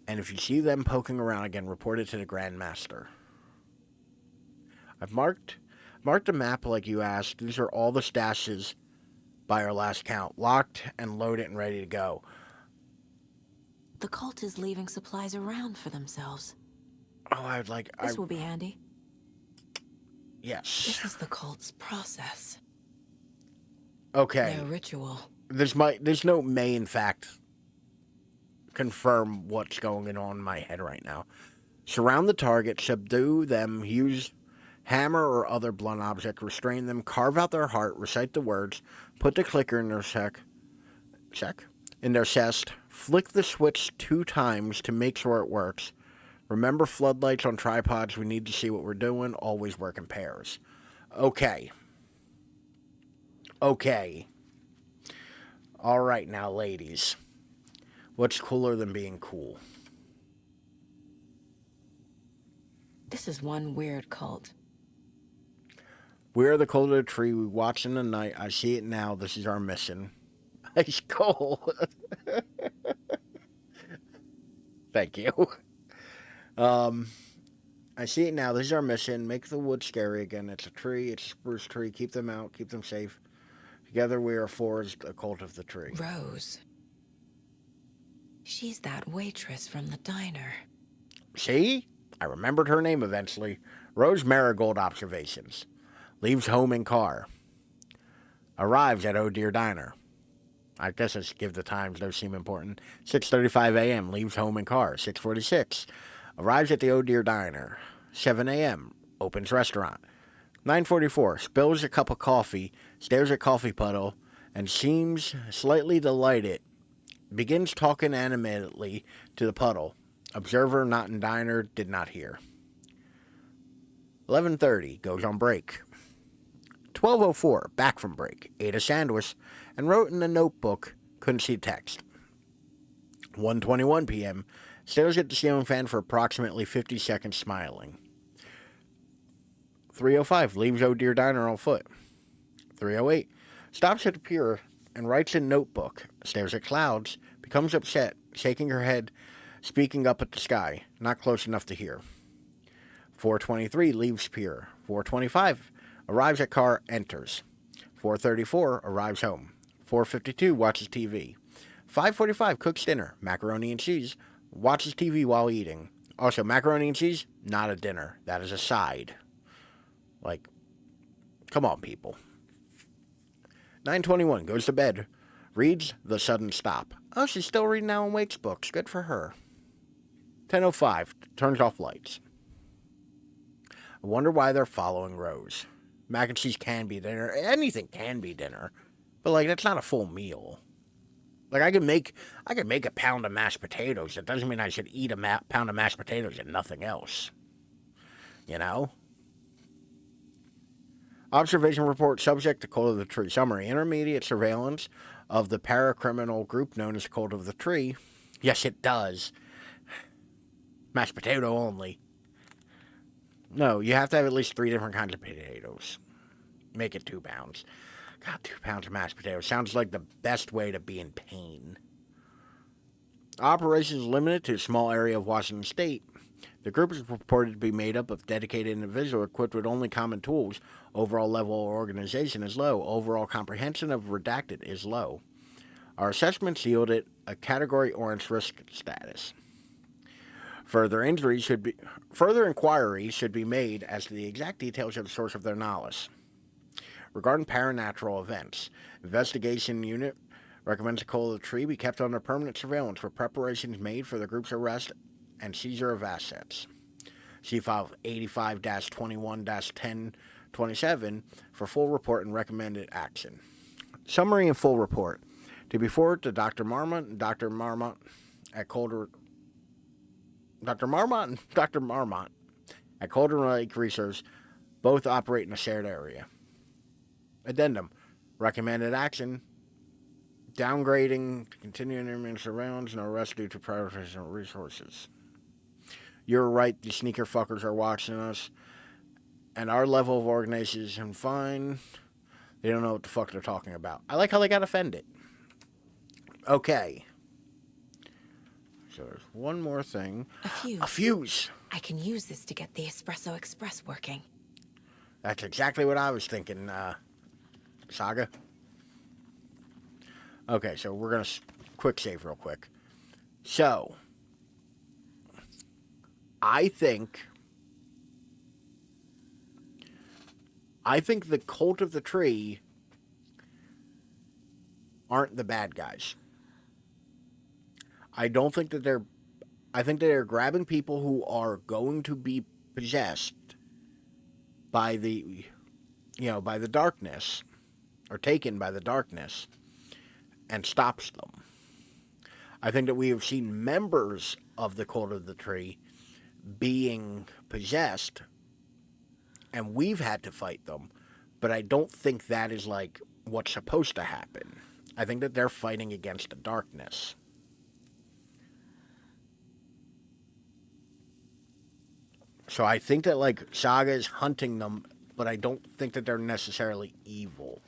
and if you see them poking around again, report it to the Grand Master. I've marked a map like you asked. These are all the stashes by our last count. Locked and loaded and ready to go. The cult is leaving supplies around for themselves. Oh, This will be handy. Yes. This is the cult's process. Okay. Their ritual. This note may, in fact, confirm what's going on in my head right now. Surround the target, subdue them, use hammer or other blunt object, restrain them, carve out their heart, recite the words, put the clicker in their in their chest, flick the switch 2 times to make sure it works. Remember floodlights on tripods, we need to see what we're doing, always work in pairs. Okay. Alright now, ladies. What's cooler than being cool? This is one weird cult. We are the cult of the tree. We watch in the night. I see it now. This is our mission. Ice cold. Thank you. I see it now. This is our mission. Make the wood scary again. It's a tree. It's a spruce tree. Keep them out. Keep them safe. Together we are forged a cult of the tree. Rose. She's that waitress from the diner. See? I remembered her name eventually. Rose Marigold Observations. Leaves home in car. Arrives at Oh Dear Diner. I guess I should give the times. Those seem important. 6:35 a.m. Leaves home in car. 6:46. Arrives at the Oh Dear Diner. 7 a.m. Opens restaurant. 9:44. Spills a cup of coffee, stares at coffee puddle, and seems slightly delighted. Begins talking animatedly to the puddle. Observer not in diner did not hear. 11:30. Goes on break. 12:04. Back from break. Ate a sandwich and wrote in a notebook. Couldn't see text. 1:21 p.m. Stares at the ceiling fan for approximately 50 seconds smiling. 3:05. Leaves Oh Dear Diner on foot. 3:08. Stops at the pier and writes in notebook. Stares at clouds. Becomes upset, shaking her head, speaking up at the sky. Not close enough to hear. 4:23. Leaves pier. 4:25. Arrives at car, enters. 4:34. Arrives home. 4:52. Watches TV. 5:45. Cooks dinner. Macaroni and cheese. Watches TV while eating. Also, macaroni and cheese, not a dinner. That is a side. Like, come on, people. 9:21. Goes to bed. Reads The Sudden Stop. Oh, she's still reading Alan Wake's books. Good for her. 10:05. Turns off lights. I wonder why they're following Rose. Mac and cheese can be dinner. Anything can be dinner. But, like, that's not a full meal. Like, I could make a pound of mashed potatoes. That doesn't mean I should eat a pound of mashed potatoes and nothing else. You know? Observation report subject to Cult of the Tree. Summary. Intermediate surveillance of the paracriminal group known as Cult of the Tree. Yes, it does. Mashed potato only. No, you have to have at least 3 different kinds of potatoes. Make it 2 pounds. God, 2 pounds of mashed potatoes. Sounds like the best way to be in pain. Operations limited to a small area of Washington State. The group is reported to be made up of dedicated individuals equipped with only common tools. Overall level of organization is low. Overall comprehension of redacted is low. Our assessments yielded a Category Orange risk status. Further inquiry should be made as to the exact details of the source of their knowledge. Regarding paranatural events, investigation unit recommends the Cult of the Tree be kept under permanent surveillance for preparations made for the group's arrest and seizure of assets. See file 85-21-1027 for full report and recommended action. Summary and full report. To be forwarded to Dr. Marmot and Dr. Marmot at Calder Lake Research, both operate in a shared area. Addendum. Recommended action. Downgrading, continuing intermittent surveillance, no arrest due to prioritization of resources. You're right, the sneaker fuckers are watching us. And our level of organization fine. They don't know what the fuck they're talking about. I like how they got offended. Okay. So there's one more thing. A fuse. I can use this to get the Espresso Express working. That's exactly what I was thinking, Saga. Okay, so we're going to quick save real quick. So, I think the Cult of the Tree aren't the bad guys. I think that they're grabbing people who are going to be possessed by the darkness, or taken by the darkness, and stops them. I think that we have seen members of the Cult of the Tree being possessed, and we've had to fight them, but I don't think that is like what's supposed to happen. I think that they're fighting against the darkness. So I think that, like, Saga is hunting them, but I don't think that they're necessarily evil.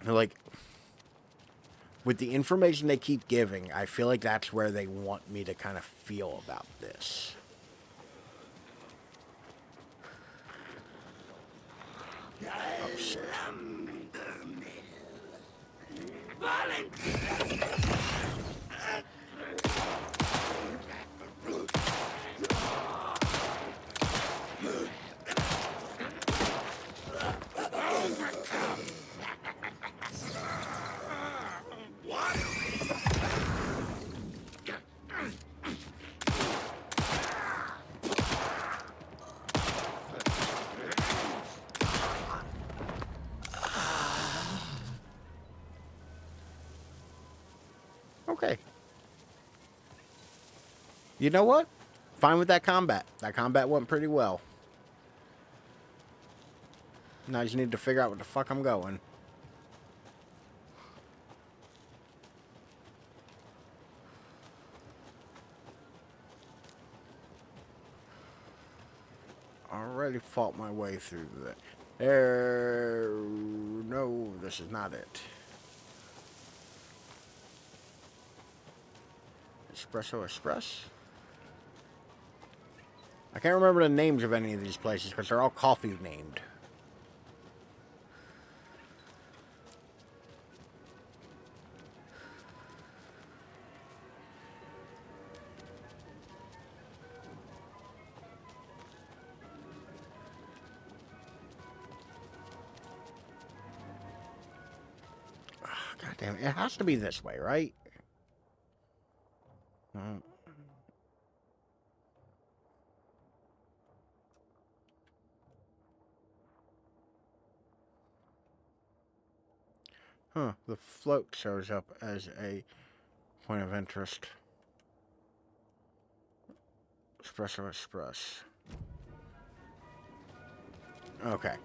Like, with the information they keep giving, I feel like that's where they want me to kind of feel about this. Oh, shit. You know what? Fine with that combat. That combat went pretty well. Now I just need to figure out what the fuck I'm going. Already fought my way through that. There... No, this is not it. Espresso Express? I can't remember the names of any of these places because they're all coffee named. God damn it. It has to be this way, right? Huh. The float shows up as a point of interest. Espresso Express. Okay.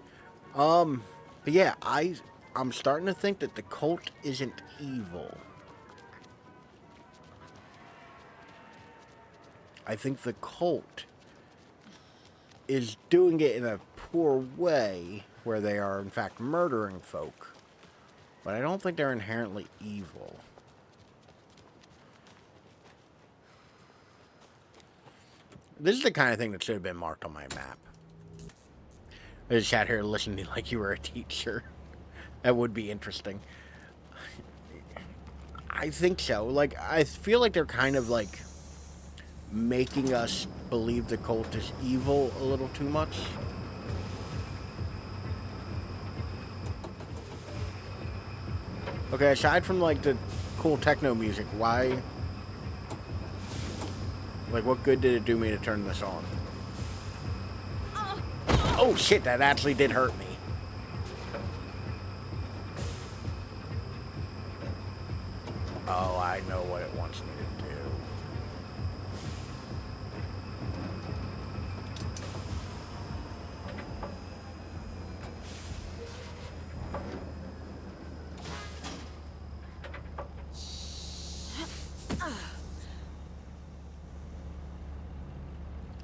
But yeah, I'm starting to think that the cult isn't evil. I think the cult is doing it in a poor way where they are in fact murdering folk. But I don't think they're inherently evil. This is the kind of thing that should have been marked on my map. I just sat here listening like you were a teacher. That would be interesting. I think so. Like, I feel like they're kind of like making us believe the cult is evil a little too much. Okay, aside from like the cool techno music, why... Like, what good did it do me to turn this on? Oh shit, that actually did hurt me. Oh, I know what it wants me to do.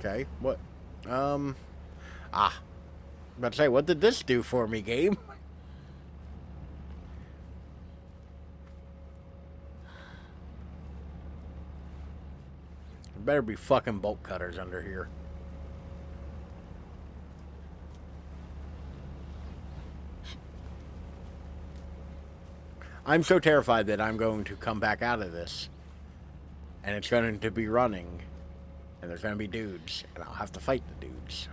Okay, what? I'm about to say, what did this do for me, game? There better be fucking bolt cutters under here. I'm so terrified that I'm going to come back out of this. And it's going to be running. And there's going to be dudes. And I'll have to fight the dudes.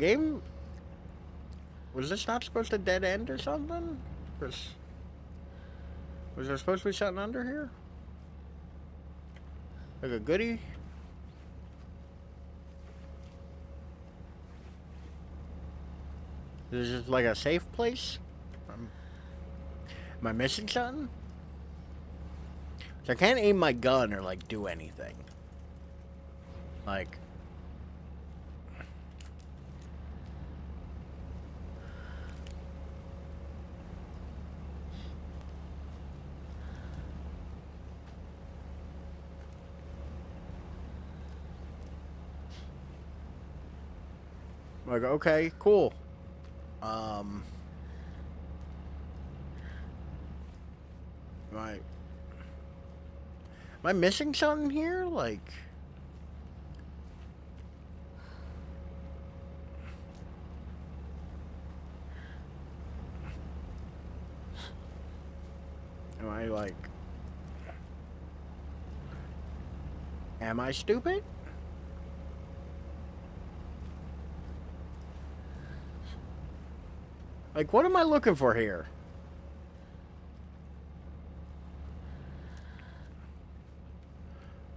Game? Was this not supposed to dead end or something? Was there supposed to be something under here? Like a goodie? Is this like a safe place? Am I missing something? So I can't aim my gun or like do anything. Like... Like, okay, cool. Am I missing something here? Like... Am I like... Am I stupid? Like, what am I looking for here?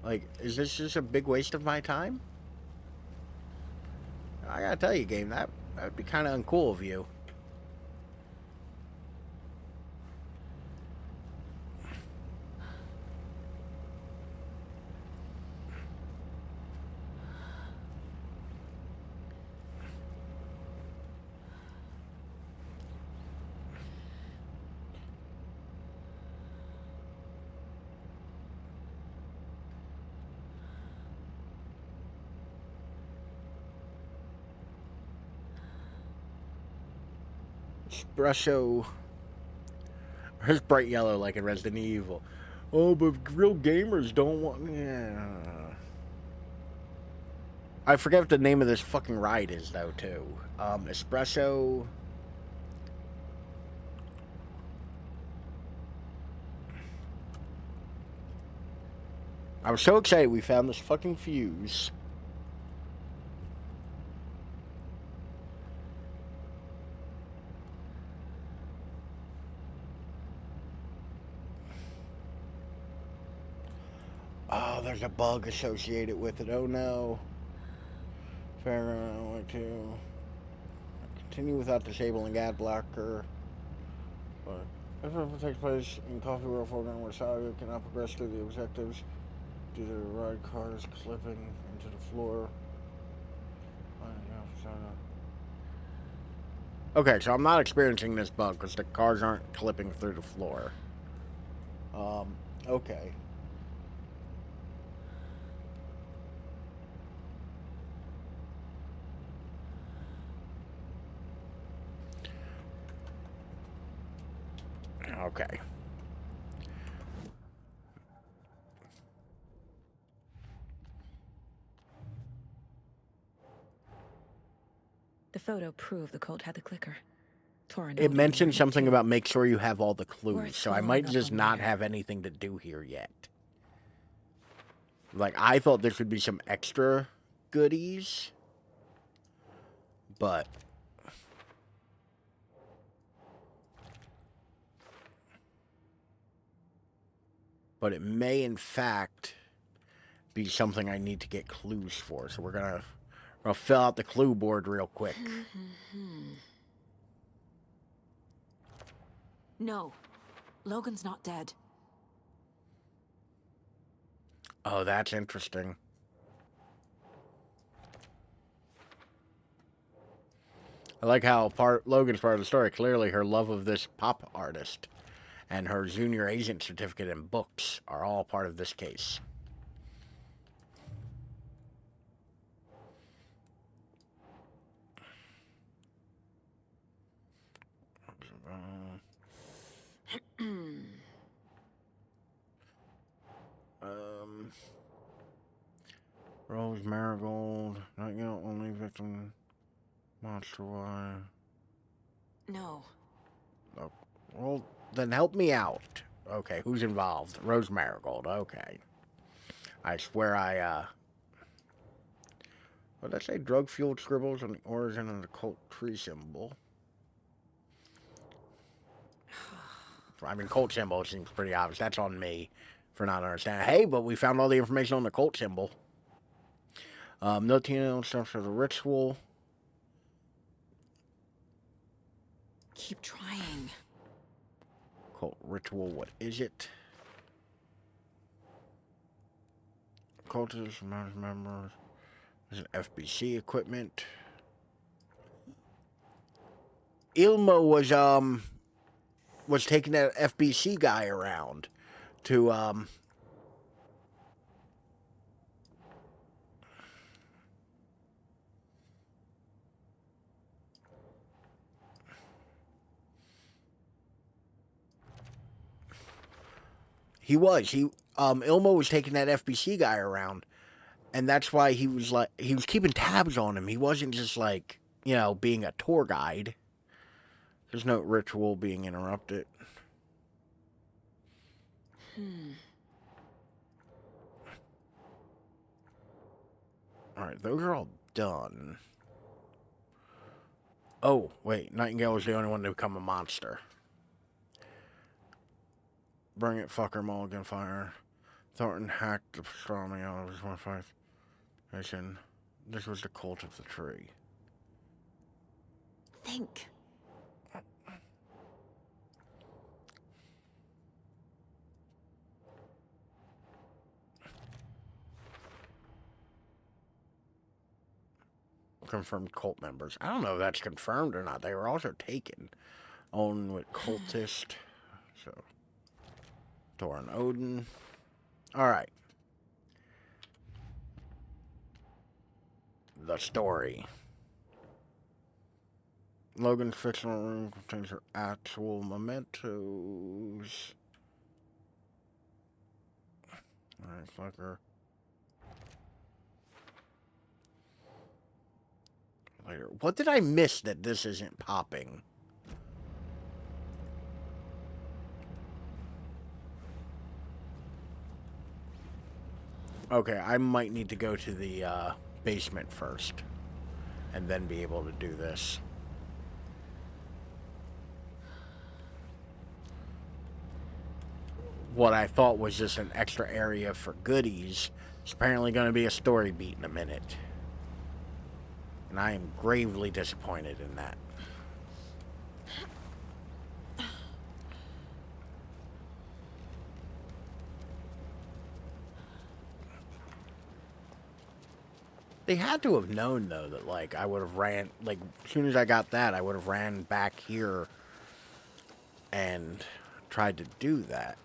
Like, is this just a big waste of my time? I gotta tell you, game, that That'd be kind of uncool of you. Espresso. It's bright yellow like in Resident Evil. Oh, but real gamers don't want. Yeah. I forget what the name of this fucking ride is though too. Espresso. I was so excited we found this fucking fuse. Oh, there's a bug associated with it. Oh no. Fair enough, to continue without disabling ad blocker. But if it takes place in Coffee World program where Saga cannot progress through the objectives due to the ride cars clipping into the floor. Okay, so I'm not experiencing this bug because the cars aren't clipping through the floor. Okay. Okay. The photo proved the cult had the clicker. It mentioned something about make sure you have all the clues, We're so I following might up just on not later. have anything to do here yet. Like, I thought there would be some extra goodies, but it may in fact be something I need to get clues for. So we're gonna fill out the clue board real quick. No, Logan's not dead. Oh, that's interesting. I like how Logan's part of the story. Clearly, her love of this pop artist and her junior agent certificate and books are all part of this case. Rose Marigold, not yet only victim, Monster Y. No. Oh, well, then help me out. Okay, who's involved? Rose Marigold, okay. I swear what did I say? Drug-fueled scribbles on the origin of the cult tree symbol. I mean, cult symbol seems pretty obvious. That's on me for not understanding. Hey, but we found all the information on the cult symbol. No stuff for the ritual. Keep trying. Cult ritual, what is it? Cultists, members. There's an FBC equipment. Ilmo was taking that FBC guy around to Ilmo was taking that FBC guy around, and that's why he was keeping tabs on him. He wasn't just like, being a tour guide. There's no ritual being interrupted. Alright, those are all done. Oh, wait, Nightingale was the only one to become a monster. Bring it, fucker, Mulligan fire. Thornton hacked the pastrami out of his 1-5 mission. This was the cult of the tree. Think. Confirmed cult members. I don't know if that's confirmed or not. They were also taken. Owned with cultist. So, Thor and Odin. Alright. The story. Logan's fictional room contains her actual mementos. Alright, fuck her. Later. What did I miss that this isn't popping? Okay, I might need to go to the basement first. And then be able to do this. What I thought was just an extra area for goodies is apparently going to be a story beat in a minute. And I am gravely disappointed in that. They had to have known, though, that, like, I would have ran... Like, as soon as I got that, I would have ran back here and tried to do that.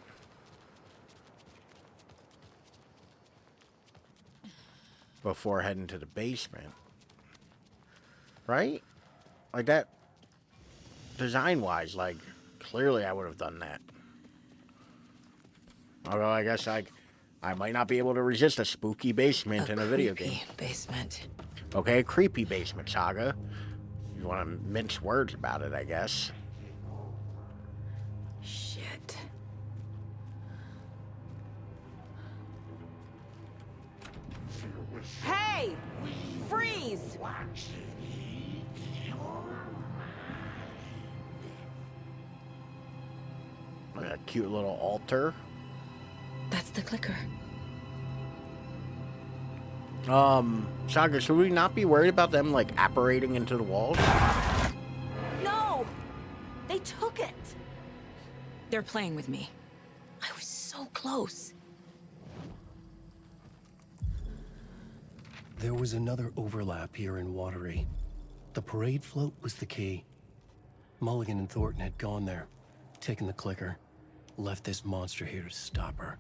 Before heading to the basement. Right? Like that, design-wise, like, clearly I would have done that. Although I guess I might not be able to resist a spooky basement in a video game. Basement. Okay, creepy basement, Saga. You want to mince words about it, I guess. Shit. Hey! Freeze! Like a cute little altar. That's the clicker. Saga, should we not be worried about them, like, apparating into the walls? No! They took it! They're playing with me. I was so close. There was another overlap here in Watery. The parade float was the key. Mulligan and Thornton had gone there, taken the clicker, left this monster here to stop her.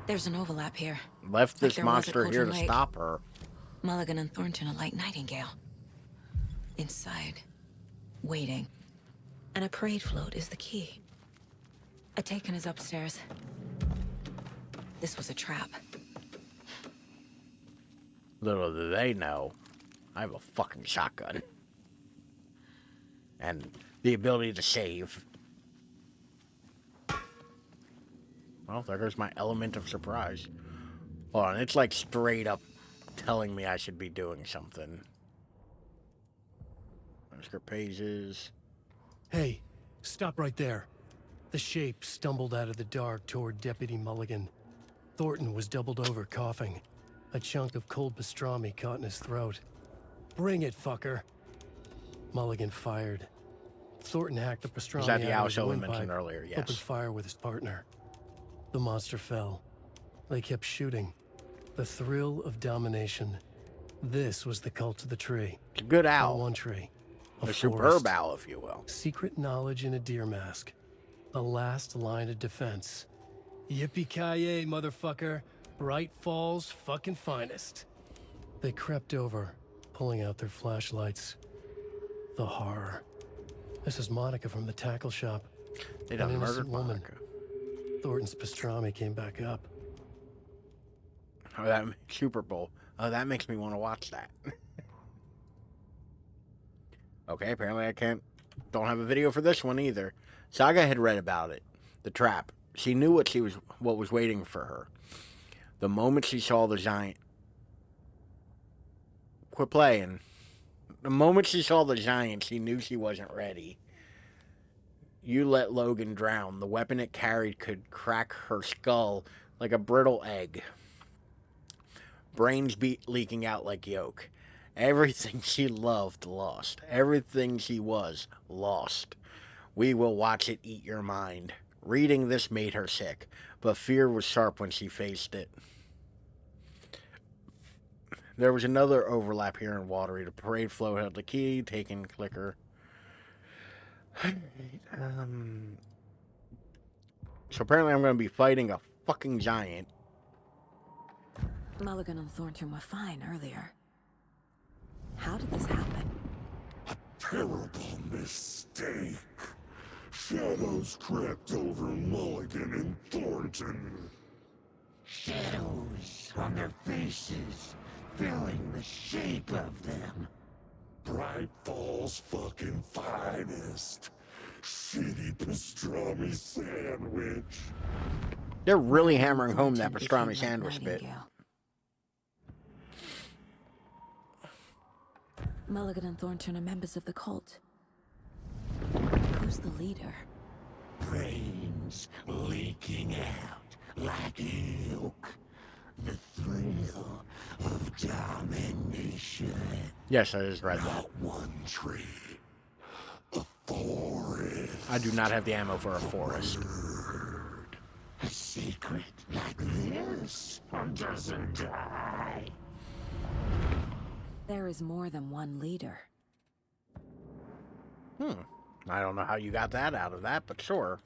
There's an overlap here. Left this monster here to stop her. Mulligan and Thornton are like Nightingale. Inside, waiting. And a parade float is the key. Ataken is upstairs. This was a trap. Little do they know, I have a fucking shotgun. And the ability to save. Well, there goes my element of surprise. Hold on, it's like straight up telling me I should be doing something. Script pages. Hey, stop right there. The shape stumbled out of the dark toward Deputy Mulligan. Thornton was doubled over, coughing. A chunk of cold pastrami caught in his throat. Bring it, fucker. Mulligan fired. Thornton hacked the pastrami Is that the out owl of his show we windpipe, mentioned earlier? Yes. opened fire with his partner. The monster fell. They kept shooting. The thrill of domination. This was the cult of the tree. It's a good owl. Not one tree. A superb owl, if you will. Secret knowledge in a deer mask. The last line of defense. Yippee-ki-yay, motherfucker. Bright Falls fucking finest. They crept over, pulling out their flashlights. The horror. This is Monica from the tackle shop. They done An murdered innocent woman. Monica. Thornton's pastrami came back up. Oh, that Super Bowl. Oh, that makes me want to watch that. Okay, apparently I don't have a video for this one either. Saga had read about it. The trap. She knew what was waiting for her. The moment she saw the giant... Quit playing. The moment she saw the giant, she knew she wasn't ready. You let Logan drown. The weapon it carried could crack her skull like a brittle egg. Brains leaking out like yolk. Everything she loved, lost. Everything she was, lost. We will watch it eat your mind. Reading this made her sick, but fear was sharp when she faced it. There was another overlap here in Watery. The parade float held the key, taking clicker. So apparently I'm going to be fighting a fucking giant. Mulligan and Thornton were fine earlier. How did this happen? A terrible mistake. Shadows crept over Mulligan and Thornton. Shadows on their faces, filling the shape of them. Bright Falls fucking finest. Shitty pastrami sandwich. They're really hammering home that pastrami sandwich bit. Mulligan and Thornton are members of the cult. Who's the leader? Brains leaking out like ilk. The thrill of domination. Yes, I just read that. Not one tree. A forest. I do not have the ammo for a forest. A secret like this doesn't die. There is more than one leader. I don't know how you got that out of that, but sure.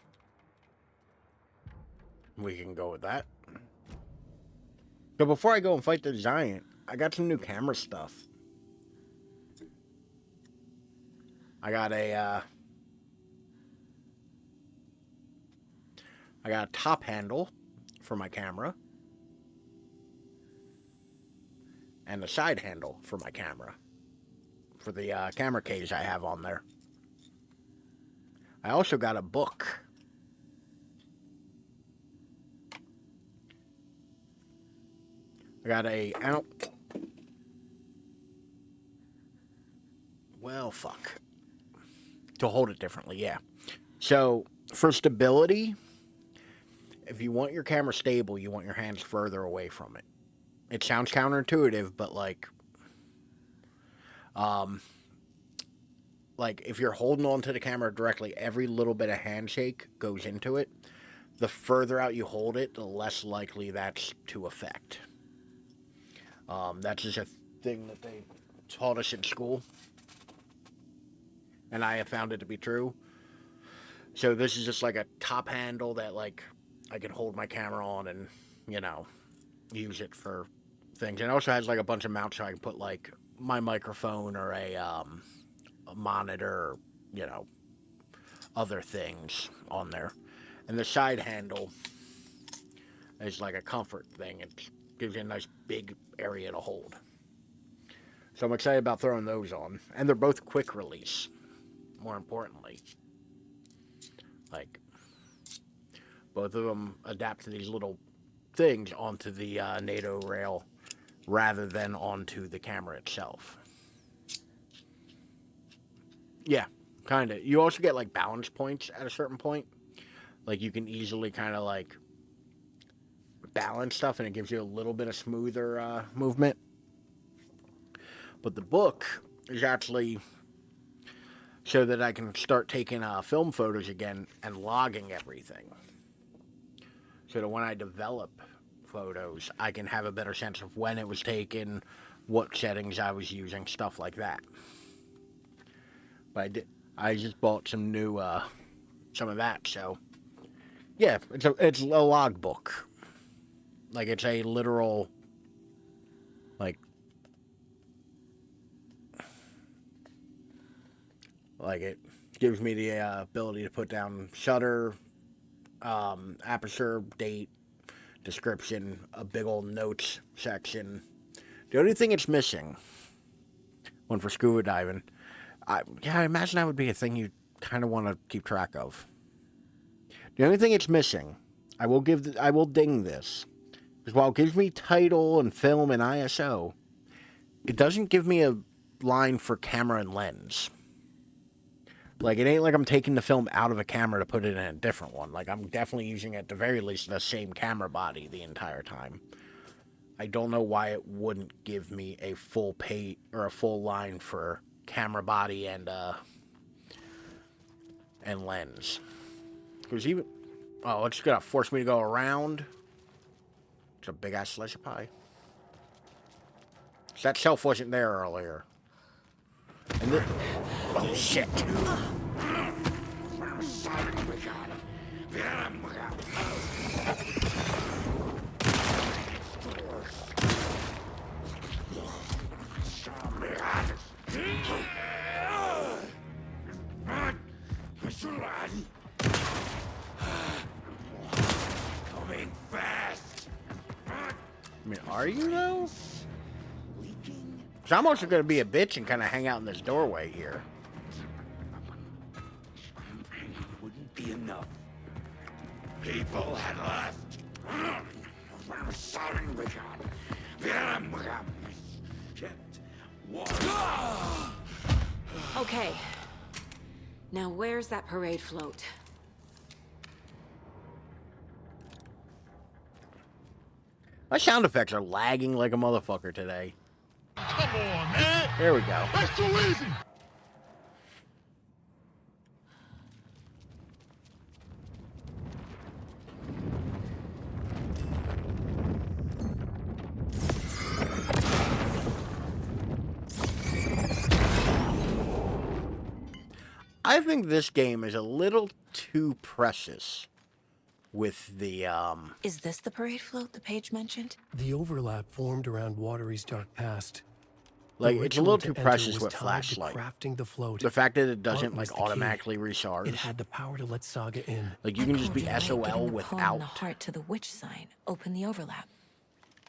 We can go with that. So before I go and fight the giant, I got some new camera stuff. I got a top handle for my camera. And a side handle for my camera. For the camera case I have on there. I also got a book. I got a... Well, fuck. To hold it differently, yeah. So, for stability, if you want your camera stable, you want your hands further away from it. It sounds counterintuitive, but like if you're holding on to the camera directly, every little bit of handshake goes into it. The further out you hold it, the less likely that's to affect. That's just a thing that they taught us in school. And I have found it to be true. So this is just like a top handle that like I can hold my camera on and, you know, use it for things. And it also has like a bunch of mounts so I can put like my microphone or a monitor or, you know, other things on there. And the side handle is like a comfort thing. It gives you a nice big area to hold. So I'm excited about throwing those on. And they're both quick release, more importantly. Like, both of them adapt to these little things onto the NATO rail rather than onto the camera itself. Yeah, kind of. You also get like balance points at a certain point. Like you can easily kind of like balance stuff and it gives you a little bit of smoother movement. But the book is actually so that I can start taking film photos again and logging everything. So that when I develop photos, I can have a better sense of when it was taken, what settings I was using, stuff like that. But I just bought some new, some of that, so... Yeah, it's a log book. Like, it's a literal, like it gives me the ability to put down shutter, aperture, date, description, a big old notes section. The only thing it's missing, one for scuba diving, I imagine that would be a thing you kind of want to keep track of. The only thing it's missing, I will ding this, is while it gives me title and film and ISO, it doesn't give me a line for camera and lens. Like, it ain't like I'm taking the film out of a camera to put it in a different one. Like, I'm definitely using, at the very least, the same camera body the entire time. I don't know why it wouldn't give me a full pay or a full line for camera body and lens. Because even it's gonna force me to go around. It's a big ass slice of pie. So that shelf wasn't there earlier. And then, oh shit. Coming fast. I mean, are you though? So I'm also gonna be a bitch and kind of hang out in this doorway here. Wouldn't be enough. People had left. Okay. Now where's that parade float? My sound effects are lagging like a motherfucker today. Come on, man. There we go. That's too easy. I think this game is a little too precious with the Is this the parade float the page mentioned? The overlap formed around Watery's dark past. like The it's a little ritual to too enter precious was with tied to flashlight. crafting the float. The fact that it Art doesn't was like the key. automatically recharge. It had the power to let Saga in. Like you can just be Told you, right? SOL Giving the poem without. the heart to the witch sign. Open the overlap.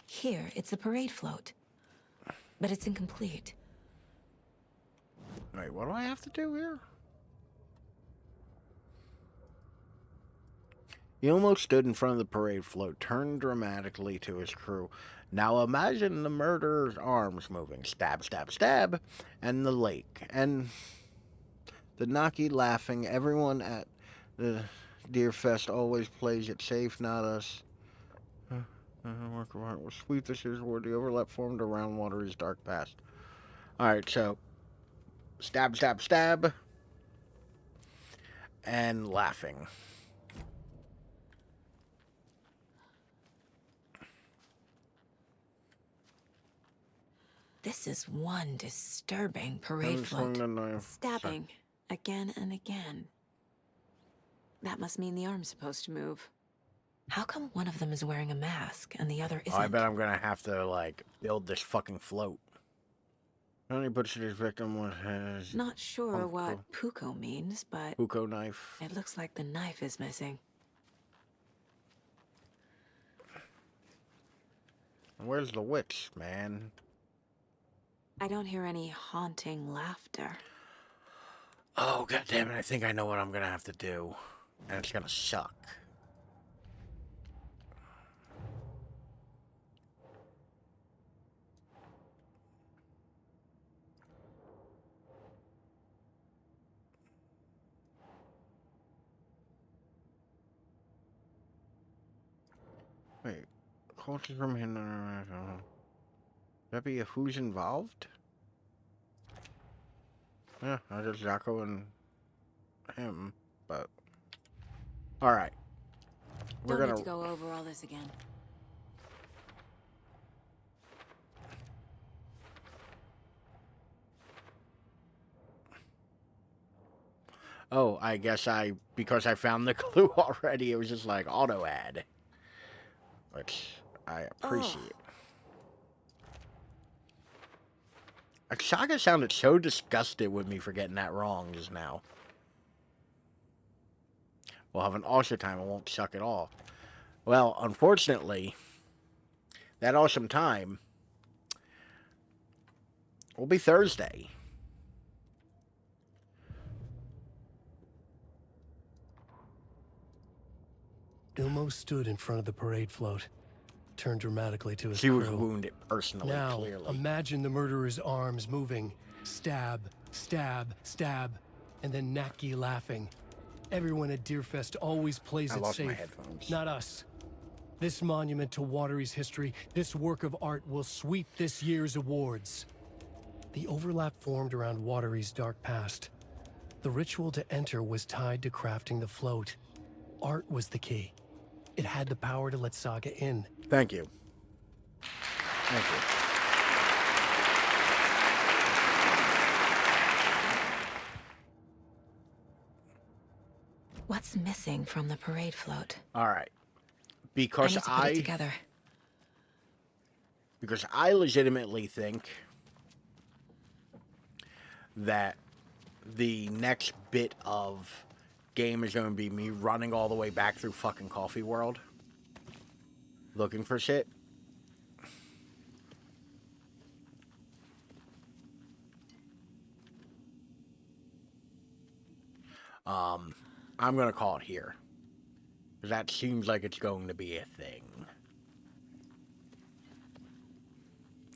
Here, it's the parade float. But it's incomplete. Wait, what do I have to do here? He almost stood in front of the parade float, turned dramatically to his crew. Now imagine the murderer's arms moving. Stab, stab, stab. And the lake. And the Naki laughing. Everyone at the Deer Fest always plays it safe, not us. Work of art was sweet this year's word. The overlap formed around Watery's dark past. Alright, so stab, stab, stab. And laughing. This is one disturbing parade float. Stabbing again and again. That must mean the arm's supposed to move. How come one of them is wearing a mask and the other isn't? I bet I'm gonna have to like build this fucking float. Only butchered his victim with his Not sure what puko means, but puko knife. it looks like the knife is missing. Where's the witch, man? I don't hear any haunting laughter. Oh, god damn it, I think I know what I'm gonna have to do. And it's gonna suck. Wait, culture from him. That be a who's involved? Yeah, I just Jaco and him, but all right. We're Don't gonna need to go over all this again. Oh, I guess because I found the clue already, it was just like auto ad, which I appreciate. Like, Saga sounded so disgusted with me for getting that wrong just now. We'll have an awesome time. It won't suck at all. Well, unfortunately, that awesome time will be Thursday. Ilmo stood in front of the parade float, turned dramatically to his She crew. was wounded personally, Now, clearly. imagine the murderer's arms moving. Stab, stab, stab, and then Naki laughing. Everyone at Deerfest always plays I it lost safe. my headphones. Not us. This monument to Watery's history, this work of art will sweep this year's awards. The overlap formed around Watery's dark past. The ritual to enter was tied to crafting the float. Art was the key. It had the power to let Saga in. Thank you. Thank you. What's missing from the parade float? All right. Because I need to put it together. Because I legitimately think that the next bit of game is going to be me running all the way back through fucking Coffee World looking for shit. I'm going to call it here. Because that seems like it's going to be a thing.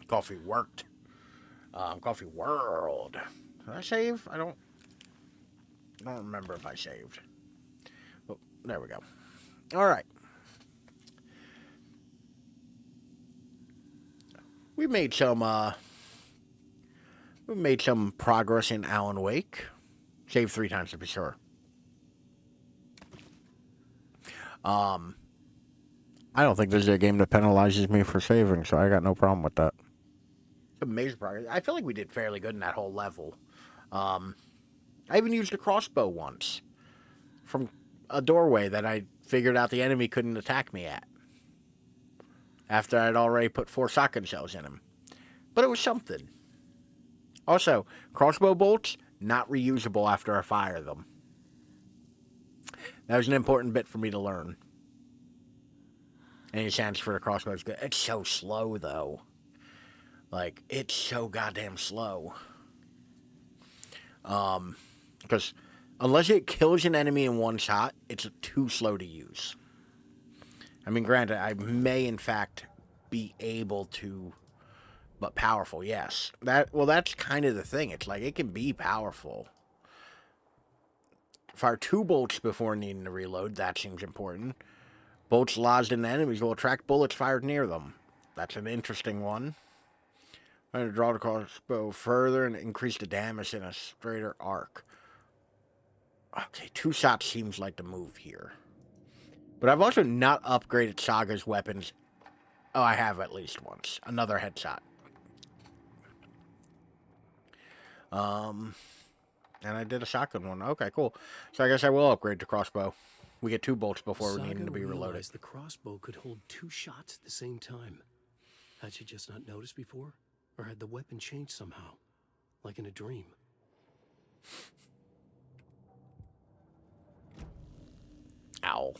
Coffee worked. Coffee World. Did I save? I don't remember if I saved. Oh, there we go. Alright. We made some progress in Alan Wake. Saved 3 times to be sure. I don't think this is a game that penalizes me for saving, so I got no problem with that. Amazing progress. I feel like we did fairly good in that whole level. I even used a crossbow once from a doorway that I figured out the enemy couldn't attack me at. After I'd already put 4 shotgun shells in him. But it was something. Also, crossbow bolts, not reusable after I fire them. That was an important bit for me to learn. Any chance for the crossbow is good. It's so slow, though. Like, it's so goddamn slow. Because unless it kills an enemy in one shot, it's too slow to use. I mean, granted, I may, in fact, be able to... But powerful, yes. That's kind of the thing. It's like, it can be powerful. Fire 2 bolts before needing to reload. That seems important. Bolts lodged in the enemies will attract bullets fired near them. That's an interesting one. I'm going to draw the crossbow further and increase the damage in a straighter arc. Okay, 2 shots seems like the move here. But I've also not upgraded Saga's weapons. Oh, I have at least once. Another headshot. And I did a shotgun one. Okay, cool. So I guess I will upgrade the crossbow. We get 2 bolts before we need to be reloaded. The crossbow could hold 2 shots at the same time. Had she just not noticed before? Or had the weapon changed somehow? Like in a dream? Ow.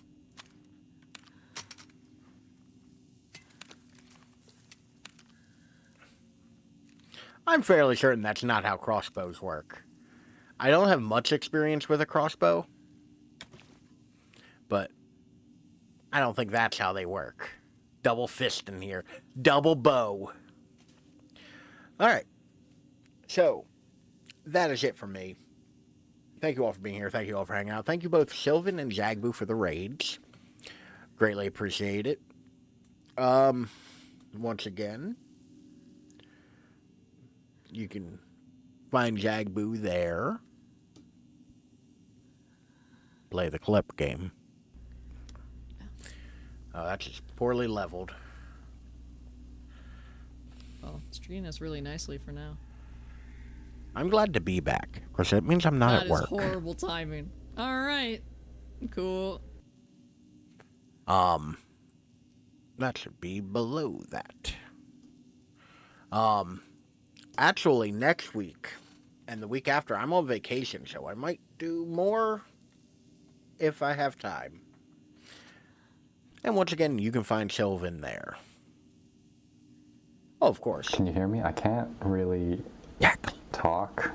I'm fairly certain that's not how crossbows work. I don't have much experience with a crossbow, but I don't think that's how they work. Double fist in here. Double bow. Alright. So, that is it for me. Thank you all for being here. Thank you all for hanging out. Thank you both, Sylvan and Jagbu, for the raids. Greatly appreciate it. Once again, you can find Jagbu there. Play the clip game. Oh, that's just poorly leveled. Well, it's treating us really nicely for now. I'm glad to be back, because it means I'm not at work. That is horrible timing. Alright. Cool. That should be below that. Actually, next week and the week after, I'm on vacation, so I might do more if I have time. And once again, you can find Sylvan there. Oh, of course. Can you hear me? I can't really talk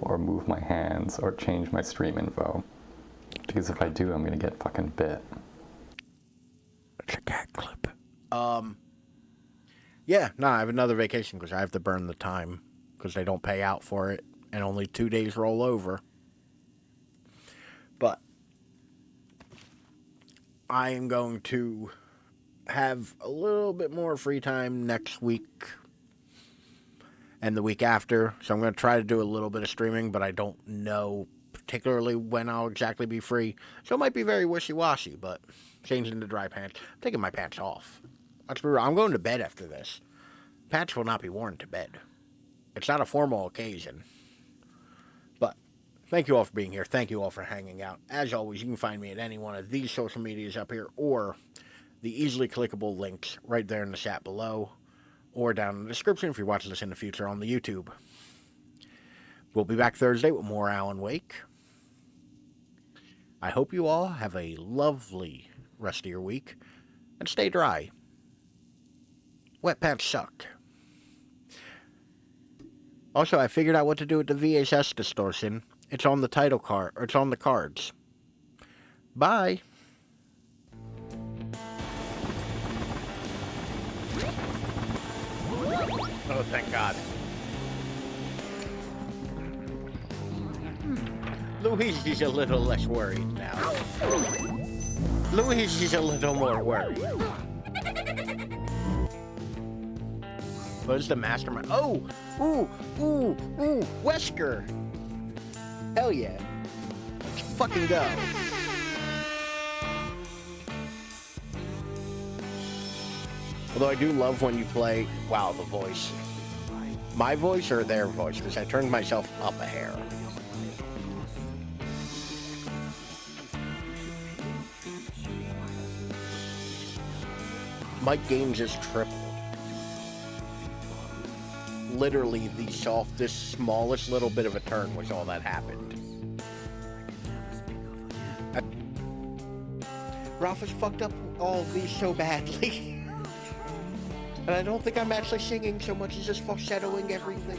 or move my hands or change my stream info. Because if I do, I'm going to get fucking bit. It's a cat clip. Yeah, no, I have another vacation because I have to burn the time because they don't pay out for it and only 2 days roll over. But I am going to have a little bit more free time next week and the week after. So I'm going to try to do a little bit of streaming, but I don't know particularly when I'll exactly be free. So it might be very wishy-washy, but changing to dry pants. I'm taking my pants off. Let's be real. I'm going to bed after this. Pants will not be worn to bed. It's not a formal occasion. But thank you all for being here. Thank you all for hanging out. As always, you can find me at any one of these social medias up here or the easily clickable links right there in the chat below or down in the description if you're watching this in the future on the YouTube. We'll be back Thursday with more Alan Wake. I hope you all have a lovely rest of your week and stay dry. Wet pants suck. Also, I figured out what to do with the VHS distortion. It's on the title card, or it's on the cards. Bye. Oh, thank God. Luigi's a little less worried now. Luigi's a little more worried. What is the mastermind? Oh! Ooh! Wesker! Hell yeah. Let's fucking go. Although I do love when you play... Wow, the voice. My voice or their voice? Because I turned myself up a hair. Mike Gaines is triple. Literally the softest, smallest little bit of a turn was all that happened. Ralph has fucked up all of these so badly. And I don't think I'm actually singing so much as just falsettoing everything.